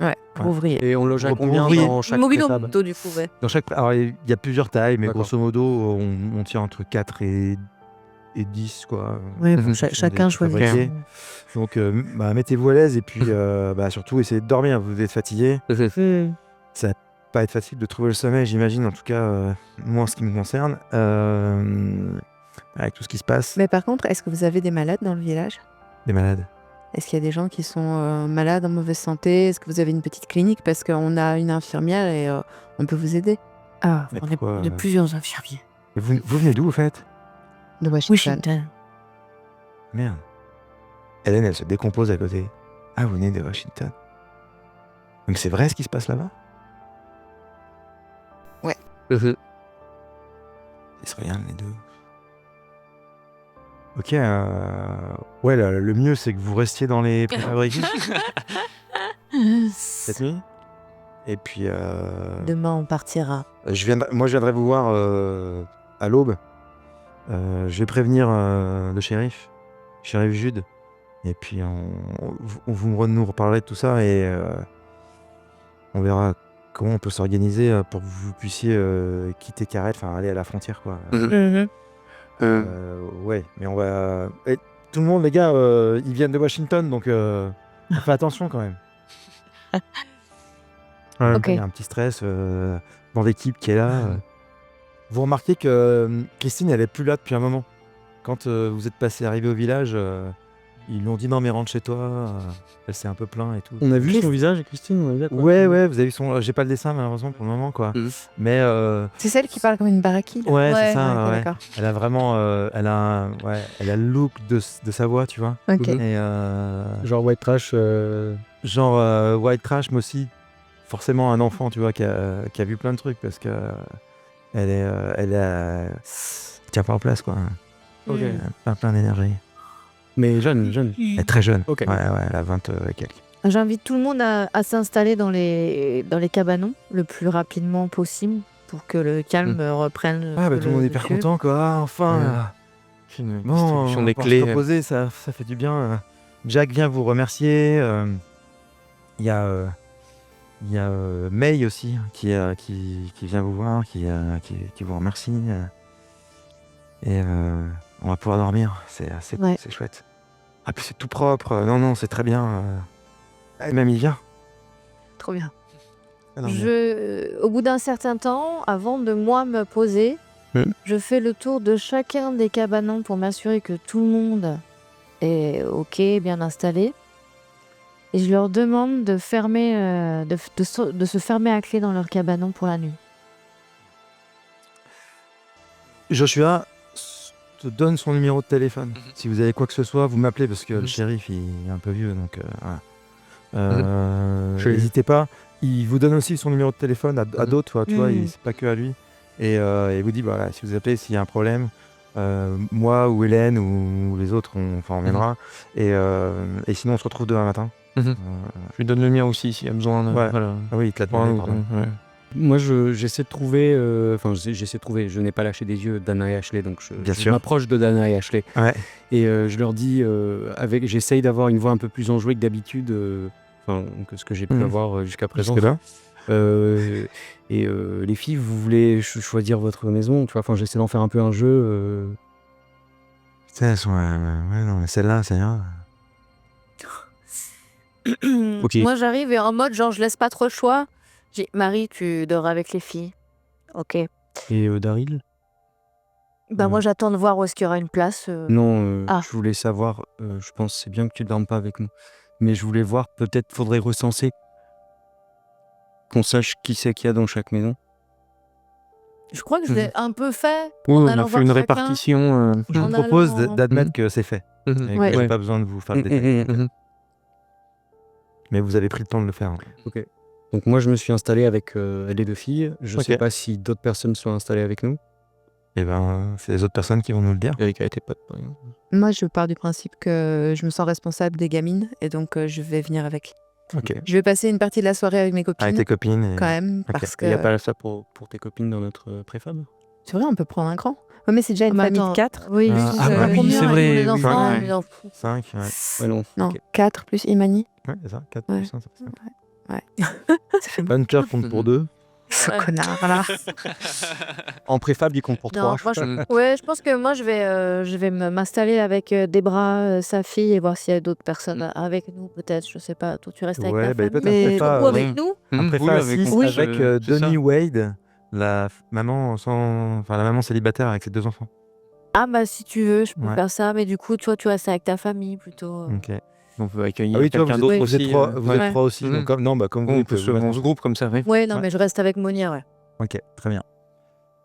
Ouais, pour Ouais. ouvrier. Et on loge à Pour combien ouvrier. dans chaque Mobile préfab? Home, du coup, ouais. Dans chaque... Alors, il y a plusieurs tailles, mais D'accord. grosso modo, on tient entre 4 et 10, quoi. Ouais, Mhm. cha- Ce sont chacun des choisit. fabriqués. Donc, mettez-vous à l'aise et puis surtout, essayez de dormir. Vous êtes fatigué. Hmm. Ça va pas être facile de trouver le sommeil, j'imagine, en tout cas, moi, en ce qui me concerne, avec tout ce qui se passe. Mais par contre, est-ce que vous avez des malades dans le village? Des malades. Est-ce qu'il y a des gens qui sont malades, en mauvaise santé? Est-ce que vous avez une petite clinique? Parce qu'on a une infirmière et on peut vous aider. Ah, Mais on est pourquoi, de plusieurs infirmiers. Et vous venez d'où, au fait? De Washington. Washington. Merde. Hélène, elle se décompose à côté. Ah, vous venez de Washington. Donc c'est vrai ce qui se passe là-bas? Ils se regardent les deux. Ok, ouais, le mieux c'est que vous restiez dans les préfabriqués cette nuit. Et puis, Demain, on partira. moi je viendrai vous voir à l'aube. Je vais prévenir le shérif Jude. Et puis vous nous reparlerez de tout ça et on verra comment on peut s'organiser pour que vous puissiez quitter Carrel, enfin aller à la frontière, quoi. Ouais, mais on va... Et tout le monde, les gars, ils viennent de Washington, donc on fait attention quand même. Ouais, Ok. il y a un petit stress dans l'équipe qui est là. Vous remarquez que Christine, elle est plus là depuis un moment. Quand vous êtes arrivé au village, ils lui ont dit non mais rentre chez toi. Elle s'est un peu plaint et tout. On a vu son visage, Christine, on est d'accord. Ouais, vous avez vu son... J'ai pas le dessin malheureusement pour le moment, quoi. Mais C'est celle qui parle comme une baraquille? ouais, c'est ça, ok, ouais. d'accord. Elle a vraiment... elle a le look de sa voix, tu vois. Ok. Et Genre white trash. genre white trash, mais aussi forcément un enfant, tu vois, qui a vu plein de trucs parce que elle tient pas en place, quoi. Ok. Plein d'énergie. Mais jeune. Elle est très jeune. Ok. Ouais, elle a 20 et quelques. J'invite tout le monde à s'installer dans les cabanons le plus rapidement possible pour que le calme reprenne. Ah, bah tout le monde est hyper dessus. content, quoi. Ah, enfin. Une Bon, distribution on des va pouvoir clés. se reposer, ça fait du bien. Jack vient vous remercier. Il y a May aussi qui vient vous voir, qui vous remercie. Et on va pouvoir dormir. Ouais. C'est chouette. Ah, puis c'est tout propre. Non, c'est très bien. Et même il vient. Trop bien. Ah, non, mais- Au bout d'un certain temps, avant de moi me poser, je fais le tour de chacun des cabanons pour m'assurer que tout le monde est ok, bien installé. Et je leur demande de fermer, de se fermer à clé dans leur cabanon pour la nuit. Joshua te donne son numéro de téléphone. Si vous avez quoi que ce soit, vous m'appelez parce que le shérif il est un peu vieux, donc voilà. N'hésitez pas. Il vous donne aussi son numéro de téléphone à d'autres, tu vois, c'est pas que à lui. Et il vous dit, voilà, si vous appelez, s'il y a un problème, moi ou Hélène ou les autres, on reviendra. Et sinon, on se retrouve demain matin. Je lui donne le mien aussi s'il y a besoin. Ouais. Voilà. Ah oui, il te l'a demandé, pardon. Ouais. Moi, j'essaie de trouver. J'essaie de trouver. Je n'ai pas lâché des yeux Dana et Ashley, donc Bien je sûr. m'approche de Dana et Ashley. Ouais. Et je leur dis, j'essaye d'avoir une voix un peu plus enjouée que d'habitude, que ce que j'ai pu avoir jusqu'à présent. Jusque-là. Les filles, vous voulez choisir votre maison, tu vois. Enfin, j'essaie d'en faire un peu un jeu. Putain, elles sont. Ouais, non, mais celle-là, ça ira. Ok. Moi, j'arrive et en mode, genre, je laisse pas trop le choix. J'ai Marie, tu dors avec les filles. Ok. Et Daryl? Bah, moi, j'attends de voir où est-ce qu'il y aura une place. Non, Ah. je voulais savoir, je pense c'est bien que tu ne dormes pas avec nous. Mais je voulais voir, peut-être faudrait recenser. Qu'on sache qui c'est qu'il y a dans chaque maison. Je crois que je l'ai un peu fait. Oui, En on allant a fait voir une chacun. répartition. Je vous En propose allant- d'admettre Mhm. que c'est fait. Mhm. Et que Ouais. j'ai Ouais. pas besoin de vous faire le détail. Mais vous avez pris le temps de le faire. hein. Donc moi je me suis installé avec les deux filles. Je sais Ok. pas si d'autres personnes sont installées avec nous. Et ben, c'est les autres personnes qui vont nous le dire. Erika était pas par exemple. Moi, je pars du principe que je me sens responsable des gamines et donc je vais venir avec. Ok. Je vais passer une partie de la soirée avec mes copines Avec tes copines. Et... quand même Ok. parce Il n'y a que pas ça pour tes copines dans notre préfab? c'est vrai, on peut prendre un grand. Ouais, mais c'est déjà une Mais famille attends, de 4. Oui, Ah, si, ah je- bah oui, combien c'est avec vrai, les oui. enfants, Ouais. mais en- 5, ouais. Ouais, non. Non, ok. 4 plus Imani. Ouais, c'est ça. 4 Ouais. plus 1, ça fait 5. Ça fait Bunker compte pour 2. ce Ouais. connard, voilà. En préfab, il compte pour Non, 3. moi, je pense que moi, je vais m'installer avec Debra, sa fille, et voir s'il y a d'autres personnes avec nous, peut-être. Je sais pas. Toi, tu restes avec Ouais, ta bah, famille. peut-être un Mais prépa, Ou avec nous. un Mhm. prépa Oui, à avec 6 mon avec fils, c'est ça. Donny Wade, la maman enfin la maman célibataire avec ses 2 enfants. Ah, bah, si tu veux, je peux Ouais. faire ça. Mais du coup, toi, tu restes avec ta famille plutôt. Ok. On peut accueillir Ah oui, toi, quelqu'un vous d'autre êtes, vous êtes aussi. 3, vous ouais. êtes 3 aussi. Mhm. Donc, comme vous On pouvez peut vous se mettre on se groupe comme ça, oui. Ouais, non, Ouais. mais je reste avec Monia, ouais. Ok, très bien.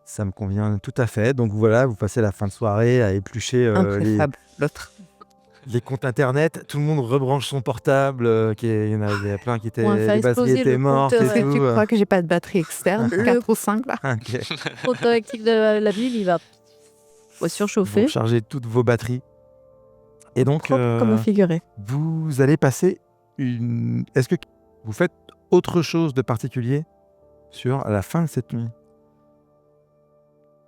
Ça me convient tout à fait. Donc voilà, vous passez la fin de soirée à éplucher Un les, préfab, l'autre. les comptes internet. Tout le monde rebranche son portable. Il y en a plein qui étaient. On va faire Les batteries exploser étaient le mortes et compteur. Est-ce que tu tout. crois que j'ai pas de batterie externe Le- 4 ou 5 là Ok. Compte électrique de la ville, il va surchauffer. Vous chargez toutes vos batteries. Et donc, Propre comme au figuré. vous allez passer une. Est-ce que vous faites autre chose de particulier sur la fin de cette nuit?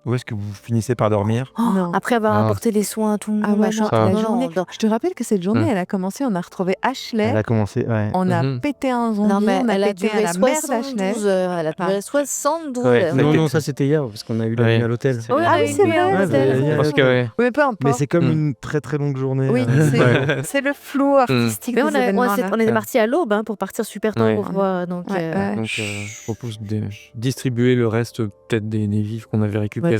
Ou est-ce que vous finissez par dormir? Oh, Non. après avoir Ah. apporté les soins à tout le monde, Ah ouais, machin. non, Ça va. la Non, non, journée. on dort. Je te rappelle que cette journée, Hmm. elle a commencé, on a retrouvé Ashley, Elle a commencé. Ouais. on a Mhm. pété un zombie, Non, mais on a elle a pété à duré la mère d'Ashley. 72 heures. Elle a duré 72 Ouais, heures. ça a Non, été- non, ça c'était hier, parce qu'on a eu la Ouais. nuit à l'hôtel. Oui, Ah on a oui, une c'est nuit à vrai, l'hôtel. vous avez- Parce que, ouais. Mais peu importe. Mais c'est comme Hmm. une très très longue journée. Oui, hein. c'est le flou artistique Mais des événements. là. on était partis à l'aube pour partir super tôt. Ouais. Pour voir, donc, Ouais, ouais. Donc, je propose de distribuer le reste peut-être des vivres qu'on avait récupérés.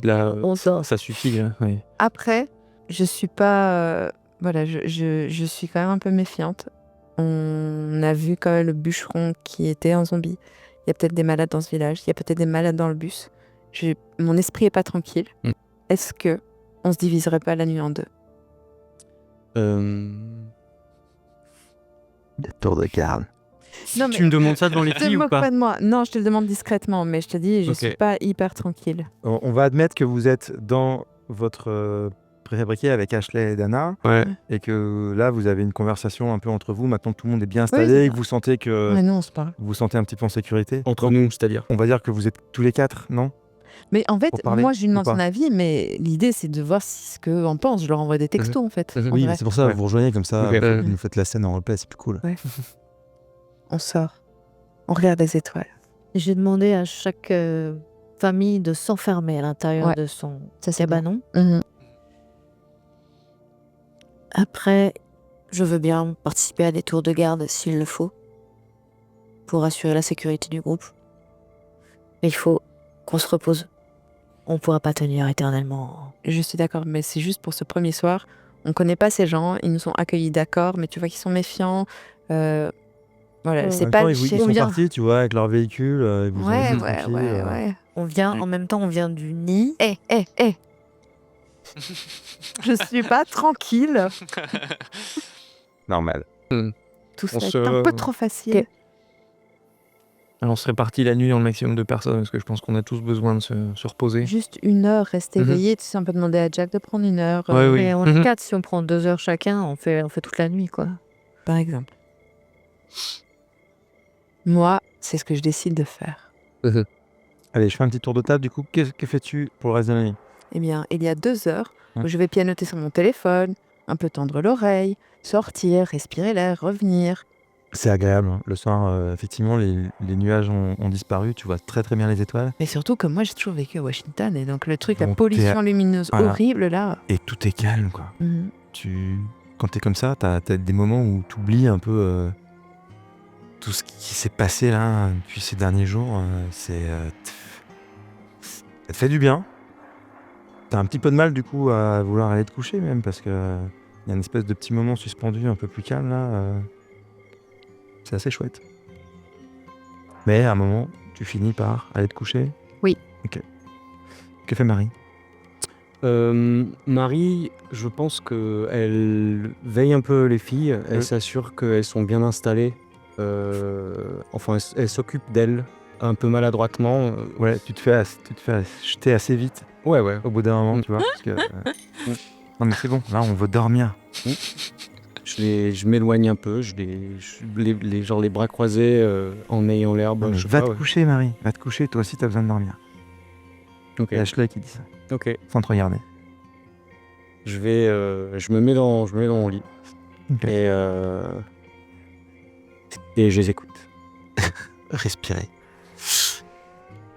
Là, on sort. ça suffit. Là. Ouais. Après, je suis pas. Voilà, je suis quand même un peu méfiante. On a vu quand même le bûcheron qui était un zombie. Il y a peut-être des malades dans ce village. Il y a peut-être des malades dans le bus. Mon esprit est pas tranquille. Mm. Est-ce que on se diviserait pas la nuit en deux? Tour de garde. Non, Tu me demandes ça devant les te filles ou moque pas? pas de moi. Non, je te le demande discrètement, mais je te dis, je Ok. suis pas hyper tranquille. On va admettre que vous êtes dans votre préfabriqué avec Ashley et Dana Ouais. et que là vous avez une conversation un peu entre vous. Maintenant que tout le monde est bien installé Oui. et que vous sentez que Mais non, on se parle. vous vous sentez un petit peu en sécurité. Entre Donc, nous, c'est-à-dire. on va dire que vous êtes tous les 4, non? Mais en fait, Pour parler, moi, je lui demande ou pas son avis, mais l'idée, c'est de voir ce qu'on pense. Je leur envoie des textos, en fait. Mhm. en Oui, vrai. mais c'est pour ça Ouais. vous rejoignez comme ça. Ok. Vous nous faites la scène en replay, c'est plus cool. On sort. On regarde les étoiles. J'ai demandé à chaque famille de s'enfermer à l'intérieur Ouais. de son Ça, c'est cabanon. Mhm. Après, je veux bien participer à des tours de garde s'il le faut, pour assurer la sécurité du groupe. Mais il faut qu'on se repose. On pourra pas tenir éternellement. Je suis d'accord, mais c'est juste pour ce premier soir. On connaît pas ces gens, ils nous ont accueillis d'accord, mais tu vois qu'ils sont méfiants. Voilà, En c'est En même pas temps, le ils chez sont vient. partis, tu vois, avec leur véhicule. Ils vous ont Ouais, laissé ouais, tranquille, ouais, ouais. On vient, en même temps, on vient du nid. Je suis pas tranquille. Normal. Tout ça On est se- un peu trop facile. Ok. Alors, on se répartit la nuit dans le maximum de personnes parce que je pense qu'on a tous besoin de se reposer. Juste 1 heure, rester Mhm. éveillé. Tu sais, on peut demander à Jack de prendre 1 heure, Ouais, oui. Et on Mhm. est 4, si on prend 2 heures chacun, on fait toute la nuit, quoi. par exemple. Moi, c'est ce que je décide de faire. Allez, je fais un petit tour de table. Du coup, que fais-tu pour le reste de la nuit? Eh bien, il y a 2 heures Ouais. où je vais pianoter sur mon téléphone, un peu tendre l'oreille, sortir, respirer l'air, revenir. C'est agréable, hein. Le soir, effectivement, les nuages ont disparu. Tu vois très très bien les étoiles. Mais surtout que moi, j'ai toujours vécu à Washington. Et donc, le truc, la Donc, pollution lumineuse voilà. horrible, là. Et tout est calme, quoi. Mhm. Quand t'es comme ça, t'as des moments où t'oublies un peu tout ce qui s'est passé là depuis ces derniers jours. Ça te fait du bien. T'as un petit peu de mal du coup à vouloir aller te coucher même parce que y a une espèce de petit moment suspendu un peu plus calme là. C'est assez chouette. Mais à un moment, tu finis par aller te coucher. Oui. Ok. Que fait Marie? Marie, je pense qu'elle veille un peu les filles, elle s'assure qu'elles sont bien installées. Enfin, elle s'occupe d'elles un peu maladroitement. Ouais, tu te fais jeter assez vite Ouais, ouais. au bout d'un moment, tu vois. Parce que, non mais c'est bon, là on veut dormir. Je m'éloigne un peu, genre les bras croisés en ayant l'herbe. Non, mais je sais va pas, te ouais. coucher Marie, va te coucher, toi aussi t'as besoin de dormir. Ok, C'est Ashley qui dit ça, ok. sans te regarder. Je me mets dans mon lit Ok. et je les écoute. Respirer.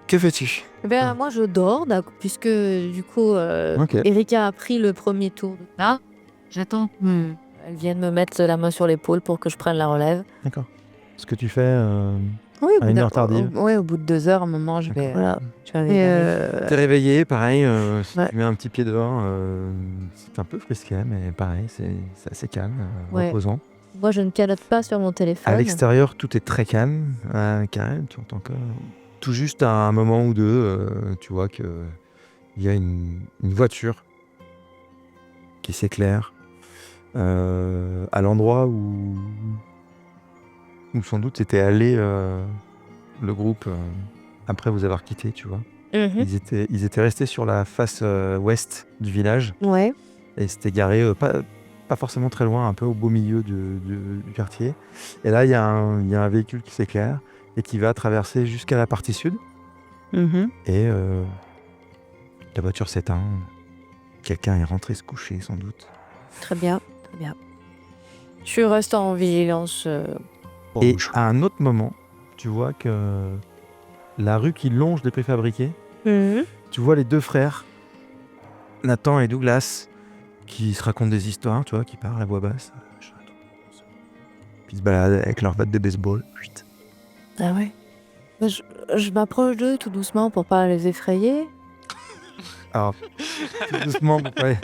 Que fais-tu? Eh ben, moi, je dors, puisque du coup, Ok. Erika a pris le premier tour de là. J'attends. Elle vient de me mettre la main sur l'épaule pour que je prenne la relève. D'accord. Ce que tu fais Oui, à une heure tardive. au bout de 2 heures, à un moment, je vais. Voilà. Je vais Et, aller T'es réveillé, pareil, si Ouais. tu mets un petit pied dehors, c'est un peu frisqué, mais pareil, c'est assez calme, Ouais. reposant. moi, je ne calote pas sur mon téléphone. À l'extérieur, tout est très calme. Karen, tu entends que tout juste à un moment ou deux, tu vois que il y a une voiture qui s'éclaire à l'endroit où sans doute était allé le groupe après vous avoir quitté, tu vois. Mhm. Ils étaient restés sur la face ouest du village Ouais. et s'étaient garés pas forcément très loin, un peu au beau milieu du quartier. Et là, il y a un véhicule qui s'éclaire et qui va traverser jusqu'à la partie sud. Mhm. Et la voiture s'éteint. Quelqu'un est rentré se coucher, sans doute. Très bien, très bien. Je reste en vigilance. Et à un autre moment, tu vois que la rue qui longe les préfabriqués, tu vois les deux frères, Nathan et Douglas, qui se racontent des histoires, tu vois, qui parlent à voix basse. Puis ils se baladent avec leur batte de baseball. Chut. Ah ouais. Je m'approche d'eux tout doucement pour pas les effrayer. Alors, tout doucement, ouais,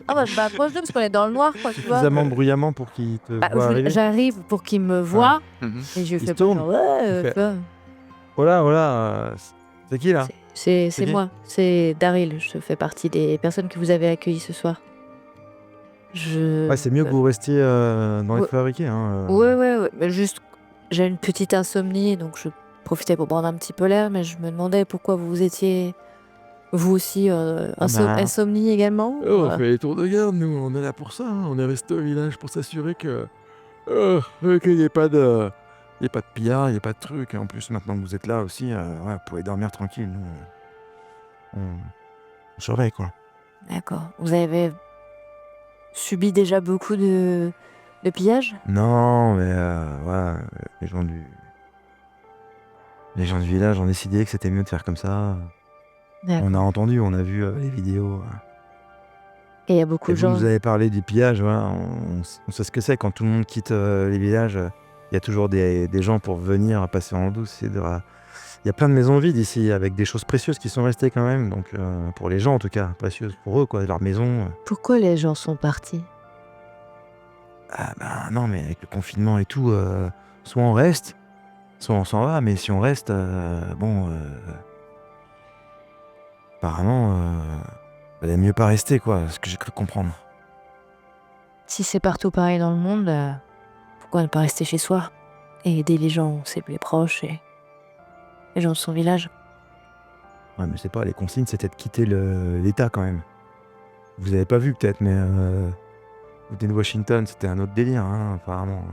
Ah bah je m'approche d'eux parce qu'on est dans le noir, quoi, tu vois. suffisamment bruyamment pour qu'ils te Bah, voient arriver. j'arrive pour qu'ils me voient et je Il fais se pas tourne. genre, ouais, Il fait- tu vois. Oh là, c'est qui là? C'est qui moi, c'est Daryl. Je fais partie des personnes que vous avez accueillies ce soir. Ouais, c'est mieux que vous restiez dans les ouais. préfabriqués. Hein, Ouais. Mais juste, j'ai une petite insomnie, donc je profitais pour prendre un petit peu l'air, mais je me demandais pourquoi vous étiez, vous aussi, insomnie également. On fait les tours de garde, nous, on est là pour ça. Hein. On est resté au village pour s'assurer que qu'il n'y ait pas de pillards, il n'y ait pas de trucs. Et en plus, maintenant que vous êtes là aussi, ouais, vous pouvez dormir tranquille. Nous, on surveille, quoi. D'accord. Vous avez subi déjà beaucoup de pillages? Non, mais voilà, les gens du village ont décidé que c'était mieux de faire comme ça. D'accord. On a entendu, on a vu les vidéos. Et il y a beaucoup Et de vous gens. nous avez parlé du pillage, voilà, on sait ce que c'est. Quand tout le monde quitte les villages, il y a toujours des gens pour venir passer en douce. Il y a plein de maisons vides ici, avec des choses précieuses qui sont restées quand même. Donc pour les gens en tout cas, précieuses pour eux, quoi, leur maison. Pourquoi les gens sont partis? Ah ben non, mais avec le confinement et tout, soit on reste, soit on s'en va. Mais si on reste, apparemment, valait mieux pas rester, quoi, ce que j'ai cru comprendre. Si c'est partout pareil dans le monde, pourquoi ne pas rester chez soi et aider les gens, ses plus proches et les gens de son village? Ouais, mais je sais pas, les consignes c'était de quitter l'État quand même. Vous avez pas vu peut-être, mais vous venez de Washington, c'était un autre délire, hein, apparemment.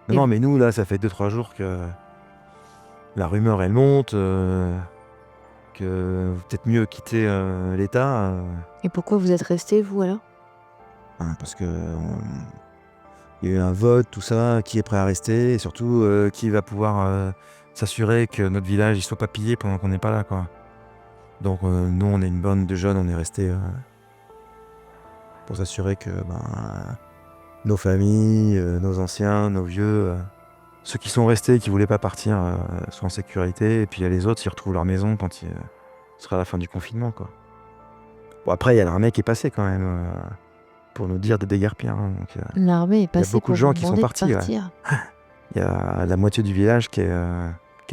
Et- Non, mais nous là, ça fait 2-3 jours que la rumeur elle monte, que peut-être mieux quitter l'État. Et pourquoi vous êtes restés, vous alors? Parce que il y a eu un vote, tout ça, qui est prêt à rester et surtout qui va pouvoir s'assurer que notre village ne soit pas pillé pendant qu'on n'est pas là, quoi. Donc nous, on est une bande de jeunes, on est restés pour s'assurer que nos familles, nos anciens, nos vieux, ceux qui sont restés et qui voulaient pas partir soient en sécurité. Et puis il y a les autres, ils retrouvent leur maison quand il sera la fin du confinement, quoi. Bon, après, il y a l'armée qui est passée quand même pour nous dire de déguerpir. Hein, donc, L'armée est passée beaucoup pour de gens vous qui sont demander de partis, ouais. partir. il y a la moitié du village qui est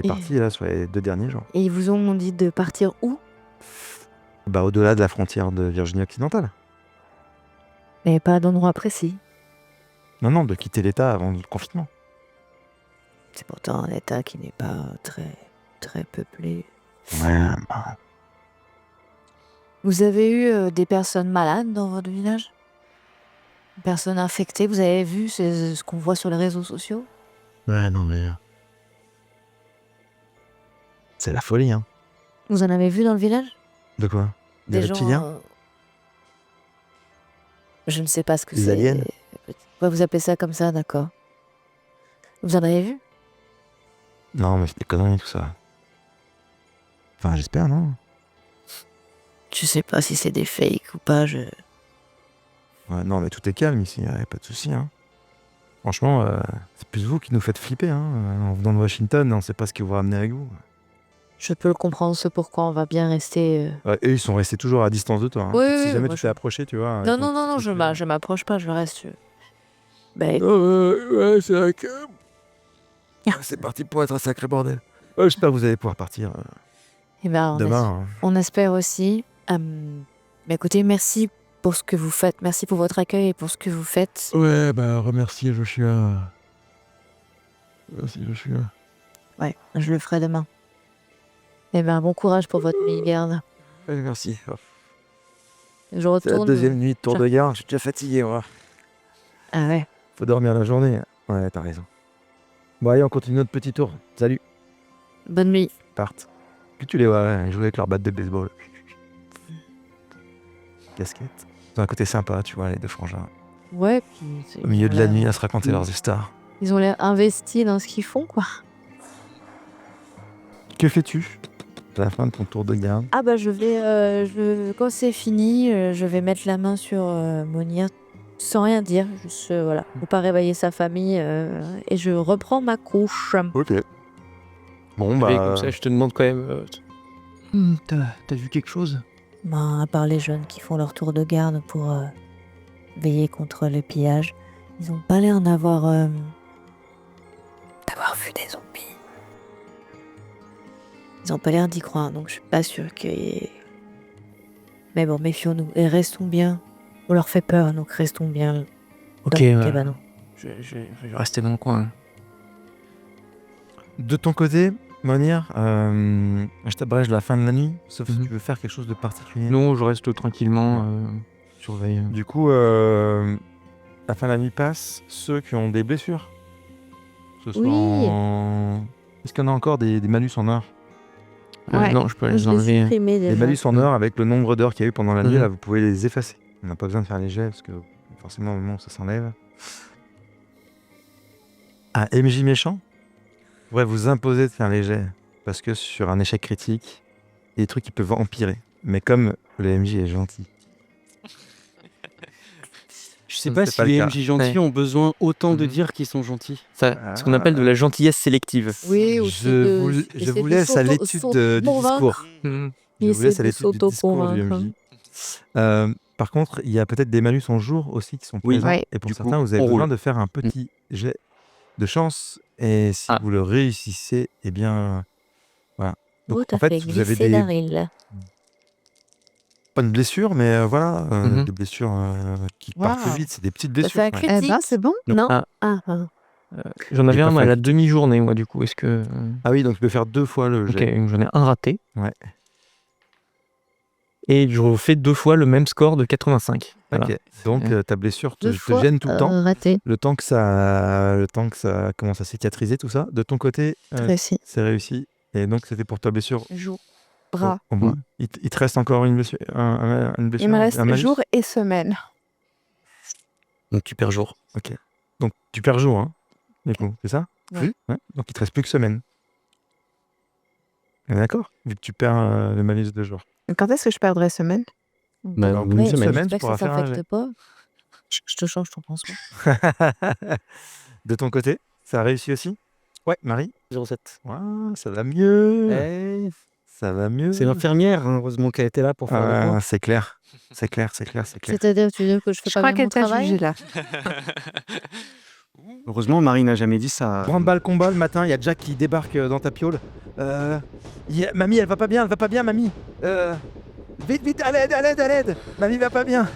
Et- partie là sur les 2 derniers jours. Et ils vous ont dit de partir où? Au-delà de la frontière de Virginie occidentale. Mais pas d'endroit précis. Non, de quitter l'État avant le confinement. C'est pourtant un état qui n'est pas très peuplé. Ouais, Vous avez eu des personnes malades dans votre village? Des personnes infectées? Vous avez vu ce qu'on voit sur les réseaux sociaux? ouais, non mais... c'est la folie, hein. Vous en avez vu dans le village? De quoi? Des reptiliens? Je ne sais pas ce que Des c'est. aliens? Ouais, vous appelez ça comme ça, d'accord. Vous en avez vu? Non, mais c'est des conneries tout ça. Enfin, j'espère, non? Je sais pas si c'est des fakes ou pas. Ouais, non, mais tout est calme ici, y a pas de souci, hein. Franchement, c'est plus vous qui nous faites flipper, hein. En venant de Washington, on sait pas ce qu'ils vont ramener avec vous. Je peux le comprendre, ce pourquoi on va bien rester. Ouais, eux, ils sont restés toujours à distance de toi. Hein. Oui, Si oui, jamais moi, tu t'es approché, tu vois. Non, je m'approche pas, je reste. Ben, Ouais, c'est vrai que... c'est parti pour être un sacré bordel. Ouais, j'espère que vous allez pouvoir partir eh ben, demain. Hein. on espère aussi. Mais écoutez, merci pour ce que vous faites. Merci pour votre accueil et pour ce que vous faites. Ouais, remercie Joshua. Merci Joshua. Ouais, je le ferai demain. Eh ben, bon courage pour votre mini-garde. Ouais, merci. Oh, Je c'est la retourne. deuxième nuit de tour de garde, je suis déjà fatigué, moi. Ah ouais. Faut dormir la journée. Ouais, t'as raison. Bon, allez, on continue notre petit tour. Salut. Bonne nuit. Partent. Que tu les vois, là, ils jouent avec leur batte de baseball. Casquette. C'est un côté sympa, tu vois, les deux frangins. Ouais, puis. Au milieu de la nuit, à se raconter leurs histoires. Ils ont l'air investis dans ce qu'ils font, quoi. Que fais-tu à la fin de ton tour de garde? Ah bah quand c'est fini, je vais mettre la main sur Monir sans rien dire, juste voilà, pour pas réveiller sa famille et je reprends ma couche. Ok. Bon, Et comme ça, je te demande quand même. T'as vu quelque chose? Ben, à part les jeunes qui font leur tour de garde pour veiller contre le pillage, ils ont pas l'air d'avoir vu des zombies. Ils ont pas l'air d'y croire, donc je suis pas sûre que... Mais bon, méfions-nous et restons bien. On leur fait peur, donc restons bien Ok, dans le cabanon. je vais rester dans le coin. De ton côté, Monir, je t'abrège la fin de la nuit, sauf si Mhm. tu veux faire quelque chose de particulier. Non, je reste tranquillement, surveille. Du coup, la fin de la nuit passe. Ceux qui ont des blessures, ce soit Oui. Est-ce qu'il y en a encore des malus en or? Ouais. Non, je peux Je les l'ai enlever. supprimé Les déjà. malus en or avec le nombre d'heures qu'il y a eu pendant la nuit, Mhm. là, vous pouvez les effacer. On n'a pas besoin de faire les jets parce que forcément, au moment où ça s'enlève. Un MJ méchant pourrait vous imposer de faire les jets parce que sur un échec critique, il y a des trucs qui peuvent empirer. Mais comme le MJ est gentil, Je sais Ça, pas c'est si pas le les cas. MJ gentils Ouais. ont besoin autant de Mhm. dire qu'ils sont gentils. Ce qu'on appelle de la gentillesse sélective. Oui, aussi je vous laisse à l'étude du discours. Mhm. Je vous laisse à l'étude du discours du s'auto-convaincre. MJ. Par contre, il y a peut-être des malus en jour aussi qui sont Oui. présents. Ouais. Et pour Du certains, coup, vous avez on besoin roule. de faire un petit jet de chance. Et si Ah. vous le réussissez, eh bien, voilà. Donc, Tout en à fait, fait, vous avez glisser des... Daryl. pas de blessures, mais voilà, Mhm. des blessures qui partent Wow. vite. C'est des petites Ça blessures. fait un ouais. Eh critique. ben, c'est bon. Non. Ah. Ah. J'en avais J'ai un pas moi, à fait. la demi-journée, moi, du coup. Est-ce que. Ah oui, donc tu peux faire 2 fois le Ok, jet. j'en ai un raté. Ouais. Et je refais 2 fois le même score de 85. Voilà. Ok. Donc C'est- ta blessure te 2 fois gêne tout le temps. raté. Le temps que ça commence à cicatriser, tout ça. De ton côté, Réussi. c'est réussi. Et donc, c'était pour ta blessure Jour, bras. au moins. Il te reste encore une blessure, une blessure, Il me reste un malus. jour et semaine. Donc tu perds jour. Ok. Donc tu perds jour, hein, du coup, c'est ça? Ouais. Ouais. Donc il te reste plus que semaine. On est d'accord? Vu que tu perds le malus de jour. Quand est-ce que je perdrai semaine? Bah, Alors, une une semaine. semaine, tu J'espère que pourras ça faire un jet. s'infecte pas. Je te change ton pansement. De ton côté, ça a réussi aussi? Ouais, Marie? 07. Ouais, ça va mieux. Eh, Ça va mieux. c'est l'infirmière, hein, heureusement qu'elle était là pour faire le point. C'est clair. C'est clair, c'est clair, c'est clair. C'est-à-dire, tu veux dire que je fais Je pas crois bien mon qu'elle t'a travail? jugé là. Heureusement, Marie n'a jamais dit ça. Branle-bas combat le matin, il y a Jack qui débarque dans ta piole. Mamie, elle va pas bien, mamie. Vite, vite, à l'aide, à l'aide, à l'aide. Mamie va pas bien.